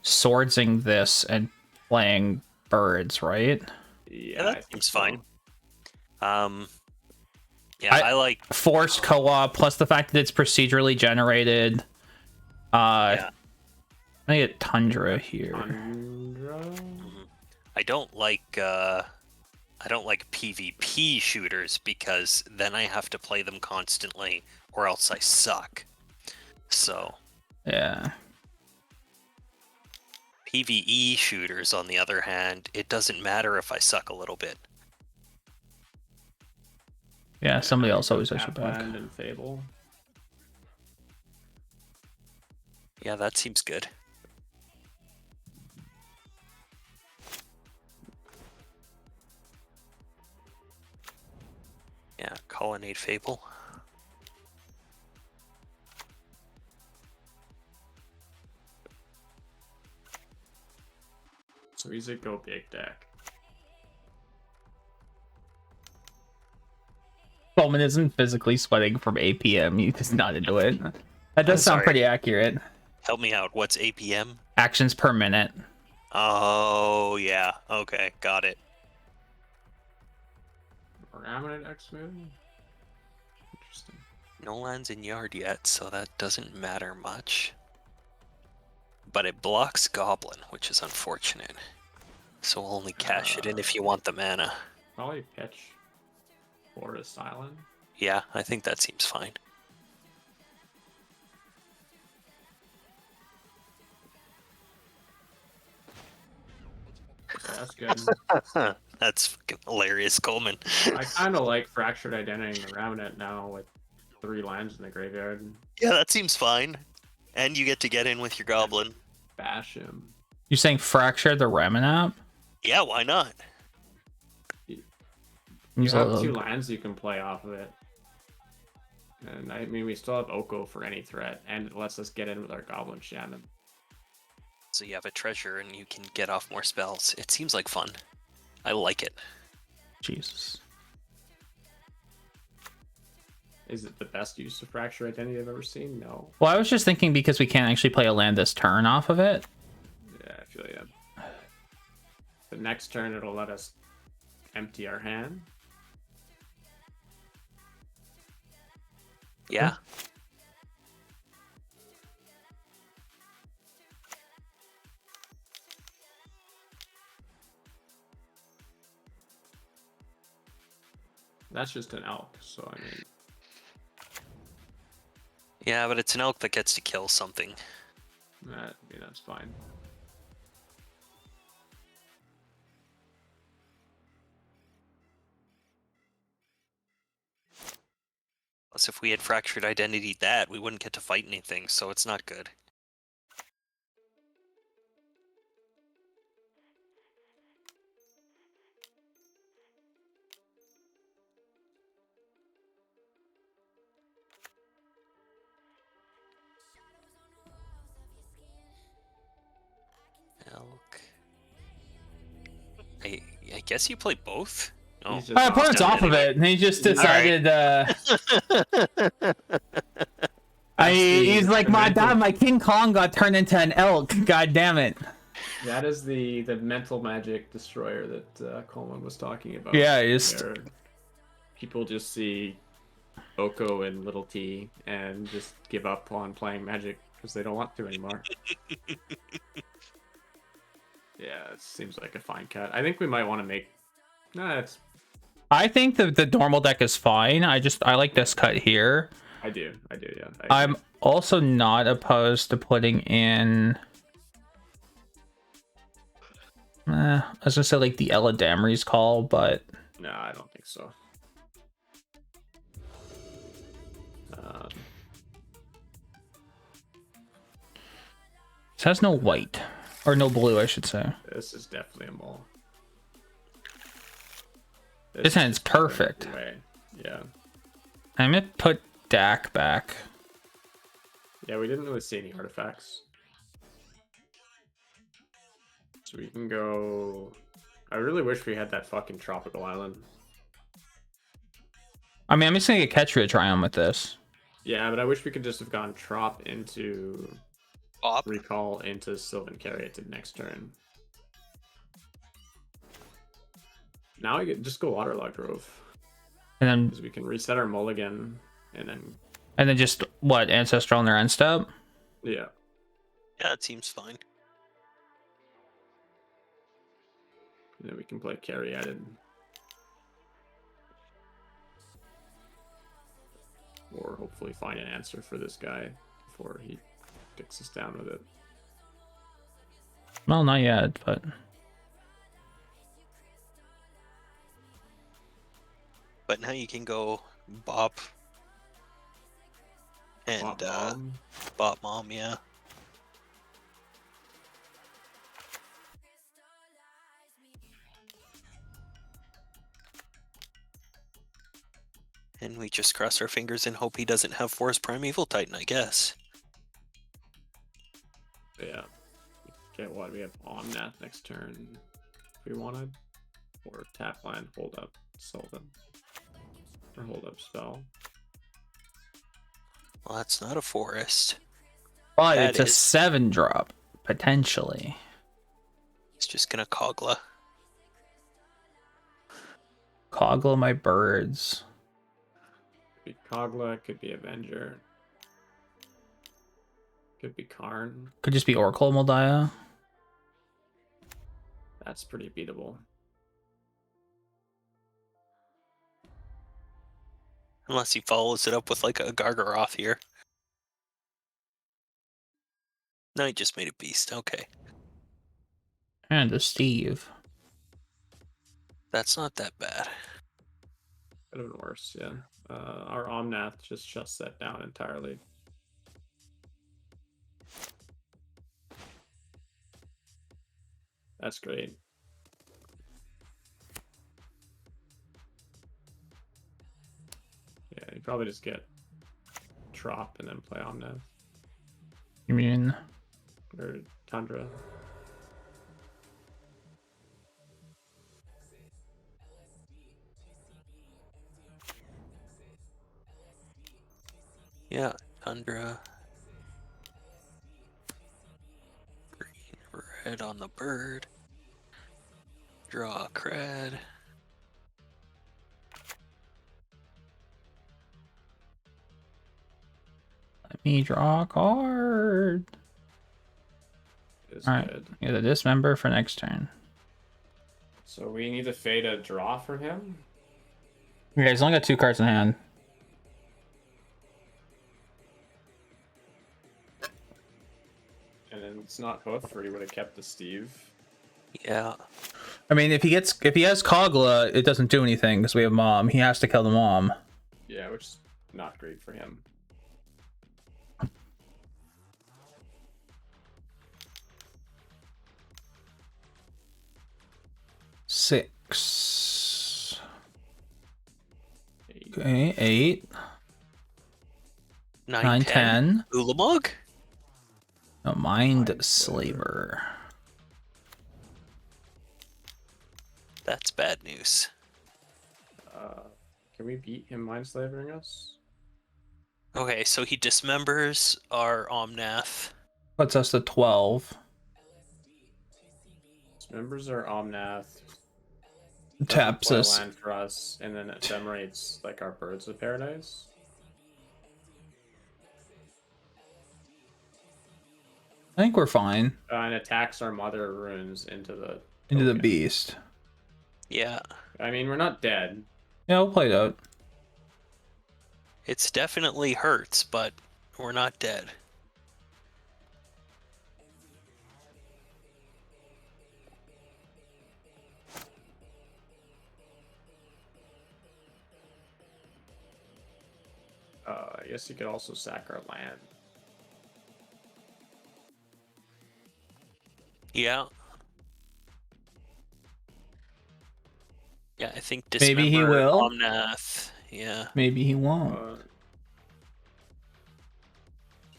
swordsing this and playing birds, right? Yeah, I that think seems so. fine. Yeah, I like forced co-op plus the fact that it's procedurally generated. yeah. I get Tundra here. Tundra? I don't like PvP shooters because then I have to play them constantly or else I suck. So Yeah. PvE shooters, on the other hand, it doesn't matter if I suck a little bit. Yeah, somebody I else go always has your back. Tapland and Fable. Yeah, that seems good. Yeah, Colonnade Fable. So he's a go big deck. Coleman isn't physically sweating from 8 p.m. He's just not into it. That does I'm sound sorry. pretty accurate. Help me out. What's APM? Actions per minute. Oh, yeah. Okay, got it. Raminate X move? Interesting. No lands in yard yet, so that doesn't matter much. But it blocks Goblin, which is unfortunate. So we'll only cash it in if you want the mana. Probably pitch Forest Island. Yeah, I think that seems fine. Yeah, that's good. That's fucking hilarious, Coleman. I kind of like Fractured Identity in the Raminate now with 3 lands in the graveyard. Yeah, that seems fine. And you get to get in with your Goblin. Bash him. You're saying fracture the Raminap? Yeah, why not? You Use a have little- 2 lands you can play off of it. And I mean, we still have Oko for any threat, and it lets us get in with our Goblin Shannon. So you have a treasure and you can get off more spells. It seems like fun. I like it. Jesus. Is it the best use of Fracture Identity I've ever seen? No. Well, I was just thinking because we can't actually play a land this turn off of it. Yeah, I feel yeah. The next turn, it'll let us empty our hand. Yeah. That's just an elk, so I mean, Yeah, but it's an elk that gets to kill something. that's fine. Plus, if we had Fractured Identity that, we wouldn't get to fight anything, so it's not good. Elk. I guess you play both? Oh. He's just My opponent's down off of anyway. it, and he just All right. decided, he's like, the my mental- god, my King Kong got turned into an elk. God damn it. That is the mental magic destroyer that Coleman was talking about. Yeah, just where people just see Oko and Little T and just give up on playing Magic because they don't want to anymore. Yeah, it seems like a fine cut. I think we might want to make. Nah, it's. I think the normal deck is fine. I like this cut here. I do, yeah. I'm also not opposed to putting in. I was gonna say like the Ella Damry's call, but No, I don't think so. this has no white or no blue, I should say. This is definitely a mole. This hand's is definitely perfect. the way. Yeah. I'm gonna put Dak back. Yeah, we didn't really see any artifacts. So we can go. I really wish we had that fucking tropical island. I mean, I'm just gonna get Ketria Triumph with this. Yeah, but I wish we could just have gone Trop into Bop. Recall into Sylvan Carry to next turn. Now I get just go Waterlog Grove And because we can reset our mulligan and then just what, Ancestral on their end step? yeah. Yeah, it seems fine. And then we can play carry added. Or hopefully find an answer for this guy before he dicks us down with it. Well, not yet, but But now you can go Bop and Bop Mom. Bop Mom, yeah. And we just cross our fingers and hope he doesn't have Forest Primeval Titan, I guess. Yeah. Okay, what? We have Omnath next turn if we wanted. Or tap land, hold up, Sylvan. Or hold up spell. Well, that's not a forest. but That it's a is- 7-drop potentially. It's just gonna Kogla. Coggle my birds. Could be Kogla, could be Avenger. Could be Karn. Could just be Oracle Moldiah. That's pretty beatable. Unless he follows it up with like a Gargaroth here. No, he just made a beast. Okay. And a Steve. That's not that bad. Could have been worse, yeah. Our Omnath just shuts that down entirely. That's great. Yeah, you probably just get Trop and then play Omnath. You mean Or Tundra. Yeah, Tundra. Green, red on the bird. Draw a cred. let me draw a card? Is Alright, good. get a dismember for next turn. So we need to fade a draw from him. Okay, he's only got 2 cards in hand. And then it's not Hoof, or he would have kept the Steve. Yeah. I mean, if he has Kogla, it doesn't do anything because we have Mom. He has to kill the Mom. Yeah, which is not great for him. Six. Eight. Okay, 8. 9, 10. 10. Ulamog? No, Mind Mind Slaver. That's bad news. Can we beat him mind slavering us? Okay, so he dismembers our Omnath. Puts us to 12. Members are Omnath. Taps play us. land for us, and then it ephemerate like our Birds of Paradise. I think we're fine. And attacks our Mother Runes into the Into the token. beast. Yeah. I mean, we're not dead. Yeah, we'll play it out. It's definitely hurts, but we're not dead. I guess you could also sack our land. Yeah. Yeah, I think Maybe he Dismember, will. Omnath. Yeah. Maybe he won't.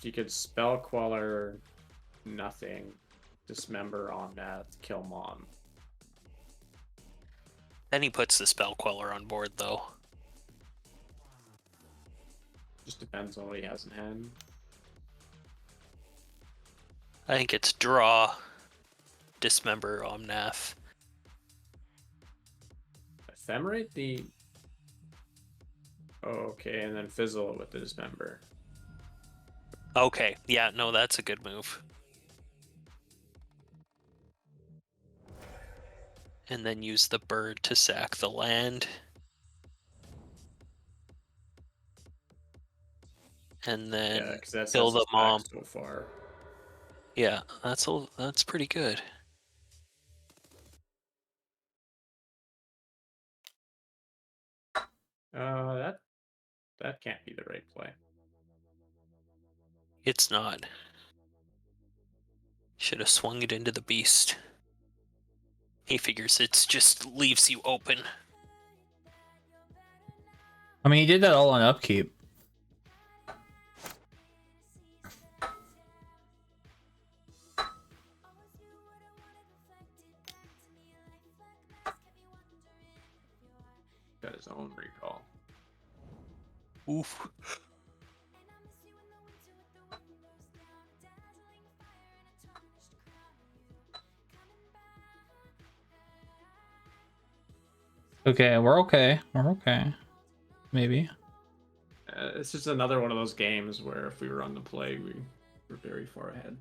You could Spell Queller, nothing, Dismember Omnath, kill Mom. Then he puts the Spell Queller on board, though. Just depends on what he has in hand. I think it's draw, dismember, Omnath. Ephemerate the. Oh, okay, and then fizzle it with the dismember. Okay, yeah, no, that's a good move. And then use the bird to sack the land. And then Yeah, because that's kill the his mom. back so far. Yeah, that's pretty good. That can't be the right play. It's not. Should have swung it into the beast. He figures it just leaves you open. I mean, he did that all on upkeep. Got his own recall. Oof. Okay, we're okay. We're okay. Maybe. It's just another one of those games where if we were on the play, we were very far ahead.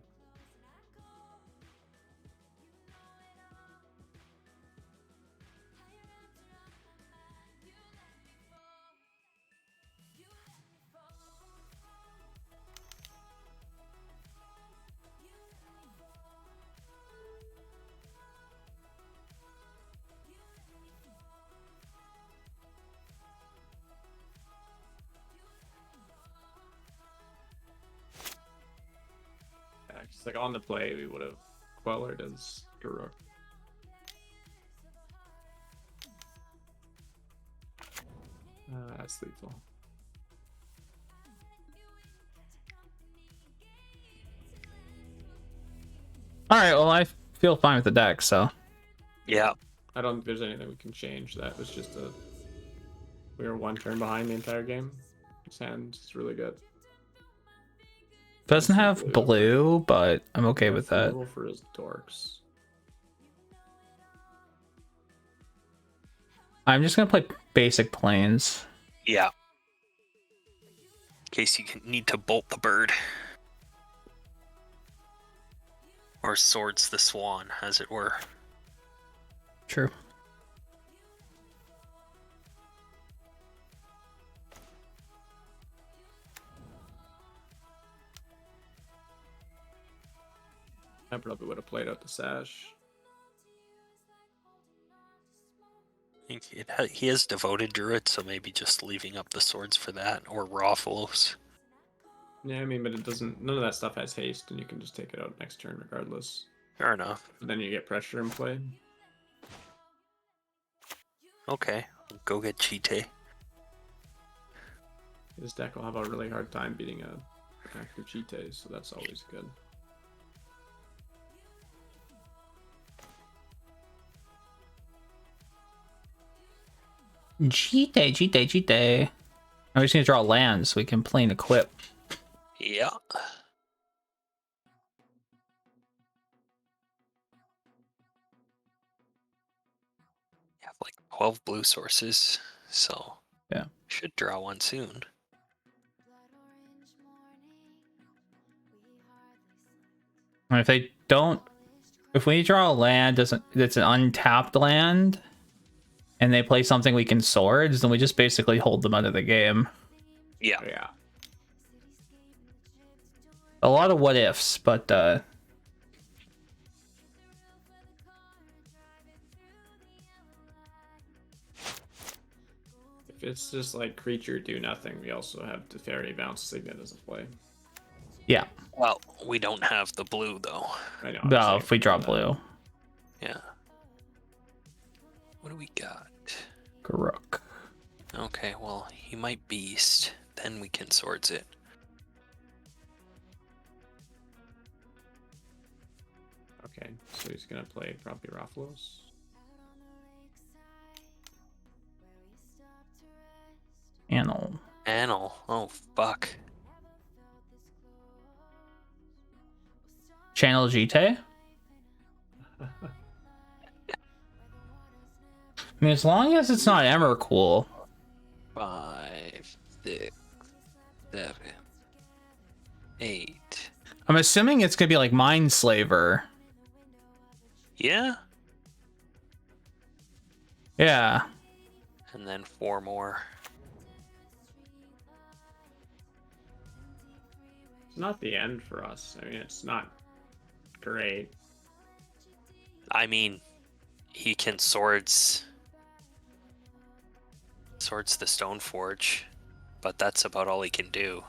Yeah, 'cause, like on the play, we would have Quellered as Garuk. That's lethal. All right. Well, I feel fine with the deck, so. Yeah. I don't think there's anything we can change. That was just a. We were one turn behind the entire game. His hand is really good. Doesn't Some have blue, but I'm okay with that. Removal for his dorks. I'm just gonna play basic planes. Yeah. In case you need to bolt the bird. Or swords the swan, as it were. True. I probably would have played out the sash. I think he has devoted druid, so maybe just leaving up the swords for that, or Raffles. Yeah, I mean, but it doesn't. None of that stuff has haste, and you can just take it out next turn regardless. Fair enough. But then you get pressure in play. Okay, go get Cheetah. His deck will have a really hard time beating a active Cheetah, so that's always good. Cheetah. I'm just gonna draw land so we can play and equip. Yeah. You have like 12 blue sources, so Yeah. should draw one soon. And if they don't, if we draw a land that's an untapped land, and they play something we can swords, then we just basically hold them out of the game. Yeah. Yeah. A lot of what ifs, but If it's just like creature do nothing, we also have the fairy bounce signet as a play. yeah. Well, we don't have the blue though. I know. No, if we draw blue. Yeah. What do we got? Garuk. Okay, well, he might beast. Then we can swords it. Okay, so he's gonna play probably Rafflos. Anal. Annal. Oh, fuck. Channel GT. I mean, as long as it's not Emrakul. 5, 6, 7, 8. I'm assuming it's gonna be like Mindslaver. Yeah. Yeah. And then 4 more. It's not the end for us. I mean, it's not great. I mean, he can swords the Stoneforge, but that's about all he can do.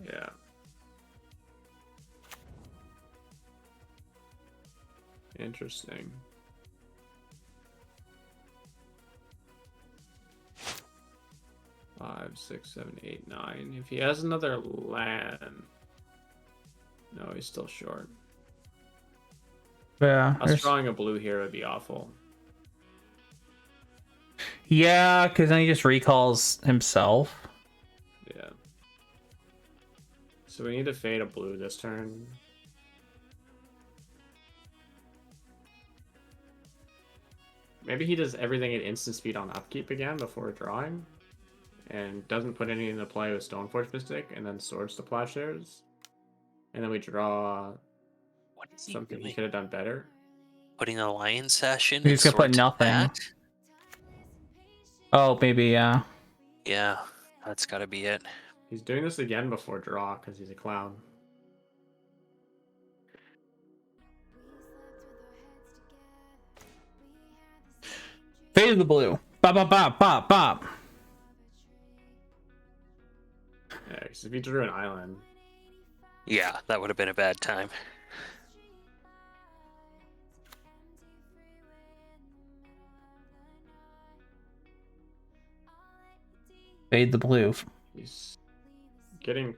Yeah. Interesting. Five, 6, 7, 8, 9. If he has another land, no, he's still short. Yeah. Us drawing a blue here would be awful. Yeah, because then he just recalls himself. Yeah. So we need to fade a blue this turn. Maybe he does everything at instant speed on upkeep again before drawing. And doesn't put any into play with Stoneforge Mystic, and then swords to plowshares. And then we draw What is he something he doing? could have done better. Putting a lion sash in. He's and gonna put swords to nothing. that? Oh, maybe, yeah. Yeah, that's gotta be it. He's doing this again before draw because he's a clown. Fade the blue. Bop, bop, bop, bop, bop. Yeah, because if he drew an island, Yeah, that would have been a bad time. Fade the blue. he's getting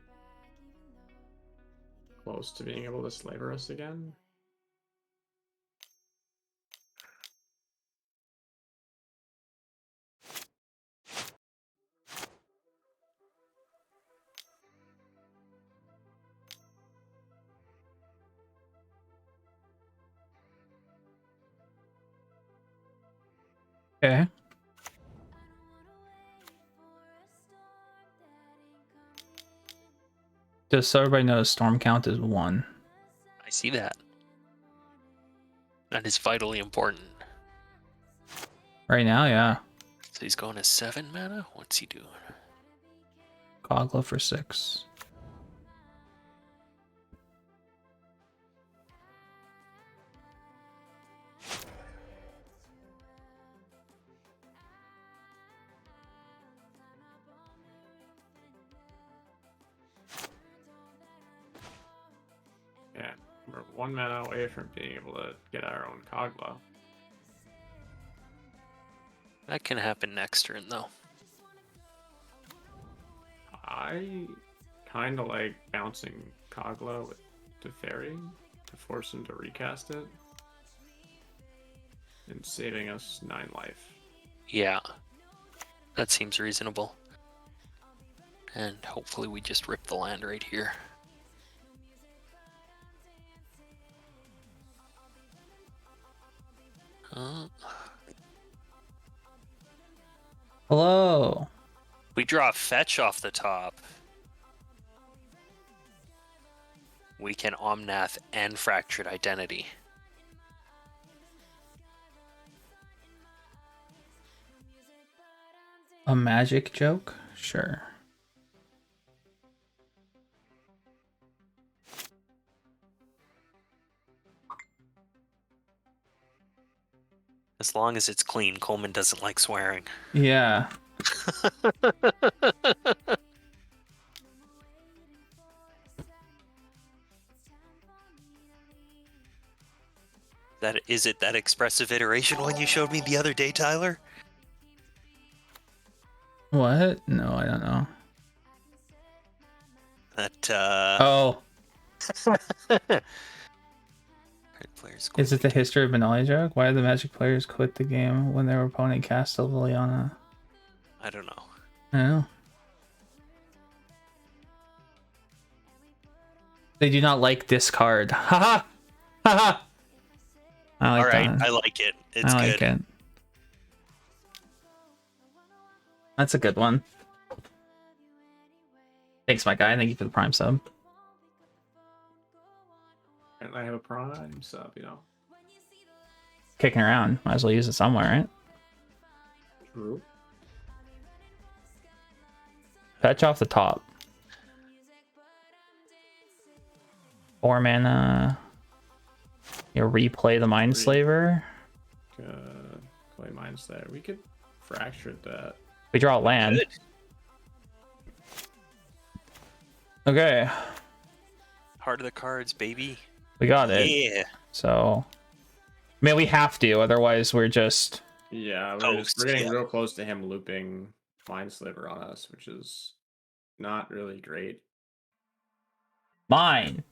close to being able to slaver us again. Okay. Just so everybody knows, storm count is 1. I see that. That is vitally important. Right now, yeah. So he's going to 7 mana? What's he doing? Kogla for 6. Yeah, we're 1 mana away from being able to get our own Kogla. That can happen next turn, though. I kind of like bouncing Kogla with Teferi to force him to recast it. And saving us 9 life. Yeah. That seems reasonable. And hopefully we just rip the land right here. Hello. We draw a fetch off the top. We can Omnath and Fractured Identity. A magic joke? Sure. As long as it's clean, Coleman doesn't like swearing. Yeah. Is it that expressive iteration one you showed me the other day, Tyler? What? No, I don't know. That Oh, players is it the history of Benali joke? Why did the Magic players quit the game when their opponent cast a Liliana? I don't know. I don't know. They do not like discard. Haha. Haha. I like All right, that. I like it. It's I like good. it. That's a good one. Thanks, my guy. Thank you for the prime sub. And I have a prime sub, you know. Kicking around. Might as well use it somewhere, right? True. Fetch off the top. 4 mana. You replay the Mindslaver. Play Mindslayer. We could fracture that. We draw a land. Good. Okay, Heart of the cards, baby. we got it. Yeah. So, I mean, we have to, otherwise we're just. Yeah, Toast, we're getting yeah. real close to him looping Mindslaver on us, which is not really great. Mine.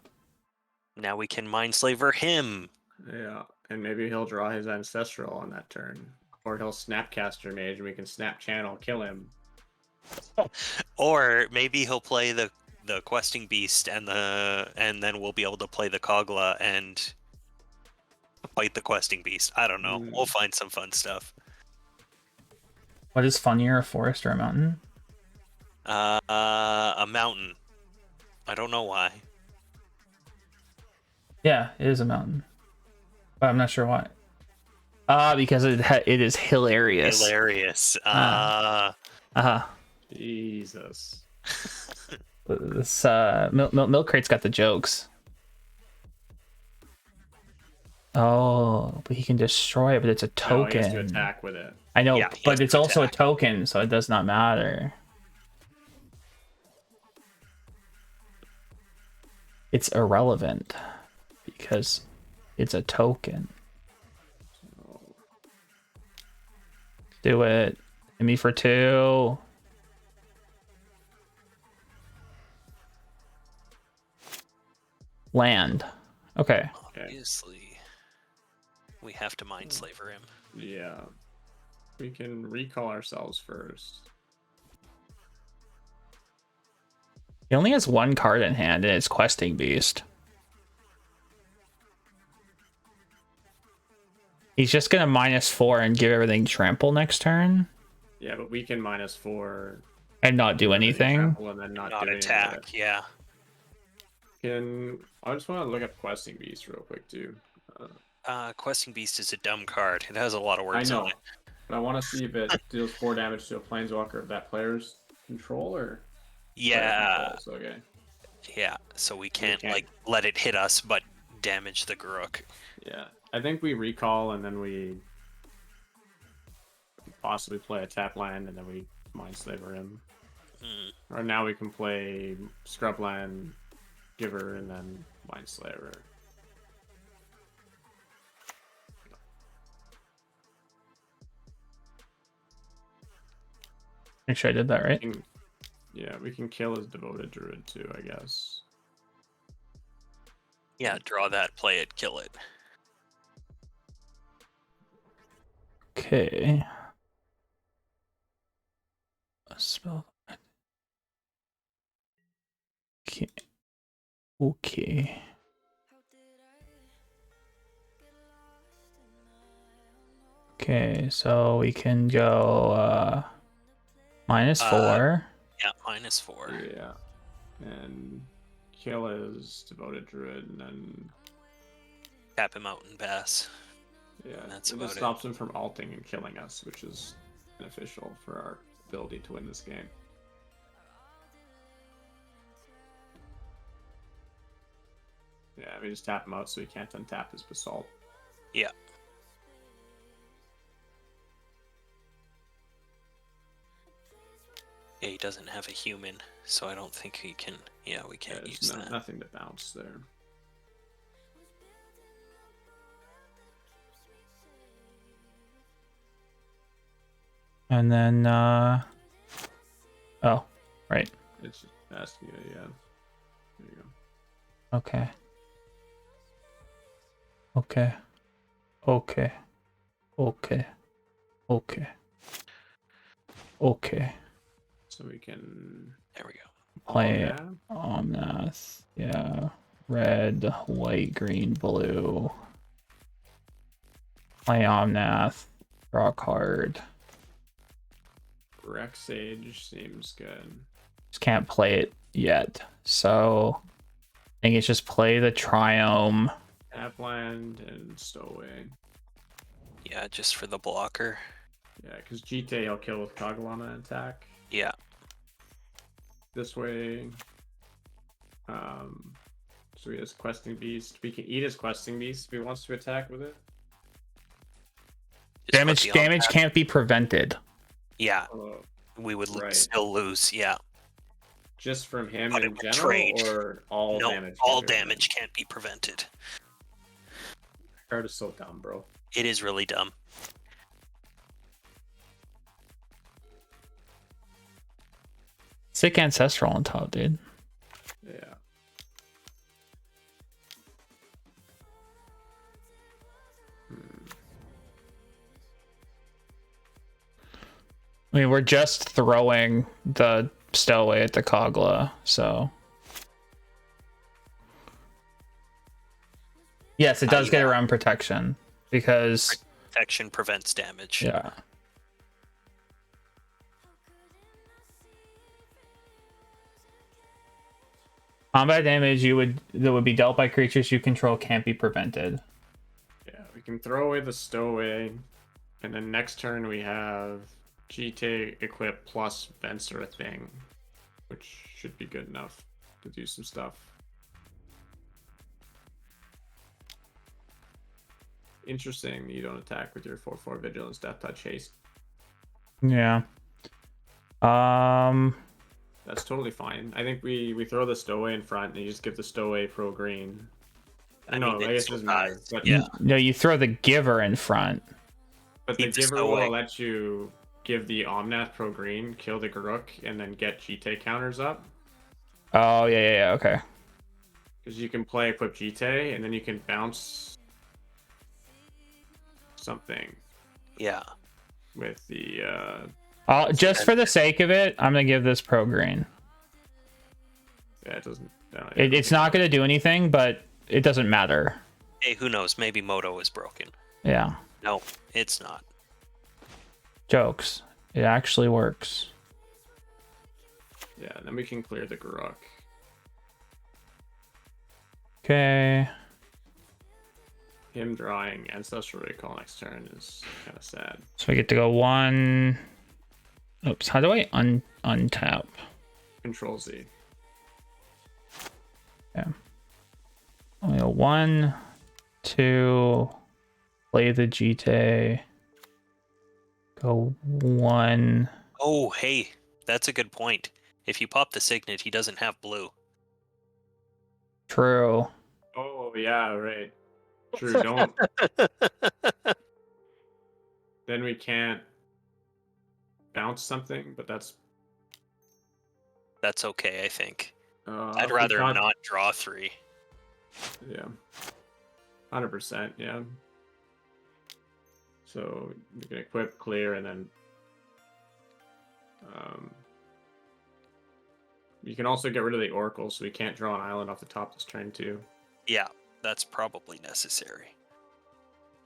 Now we can Mindslaver him. Yeah, and maybe he'll draw his Ancestral on that turn. Or he'll Snapcaster Mage and we can Snap Channel, kill him. Or maybe he'll play the Questing Beast and then we'll be able to play the Kogla and fight the Questing Beast. I don't know. We'll find some fun stuff. What is funnier, a forest or a mountain? A mountain. I don't know why. Yeah, it is a mountain. But I'm not sure why. Because it is hilarious. Hilarious. Jesus. This Milk Crate's got the jokes. Oh, but he can destroy it, but it's a No, he has to token. attack with it. I know, Yeah, he but has it's to also a attack. token, so it does not matter. It's irrelevant because it's a token. Do it. Hit me for 2. Land. Okay. Obviously. We have to Mindslaver him. Yeah. We can recall ourselves first. He only has 1 card in hand, and it's Questing Beast. He's just gonna -4 and give everything trample next turn, Yeah, but we can -4 and not do anything. trample and then not do anything with attack, it. yeah. I just want to look up Questing Beast real quick too. Questing Beast is a dumb card. It has a lot of I words know, on it. but I want to see if it deals 4 damage to a Planeswalker of that player's control or Yeah, controls. Okay. yeah. So we can't can't- like let it hit us, but damage the Garruk. Yeah, I think we recall and then we possibly play a tap land and then we Mindslaver him. Hmm. Or now we can play Scrubland, Giver, and then Mindslaver. Make sure I did that right. Yeah, we can kill his Devoted Druid too, I guess. Yeah, draw that, play it, kill it. Okay. Spell. Okay. Okay. Okay, so we can go -4. Yeah, -4. Yeah. And kill his Devoted Druid and then Tap him out and pass. yeah, That's and about this it. stops him from alting and killing us, which is beneficial for our ability to win this game. Yeah, we just tap him out so he can't untap his Basalt. Yeah. Yeah, he doesn't have a human, so I don't think he can. Yeah, we Yeah, can't there's use that. nothing to bounce there. And then oh, right. It's just asking you, yeah. There you go. Okay. Okay. Okay. Okay. Okay. Okay. So we can There we go. Play yeah. Omnath. Yeah. red, white, green, blue. Play Omnath. Draw a card. Rex Sage seems good. Just can't play it yet. So I think it's just play the Triome. Tapland and Stowaway. Yeah, just for the blocker. Yeah, because GT he'll kill with Kagalana attack. Yeah. This way. So he has Questing Beast. We can eat his Questing Beast if he wants to attack with it. Just put the Damage on- can't be prevented. Yeah, Oh, we would Right. still lose. Yeah. just from him But it in would general, trade. or all No, damage? all can be damage can't be prevented. prevented? Card is so dumb, bro. It is really dumb. Sick Ancestral on top, dude. Yeah. I mean, we're just throwing the Stowaway at the Kogla, so. Yes, it does get around protection because. Protection prevents damage. Yeah. Combat damage that would be dealt by creatures you control can't be prevented. Yeah, we can throw away the Stowaway, and then next turn we have GT equip plus Venser thing, which should be good enough to do some stuff. Interesting, you don't attack with your 4/4 Vigilance, Death Touch, Haste. Yeah. That's totally fine. I think we throw the Stowaway in front, and you just give the Stowaway pro green. I know, I guess it doesn't matter. But Yeah. No, you throw the Giver in front. But the Keep the Giver Stowaway. will let you give the Omnath pro green, kill the Garruk, and then get GT counters up. Oh, yeah, okay. Because you can play equip GT, and then you can bounce something Yeah. with the Just for the sake of it, I'm gonna give this pro green. yeah, it doesn't It's not gonna do anything, but it doesn't matter. Hey, who knows? Maybe Moto is broken. Yeah. No, it's not. Jokes. It actually works. Yeah, then we can clear the Garruk. Okay. Him drawing Ancestral Recall next turn is kind of sad. So we get to go one. Oops. How do I untap? Control Z. Yeah. We go 1, 2. Play the GT. Go 1. Oh, hey, that's a good point. If you pop the Signet, he doesn't have blue. True. Oh yeah, right. True. Don't. Then we can't bounce something, but that's. That's okay, I think. If I'd we rather can't- not draw 3. Yeah. 100%. Yeah. So you can equip, clear, and then. You can also get rid of the Oracle, so we can't draw an island off the top this turn too. Yeah, that's probably necessary.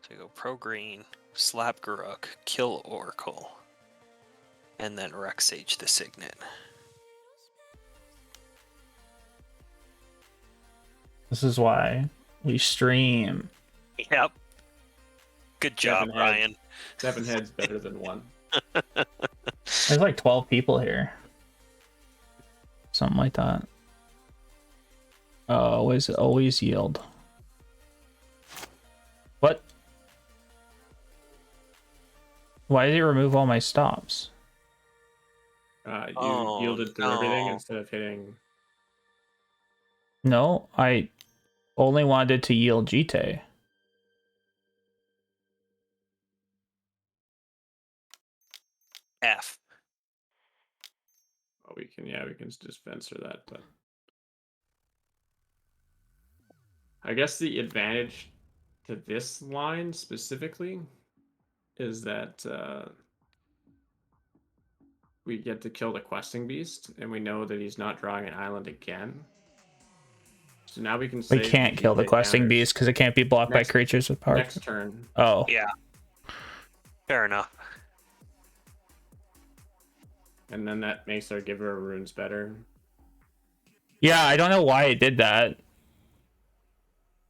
So go pro green, slap Garruk, kill Oracle, and then Rex Sage the Signet. This is why we stream. Yep. Good job, 7 heads. Ryan. 7 heads better than 1. There's like 12 people here. Something like that. Always yield. What? Why did it remove all my stops? You Oh, yielded through everything no. instead of hitting. No, I only wanted to yield GT. F. Oh, we can just Venser that, but I guess the advantage to this line specifically is that we get to kill the questing beast, and we know that he's not drawing an island again. So now we can We save can't kill the GK questing counters. beast because it can't be blocked by creatures with power. Next turn. Oh. Yeah. Fair enough. And then that makes our giver runes better. Yeah, I don't know why it did that.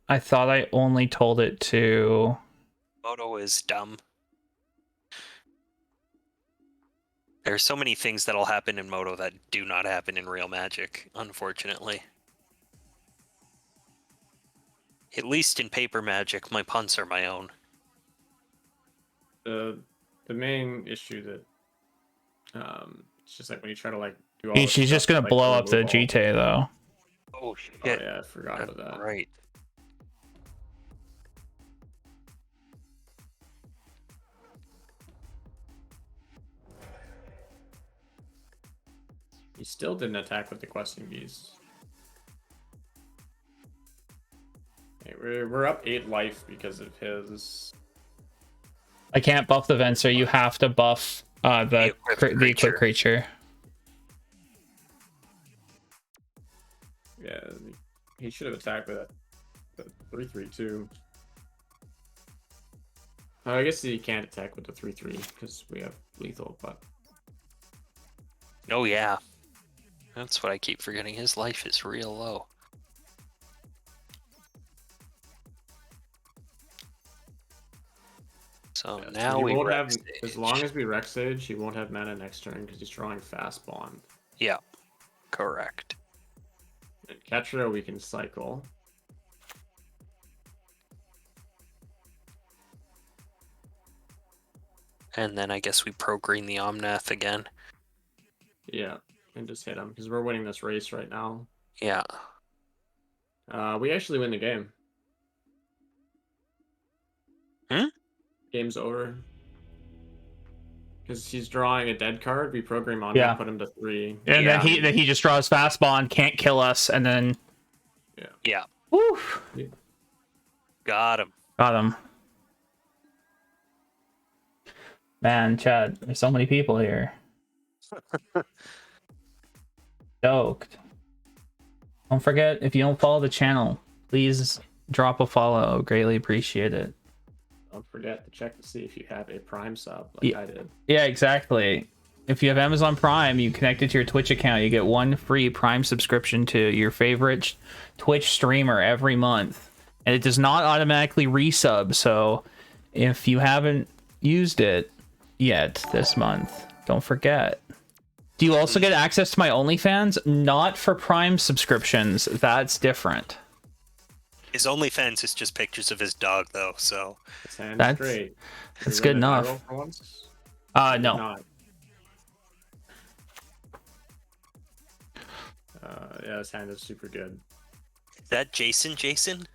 I thought I only told it to... Moto is dumb. There's so many things that'll happen in Moto that do not happen in real Magic, unfortunately. At least in paper Magic, my punts are my own. The main issue that it's just like when you try to like do all. She's just gonna blow up the GTA though. Oh shit! Oh yeah, I forgot about that. Right. He still didn't attack with the questing beast. Hey, we're up 8 life because of his. I can't buff the Venser. You have to buff the equipped creature. Yeah, he should have attacked with the 3/3 too. I guess he can't attack with the 3/3 because we have lethal, but. Oh yeah. That's what I keep forgetting. His life is real low. So Yeah, now so he we won't Rex have, as long as we Rex Sage, he won't have mana next turn because he's drawing fast bond. Yeah, correct. And Ketria we can cycle. And then I guess we pro green the Omnath again. Yeah, and just hit him because we're winning this race right now. Yeah. We actually win the game. Hmm? Game's over. Because he's drawing a dead card, we program on Yeah. put him to 3. And Yeah. then he just draws fast bond, can't kill us, and then Yeah. woo, Got him. got him. Man, Chad, there's so many people here. Stoked. Don't forget, if you don't follow the channel, please drop a follow. Greatly appreciate it. Don't forget to check to see if you have a Prime sub like Yeah. I did. Yeah, exactly. If you have Amazon Prime, you connect it to your Twitch account, you get 1 free Prime subscription to your favorite Twitch streamer every month. And it does not automatically resub, so if you haven't used it yet this month, don't forget. Do you also get access to my OnlyFans? Not for Prime subscriptions. That's different. His OnlyFans is just pictures of his dog, though. So His hand's That's- great. That's We good went enough. viral for once? No. Not. Yeah, his hand is super good. is that Jason? Jason?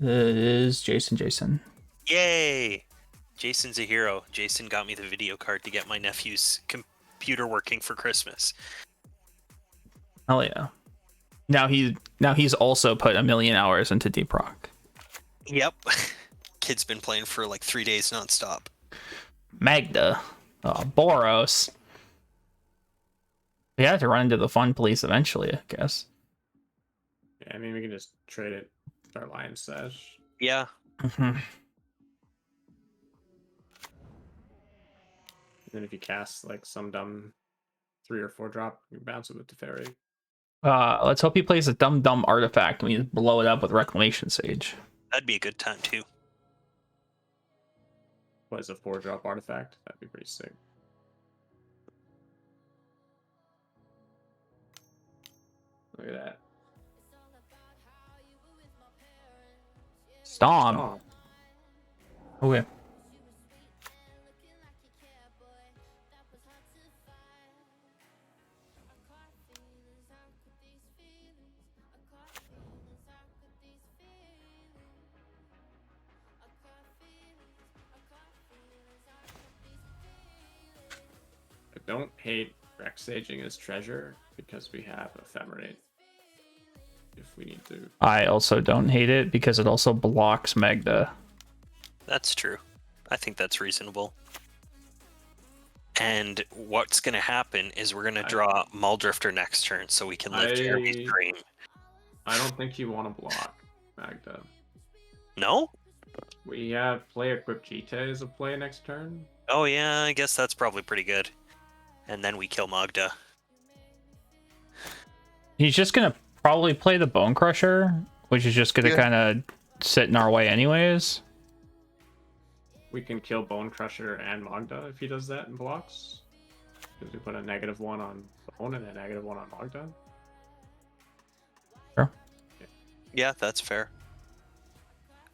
It is Jason. Yay! Jason's a hero. Jason got me the video card to get my nephew's computer working for Christmas. Hell yeah. Now he's also put 1 million hours into Deep Rock. Yep. Kid's been playing for like 3 days nonstop. Magda. Oh, Boros. We have to run into the fun police eventually, I guess. Yeah, I mean, we can just trade it with our Lion Sash. Yeah. And then if you cast like some dumb 3 or 4 drop, you bounce it with the Teferi. Let's hope he plays a dumb artifact and we blow it up with Reclamation Sage. That'd be a good time, too. What is a 4-drop artifact? That'd be pretty sick. Look at that. Stomp. Oh, Okay. I don't hate Rex Saging as treasure because we have Ephemerate. If we need to. I also don't hate it because it also blocks Magda. That's true. I think that's reasonable. And what's going to happen is we're going to draw Muldrifter next turn so we can live Jeremy's dream. I don't think you want to block Magda. No? We have play equip Jite as a play next turn. Oh yeah, I guess that's probably pretty good. And then we kill Magda. He's just gonna probably play the Bone Crusher, which is just gonna Yeah. kind of sit in our way anyways. We can kill Bone Crusher and Magda if he does that and blocks. Because we put a -1 on Bone and a -1 on Magda. Sure. Yeah, that's fair.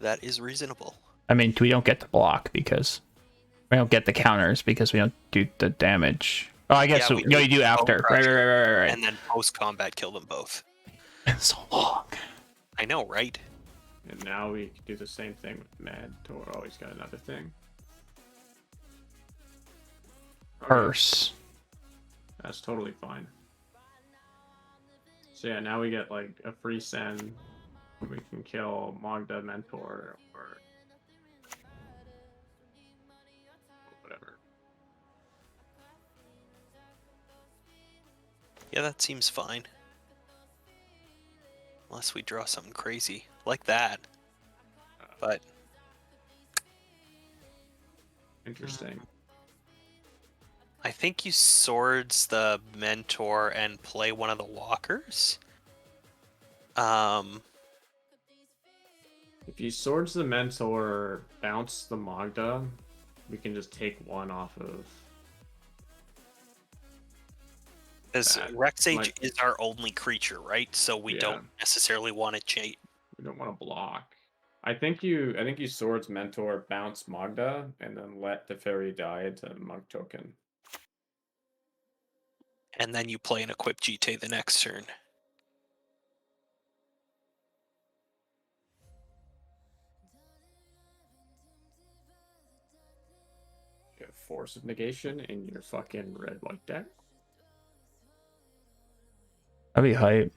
That is reasonable. I mean, we don't get the block because we don't get the counters because we don't do the damage. Oh, I guess Yeah, no, you do Bone after. Right, Crusher, right. And then post-combat kill them both. It's so long. I know, right? And now we can do the same thing with Mentor. Oh, he's got another thing. Okay, Curse. that's totally fine. So yeah, now we get like a free send. We can kill Magda, Mentor, or whatever. Yeah, that seems fine. Unless we draw something crazy like that. But Interesting. I think you swords the Mentor and play one of the walkers. If you swords the Mentor, bounce the Magda, we can just take one off of. Because That Rexage might- is our only creature, right? So we Yeah. don't necessarily want to cheat. We don't want to block. I think you swords Mentor, bounce Magda, and then let the fairy die to Monk token. And then you play an equip GT the next turn. You have Force of Negation in your fucking red-white deck. That'd be hype.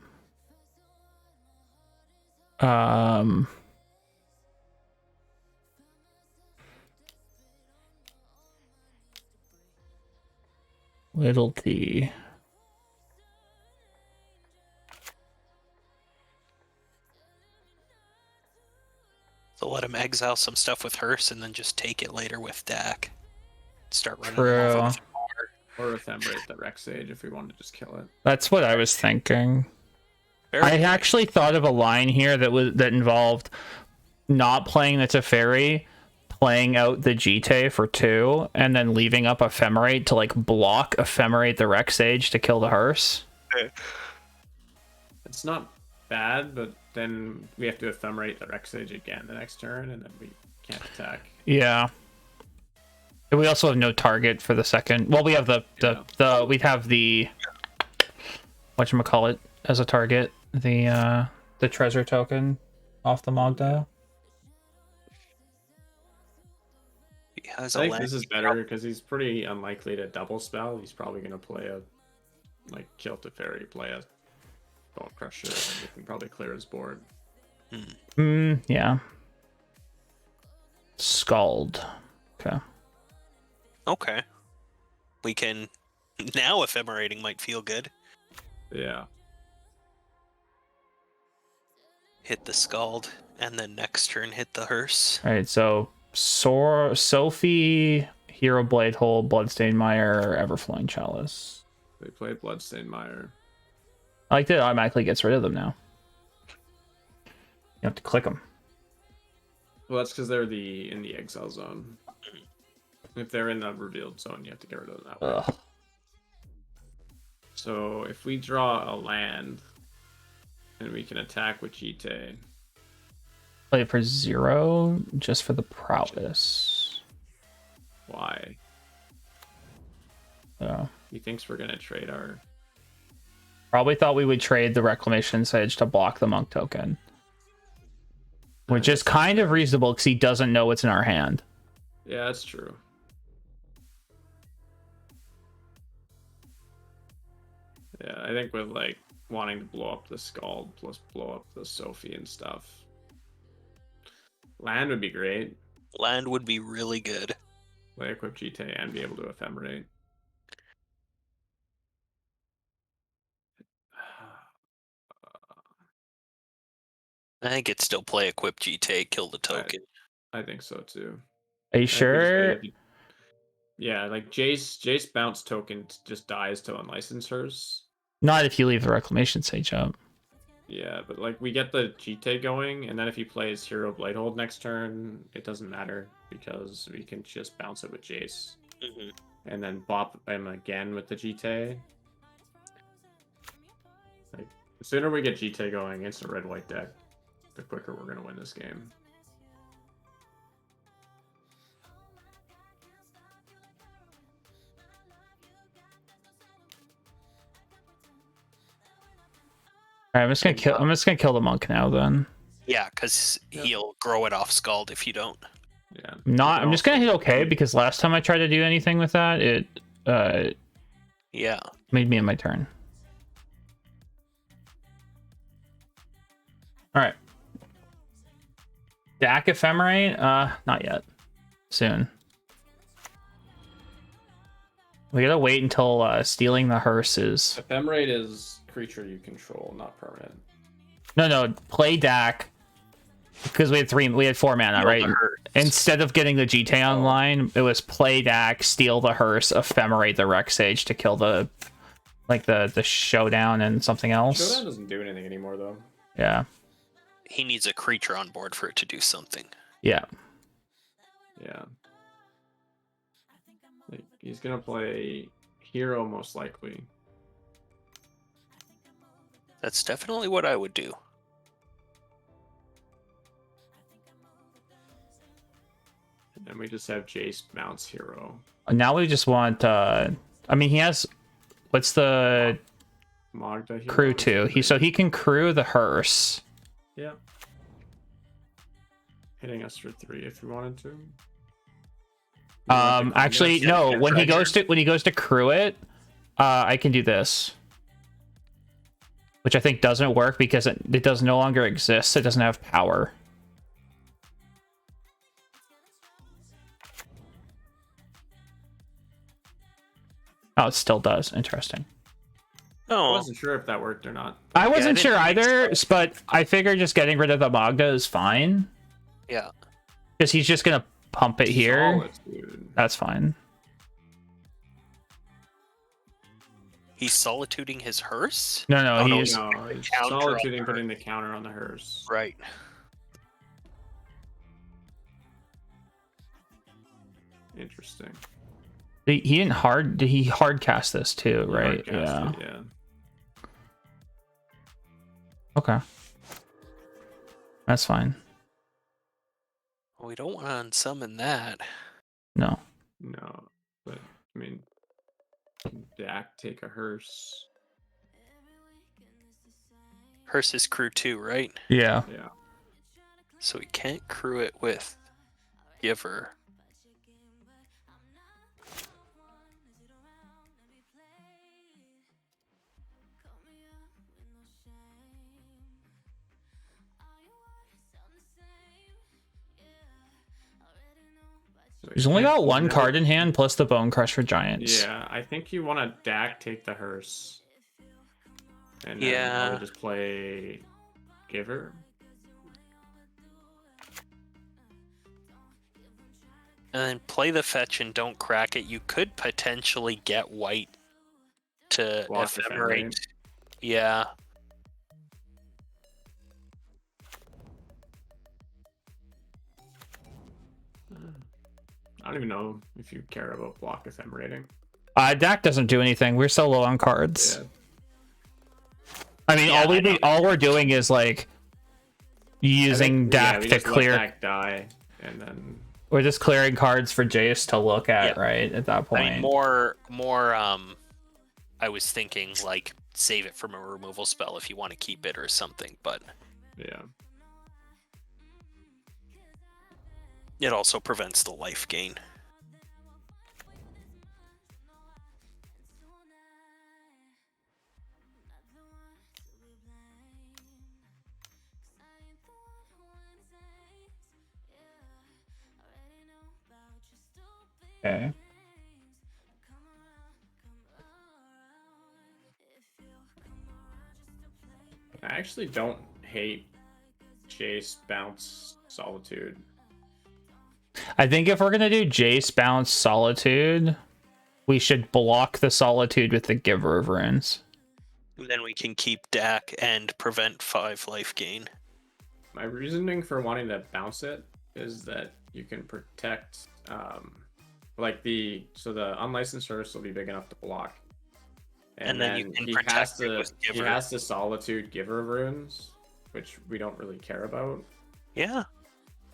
Little T. So let him exile some stuff with Hearse and then just take it later with Dak. Start running True. them off of Or Ephemerate the Rexage if we want to just kill it. That's what I was thinking. Fair. I actually thought of a line here that involved not playing the Teferi, playing out the Jite for 2, and then leaving up Ephemerate to like block Ephemerate the Rexage to kill the Hearse. It's not bad, but then we have to Ephemerate the Rexage again the next turn, and then we can't attack. Yeah. And we also have no target for the second. Well, we have we'd have the whatchamacallit as a target. The treasure token off the Magda. He has I a think land. this is better because he's pretty unlikely to double spell. He's probably going to play a kill Teferi, play a Bone Crusher, and we can probably clear his board. Yeah. Scald. Okay. Okay. We can now ephemerating might feel good. Yeah. Hit the Scald, and then next turn hit the Hearse. All right, so Sophie, Hero Blade Hole, Bloodstained Mire, Everflowing Chalice. They play Bloodstained Mire. I like that it automatically gets rid of them now. You have to click them. Well, that's because they're in the exile zone. If they're in the revealed zone, you have to get rid of them that way. Ugh. So if we draw a land, and we can attack with Jite, Play it for 0, just for the prowess. why? So, He thinks we're gonna trade our. probably thought we would trade the Reclamation Sage to block the Monk token. Which is kind of reasonable because he doesn't know what's in our hand. Yeah, that's true. Yeah, I think with like wanting to blow up the Scald plus blow up the Sophie and stuff, land would be great. Land would be really good. Play equip Jite and be able to ephemerate. I think it's still play equip GT, kill the token. I think so too. Are you I think we just gotta sure? get the- Yeah, like Jace bounce token just dies to unlicense hers. Not if you leave the reclamation sage up. Yeah, but like we get the GT going, and then if he plays Hero Bladehold next turn, it doesn't matter because we can just bounce it with Jace. Hmm. And then bop him again with the GT. Like the sooner we get GT going against a red-white deck, the quicker we're gonna win this game. All right, I'm just gonna kill. I'm just gonna kill the monk now. Then Yeah, because he'll grow it off Scald if you don't. Yeah. not. I'm just gonna hit okay because last time I tried to do anything with that, it Yeah. made me in my turn. All right. Dak Ephemerate? Not yet. Soon. We gotta wait until stealing the hearse is. Ephemerate is creature you control, not permanent. No, play Dak. Because we had 4 mana, Heal right? the hearse. Instead of getting the GT online, it was play Dak, steal the hearse, ephemerate the Rex Sage to kill the the showdown and something else. Showdown doesn't do anything anymore though. Yeah. He needs a creature on board for it to do something. Yeah. Yeah. Like he's gonna play hero most likely. That's definitely what I would do. And then we just have Jace bounce hero. Now we just want I mean he has what's the Magda hero. crew 2? He can crew the hearse. Yeah. Hitting us for 3 if you wanted to. Actually no, get when he triggered. goes to crew it, I can do this. Which I think doesn't work because it does no longer exist. It doesn't have power. Oh, it still does. Interesting. I Oh, wasn't sure if that worked or not. I wasn't didn't sure think either, but I figured just getting rid of the Magda is fine. yeah. Because he's just going to pump it here. Solitude. That's fine. He's solituding his hearse? No, Oh, no, he's... No, he's counter on solituding, the putting the counter on the hearse. Right. Interesting. He didn't hard... Did he hard cast this too, right? Hardcast it, yeah. Okay. That's fine. We don't want to unsummon that. No. No, but I mean, Dak take a hearse. Hearse is crew 2, right? Yeah. Yeah. So we can't crew it with Giver. So He's only got can't one really- card in hand plus the Bone Crusher Giants. Yeah, I think you want to Dak take the hearse. And then Yeah. probably just play Giver. And then play the fetch and don't crack it. You could potentially get white to Block the ephemerate. Ephemerate. Yeah. I don't even know if you care about block ephemerating. Dak doesn't do anything. We're so low on cards. Yeah. I mean, Yeah, all we're doing is like using Dak we to just let clear. Dak die, and then We're just clearing cards for Jace to look at, Yeah. right? At that point. I mean, more. I was thinking like save it from a removal spell if you want to keep it or something, but yeah. it also prevents the life gain. Okay. I actually don't hate Jace, bounce, Solitude. I think if we're gonna do Jace, bounce, Solitude, we should block the Solitude with the Giver of Runes. Then we can keep Dak and prevent 5 life gain. My reasoning for wanting to bounce it is that you can protect, like the unlicensed Hearse will be big enough to block, And then you can he protect has it to with he Giver. has to Solitude Giver of Runes, which we don't really care about. Yeah,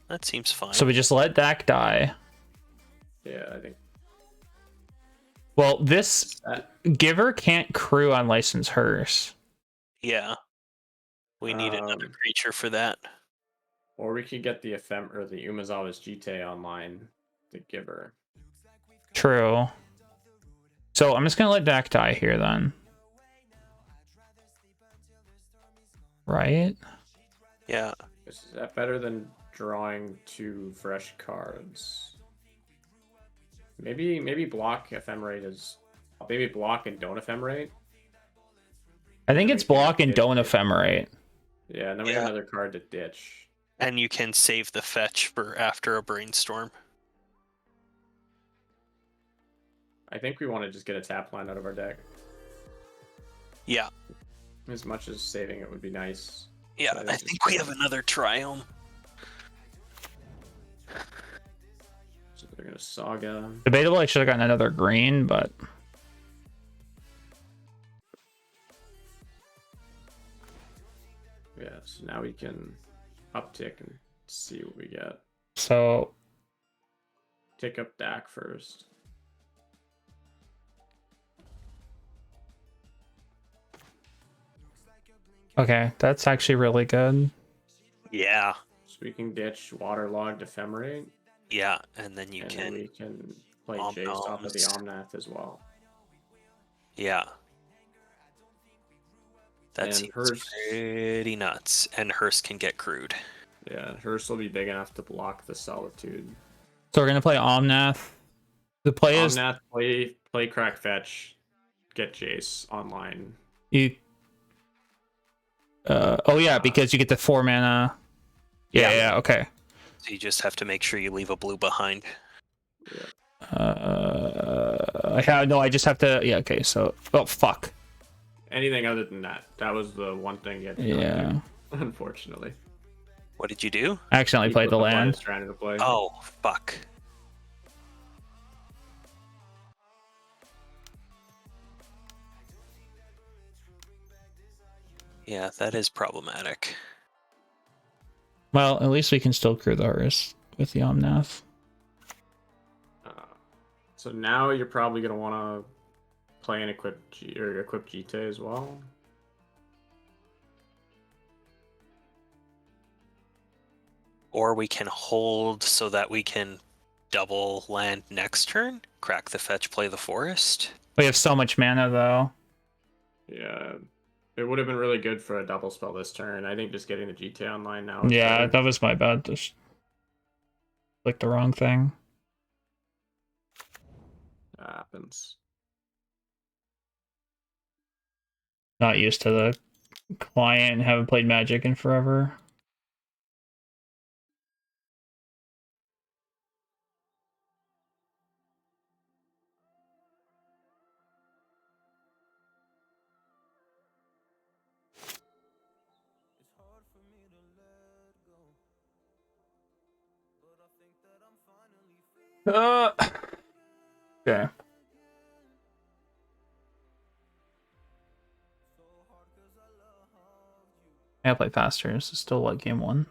that seems fine. So we just let Dak die. Yeah, I think Well, this that. Giver can't crew unlicensed Hearse. Yeah, we need another creature for that. Or we could get the the Umazawa's Jite online, the Giver. True. So I'm just gonna let Dak die here then. Right? Yeah. Is that better than drawing 2 fresh cards? Maybe block Ephemerate is maybe block and don't Ephemerate. I think And it's we can block and ditch don't it. ephemerate. Yeah, and then we have another card to ditch. And you can save the fetch for after a brainstorm. I think we want to just get a tap line out of our deck. Yeah. As much as saving it would be nice. Yeah, But I think we have another Triome. So they're gonna Saga. Debatable, I should have gotten another green, but Yeah, so now we can uptick and see what we get. so Tick up Dak first. okay, that's actually really good. Yeah. So we can ditch Waterlogged Ephemerate. Yeah, and then you And can. then we can play Jace off of the Omnoms. Omnath as well. Yeah. That And seems Hearse. pretty nuts. And Hearse can get crude. Yeah, Hearse will be big enough to block the Solitude. So we're gonna play Omnath. The play is Omnath, play Crack Fetch, get Jace online. you. Oh yeah, because you get the 4 mana. Yeah, okay. So you just have to make sure you leave a blue behind. Yeah. I just have to. Yeah, okay. So, oh fuck. Anything other than that, that was the one thing you had to Yeah. do, unfortunately. What did you do? I accidentally played the land. Trying to play. Oh, fuck. Yeah, that is problematic. Well, at least we can still crew the Horus with the Omnath. So now you're probably gonna want to play an equip Jite as well. Or we can hold so that we can double land next turn, crack the fetch, play the forest. We have so much mana though. Yeah, it would have been really good for a double spell this turn. I think just getting the Jite online now. Yeah, better. that was my bad. Just clicked the wrong thing. That happens. Not used to the client and haven't played Magic in forever. Okay. I play faster. This is still what, game 1?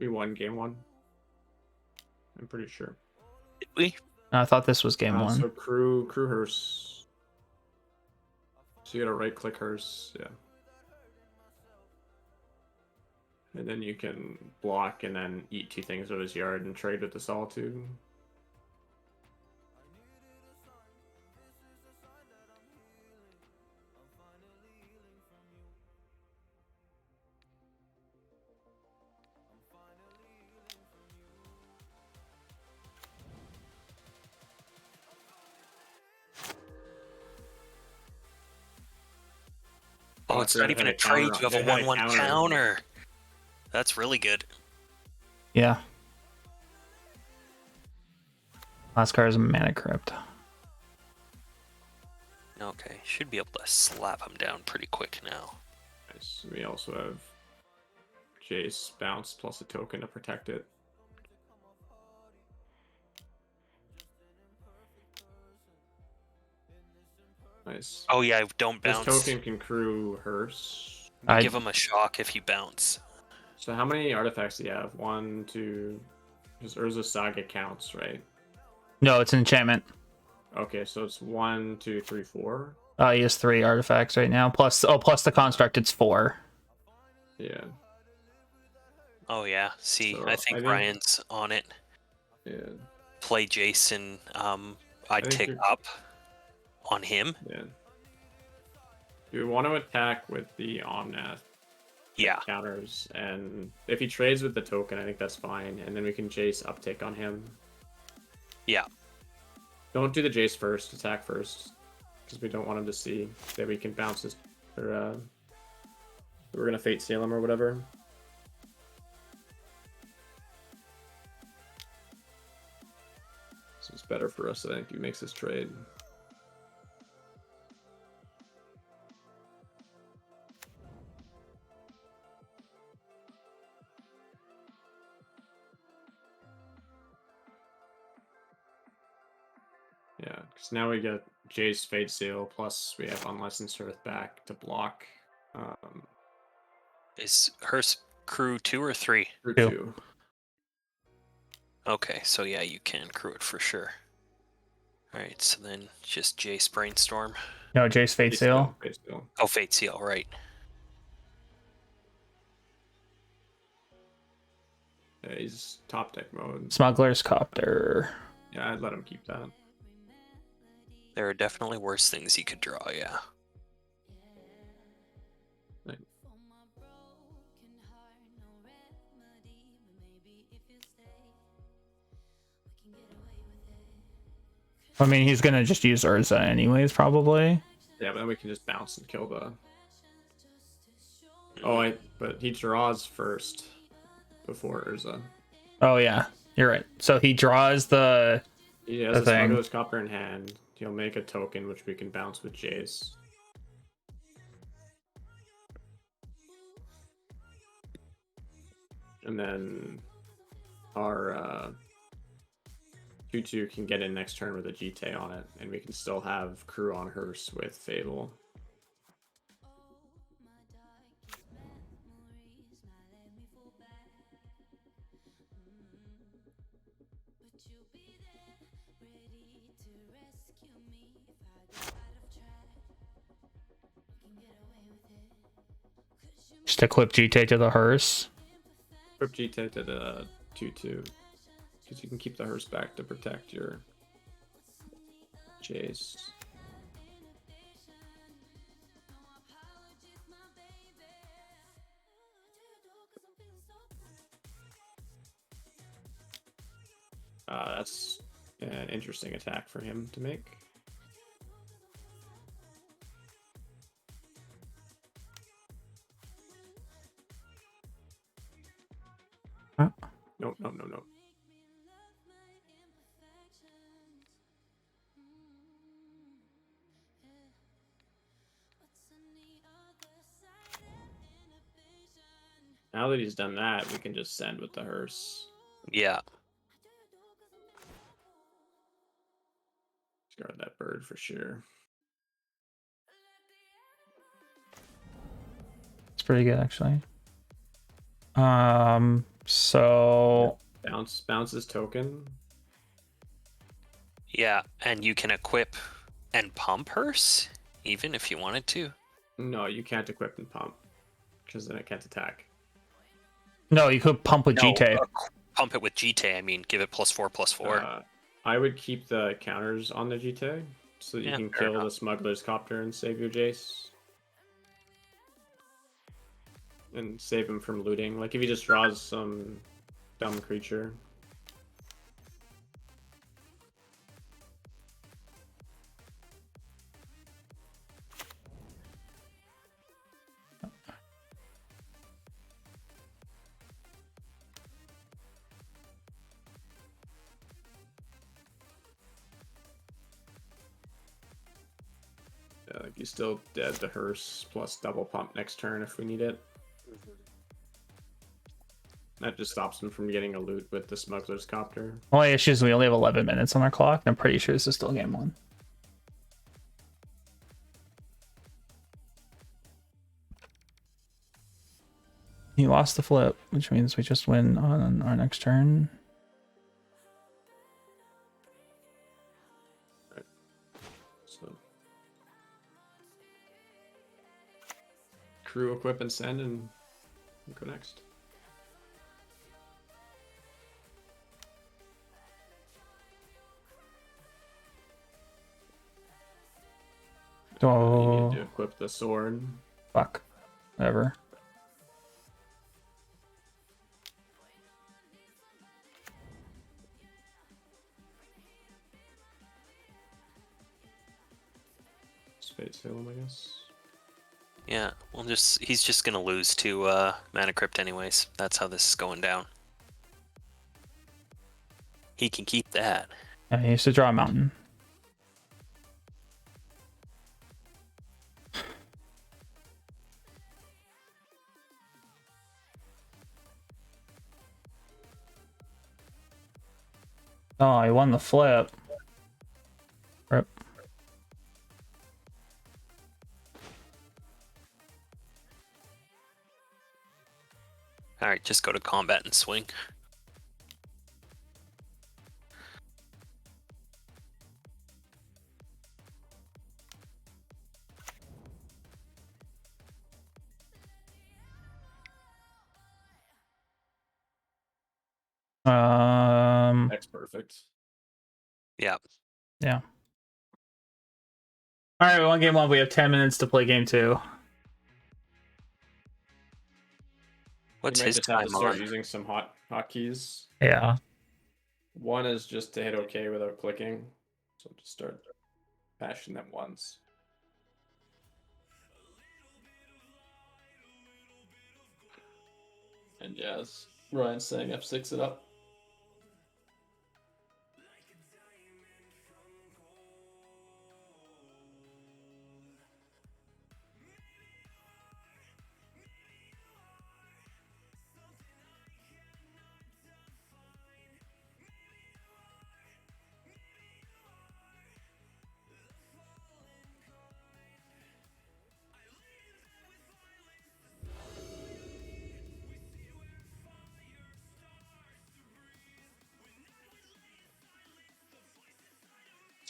We won game 1. I'm pretty sure. Did we? No, I thought this was game 1. So crew Hearse. So you gotta right click Hearse, yeah. And then you can block and then eat 2 things out of his yard and trade with the Solitude. Oh, I it's forgot not it had even a trade. counter You on- have a it had 1/1 counter. That's really good. Yeah. Last card is a Mana Crypt. Okay, should be able to slap him down pretty quick now. Nice. We also have Jace bounce plus a token to protect it. Nice. Oh yeah, don't This bounce. token can crew hearse. I Give him a shock if you bounce. So how many artifacts do you have? 1, 2. Because Urza Saga counts, right? No, it's an enchantment. Okay, so it's 1, 2, 3, 4. He has 3 artifacts right now. Plus the construct, it's 4. Yeah. Oh yeah, see, So, I think Ryan's on it. Yeah. Play Jason. I'd think tick you're- up on him. Yeah. You want to attack with the Omnath Yeah, counters, and if he trades with the token, I think that's fine, and then we can Jace uptick on him. yeah. Don't do the Jace first, attack first, because we don't want him to see that we can bounce his, or we're gonna Fate Seal him or whatever. So it's better for us, I think, he makes this trade. Yeah, because now we get Jace Fate Seal, plus we have Unlicensed Earth back to block. Is Hearst crew 2 or 3? For 2. 2. Okay, so yeah, you can crew it for sure. Alright, so then just Jace Brainstorm. No, Jace Fate Seal. Fate Seal. Oh, Fate Seal, right. Yeah, he's top deck mode. Smuggler's Copter. Yeah, I'd let him keep that. There are definitely worse things he could draw, yeah. Like, I mean, he's gonna just use Urza anyways, probably. yeah, but then we can just bounce and kill the. Oh, but he draws first before Urza. Oh yeah, you're right. So he draws the. He has The a thing. Smuggler's Copter in hand. He'll make a token which we can bounce with Jace. And then our 2/2 can get in next turn with a GT on it, and we can still have crew on Hearse with Fable. Just equip GT to the hearse. Equip GT to the 2/2, because you can keep the Hearse back to protect your Jace. That's an interesting attack for him to make. Huh? Nope, nope, nope, nope. Now that he's done that, we can just send with the Hearse. Yeah. Discard that bird for sure. It's pretty good actually. So Bounce his token. Yeah, and you can equip and pump Hearse, even if you wanted to. No, you can't equip and pump, because then it can't attack. no, you could pump with GT. Pump it with GT, I mean, give it +4/+4. I would keep the counters on the GT, so that you Yeah, can fair kill the enough. Smuggler's Copter and save your Jace. And save him from looting. Like if he just draws some dumb creature. Yeah, like you still dead the hearse plus double pump next turn if we need it. That just stops him from getting a loot with the smuggler's copter. Only issue is we only have 11 minutes on our clock. And I'm pretty sure this is still game 1. He lost the flip, which means we just win on our next turn. So crew, equip, and send, and go next. You Oh, need to equip the sword. fuck. Whatever. Spade Salem, I guess. Yeah, he's just gonna lose to Mana Crypt anyways. That's how this is going down. He can keep that. Yeah, he used to draw a mountain. Oh, he won the flip. Rip. Alright, just go to combat and swing. That's perfect. Yeah. Yeah. All right, we won game 1. We have 10 minutes to play game 2. What's You might his just have time to start on? using some hotkeys. Yeah. One is just to hit OK without clicking. So just start bashing them once. And yes, Ryan's saying F6 it up.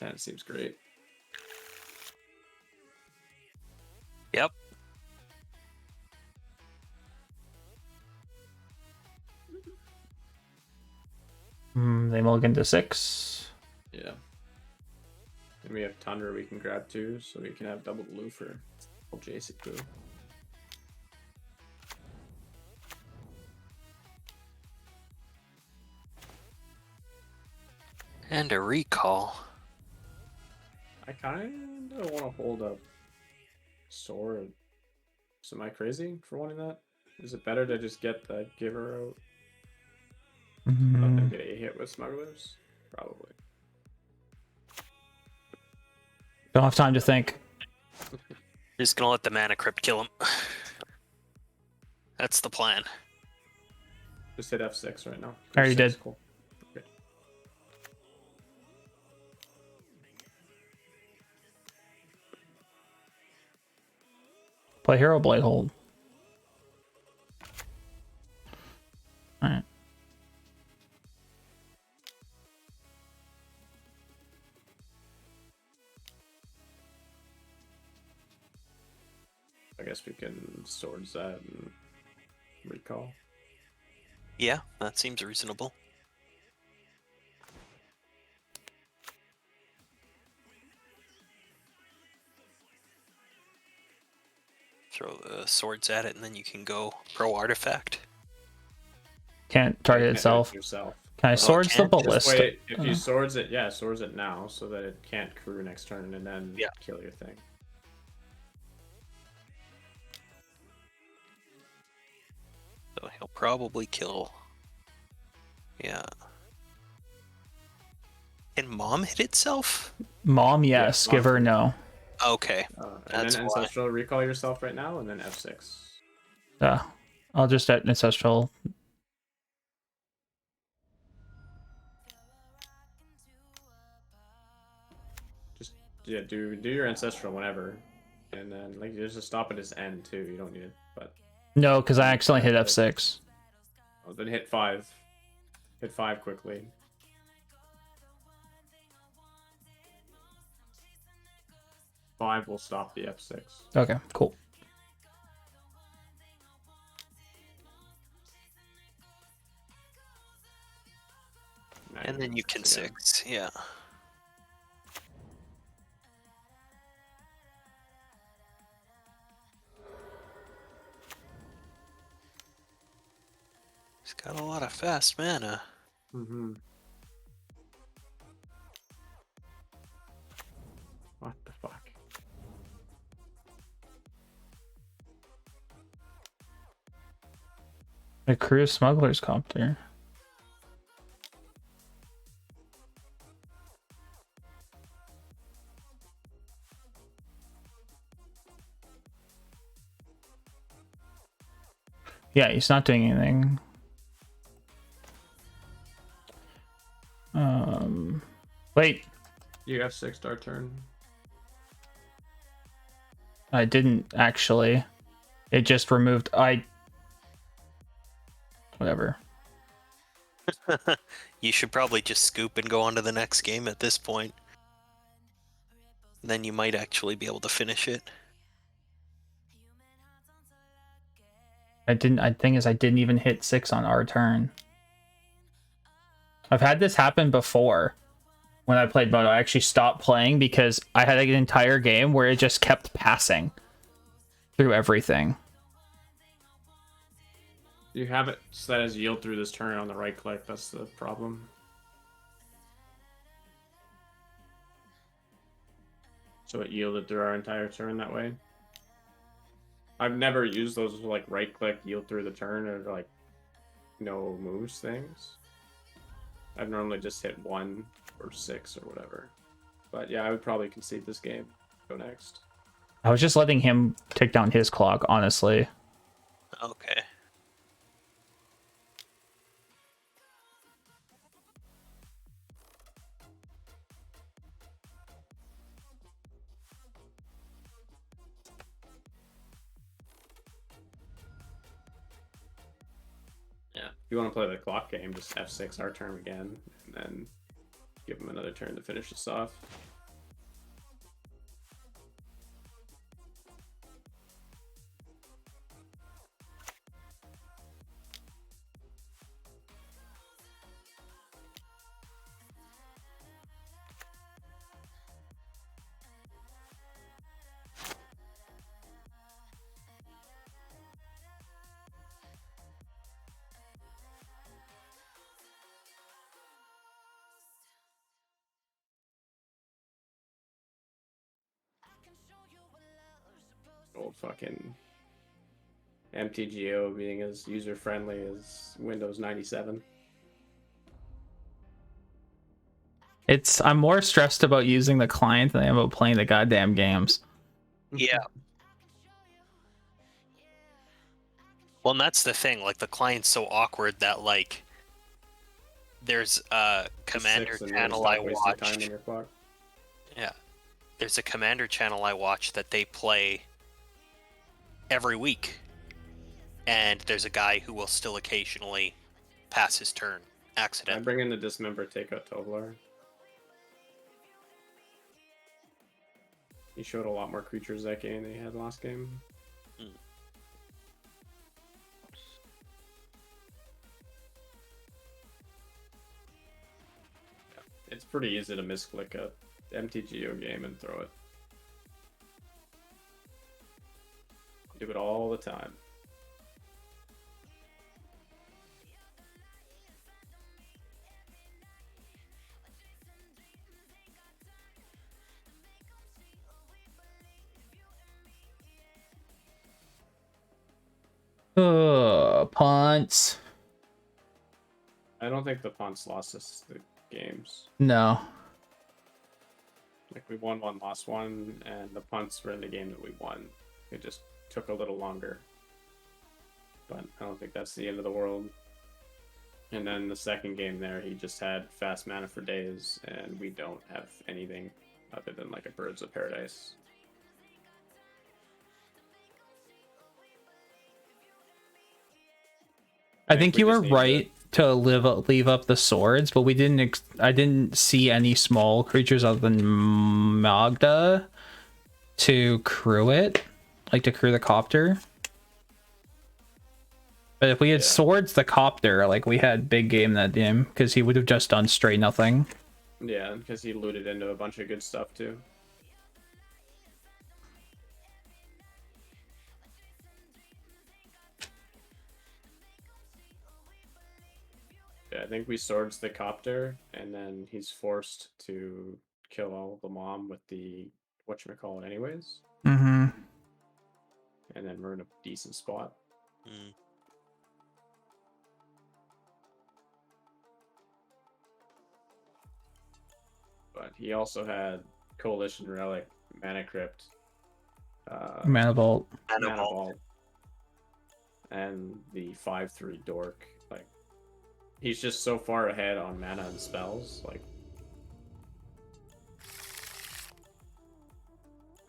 That seems great. Yep. They mulligan to 6. Yeah. And we have Tundra we can grab too, so we can have double blue for JC crew. And a recall. I kind of want to hold up sword. So am I crazy for wanting that? Is it better to just get the giver out? Let them get a hit with smugglers? Probably. Don't have time to think. Just gonna let the Mana Crypt kill him. That's the plan. Just hit F6 right now. I already did. Cool. Okay. Play Hero Blade hold. Alright. I guess we can swords that and recall. Yeah, that seems reasonable. Throw the swords at it, and then you can go pro artifact. Can't target itself. Yourself. Can I swords the can't just ballista? Wait, if you swords it, yeah, swords it now so that it can't crew next turn and then kill your thing. So he'll probably kill. Yeah. Can mom hit itself? Mom, yes. Yeah, Give her no. Okay. And That's then why. Ancestral, recall yourself right now, and then F6. Yeah. I'll just at Ancestral. Just yeah, do your Ancestral whenever, and then like there's a stop at his end too. You don't need it, but No, because I accidentally hit F6. oh, then hit 5. Hit 5 quickly. Five will stop the F6. Okay, cool. And then you can 6. Yeah. He's got a lot of fast mana. Mm-hmm. What the fuck? A crew of smugglers copter. Yeah, he's not doing anything. Wait, You F6 start turn. I didn't actually. It just removed. Whatever. You should probably just scoop and go on to the next game at this point. Then you might actually be able to finish it. I didn't. Thing is, I didn't even hit 6 on our turn. I've had this happen before. When I played Moto, I actually stopped playing because I had an entire game where it just kept passing through everything. You have it set as yield through this turn on the right click. That's the problem. So it yielded through our entire turn that way. I've never used those like right click yield through the turn or like no moves things. I've normally just hit 1 or 6 or whatever. But yeah, I would probably concede this game. Go next. I was just letting him take down his clock, honestly. Okay. Yeah. If you want to play the clock game, just F6 our turn again, and then give him another turn to finish this off. Old fucking MTGO being as user friendly as Windows 97. I'm more stressed about using the client than I am about playing the goddamn games. Yeah. Well, and that's the thing. Like, the client's so awkward that, like, there's a commander channel I watch. Time on your clock. Yeah. There's a commander channel I watch that they play every week. And there's a guy who will still occasionally pass his turn I accidentally. bring in the dismember, take out Tovlar. He showed a lot more creatures that game than he had last game. It's pretty easy to misclick a MTGO game and throw it. Do it all the time. Punts. I don't think the punts lost us the games. No. Like we won one, lost one, and the punts were in the game that we won. It just took a little longer. But I don't think that's the end of the world. And then the second game there, he just had fast mana for days, and we don't have anything other than like a Birds of Paradise. I think we you just were need to- right to leave up the swords, but we didn't. I didn't see any small creatures other than Magda to crew it, like to crew the copter. But if we had swords, the copter, like we had big game that game because he would have just done straight nothing. Yeah, because he looted into a bunch of good stuff too. Yeah, I think we swords the copter, and then he's forced to kill all the mom with the whatchamacallit anyways. Mm-hmm. And then we're in a decent spot. Mm. But he also had Coalition Relic, Mana Crypt, Mana Vault. Mana Vault. Vault, and the 5/3 Dork. Like, he's just so far ahead on mana and spells. Like,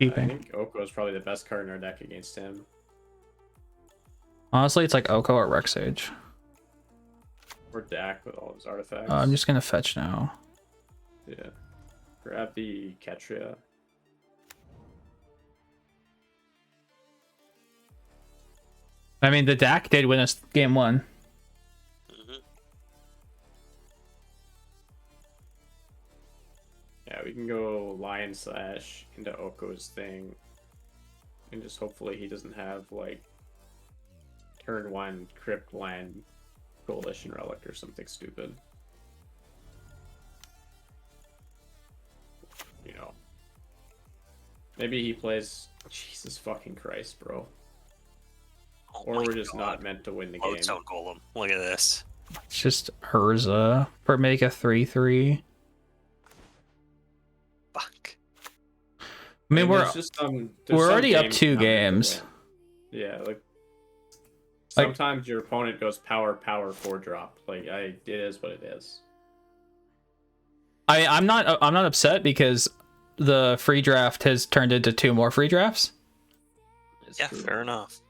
I Keeping. think Oko is probably the best card in our deck against him. Honestly, it's like Oko or Rexage. Or Dak with all his artifacts. I'm just gonna fetch now. Yeah. Grab the Ketria. I mean, the DAC did win us game one. Mhm. Yeah, we can go Lion Slash into Oko's thing. And just hopefully he doesn't have, like, turn 1 Crypt Land Coalition Relic or something stupid. You know. Maybe he plays... Jesus fucking Christ, bro. Oh Or my we're just God. not meant to win the game. Lodestone Golem. Look at this. It's just Urza for make a 3/3. Fuck. I mean, there's just there's we're some already up games 2 you're not meant to games. win. Yeah, like Like- sometimes your opponent goes power 4-drop. Like it is what it is. I'm not upset because the free draft has turned into 2 more free drafts. It's Yeah, true. fair enough.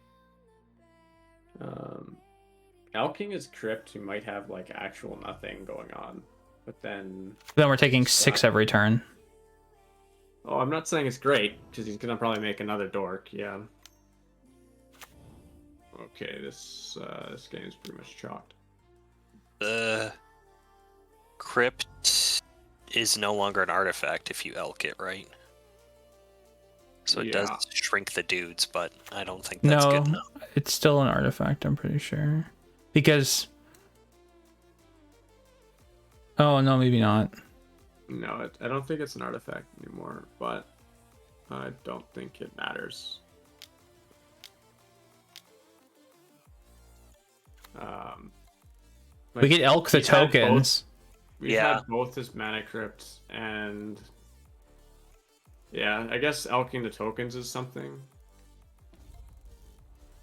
Alking is Crypt, who might have like actual nothing going on, but then Then we're taking 6 every turn. oh, I'm not saying it's great because he's gonna probably make another dork. Yeah. Okay, this game's pretty much chalked. The Crypt is no longer an artifact if you elk it, right? So it does Yeah. shrink the dudes, but I don't think that's No, good enough. it's still an artifact, I'm pretty sure. Because... Oh, no, maybe not. No, I don't think it's an artifact anymore, but I don't think it matters. We could elk the he's had tokens. We've Yeah. had both his mana crypt and yeah, I guess elking the tokens is something.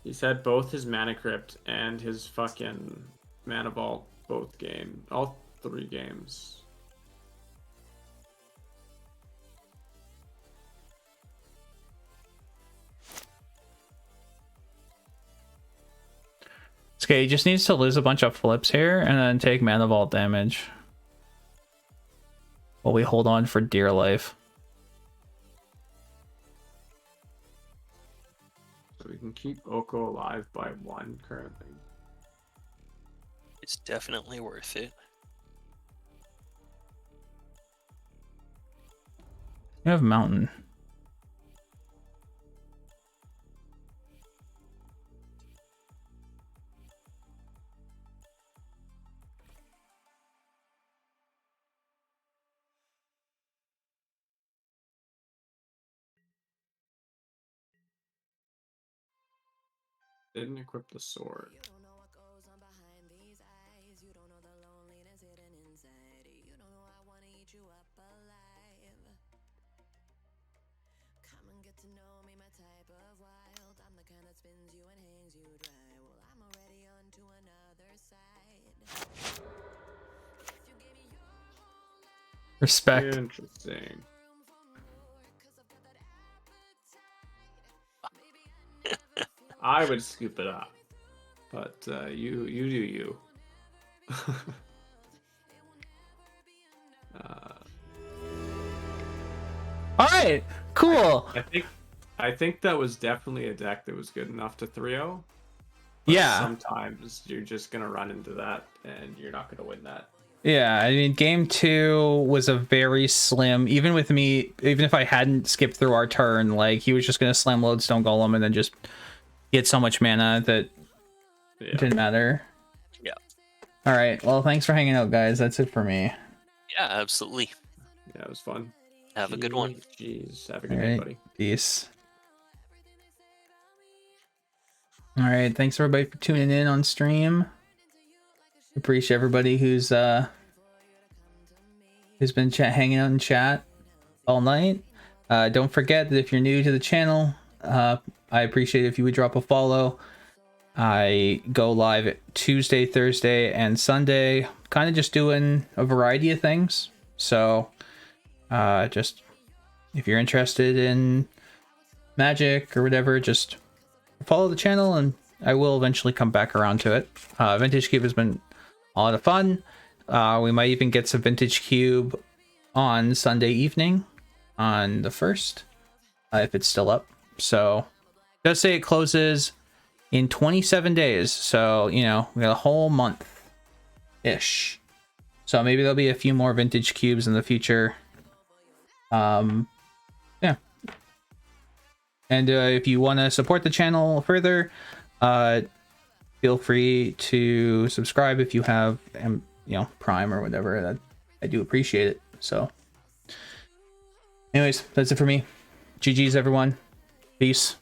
He's had both his mana crypt and his fucking mana vault all 3 games. Okay, he just needs to lose a bunch of flips here and then take mana vault damage. While we hold on for dear life. So we can keep Oko alive by 1 currently. It's definitely worth it. You have mountain. Didn't equip the sword. You don't know what goes on behind these eyes. You don't know the loneliness hidden inside. You don't know I wanna eat you up alive. Respect. Interesting. I would scoop it up, but you do you. All right, cool. I think that was definitely a deck that was good enough to 3-0. But Yeah. sometimes you're just gonna run into that, and you're not gonna win that. Yeah, I mean, game 2 was a very slim, even with me, even if I hadn't skipped through our turn, like, he was just going to slam Lodestone Golem and then just get so much mana that it didn't matter. Yeah. All right, well, thanks for hanging out, guys. That's it for me. Yeah, absolutely. Yeah, it was fun. Have a good one. Jeez, have a All good day, right, buddy. peace. All right, thanks everybody for tuning in on stream. Appreciate everybody who's been hanging out in chat all night. Don't forget that if you're new to the channel, I appreciate it if you would drop a follow. I go live Tuesday, Thursday, and Sunday, kind of just doing a variety of things. So just if you're interested in Magic or whatever, just follow the channel and I will eventually come back around to it. Vintage Cube has been a lot of fun. We might even get some Vintage Cube on Sunday evening on the 1st, if it's still up. So it does say it closes in 27 days. So, you know, we got a whole month-ish. So maybe there'll be a few more Vintage Cubes in the future. Yeah. And if you want to support the channel further, feel free to subscribe if you have, you know, Prime or whatever. That I do appreciate it. So, anyways, that's it for me. GG's, everyone. Peace.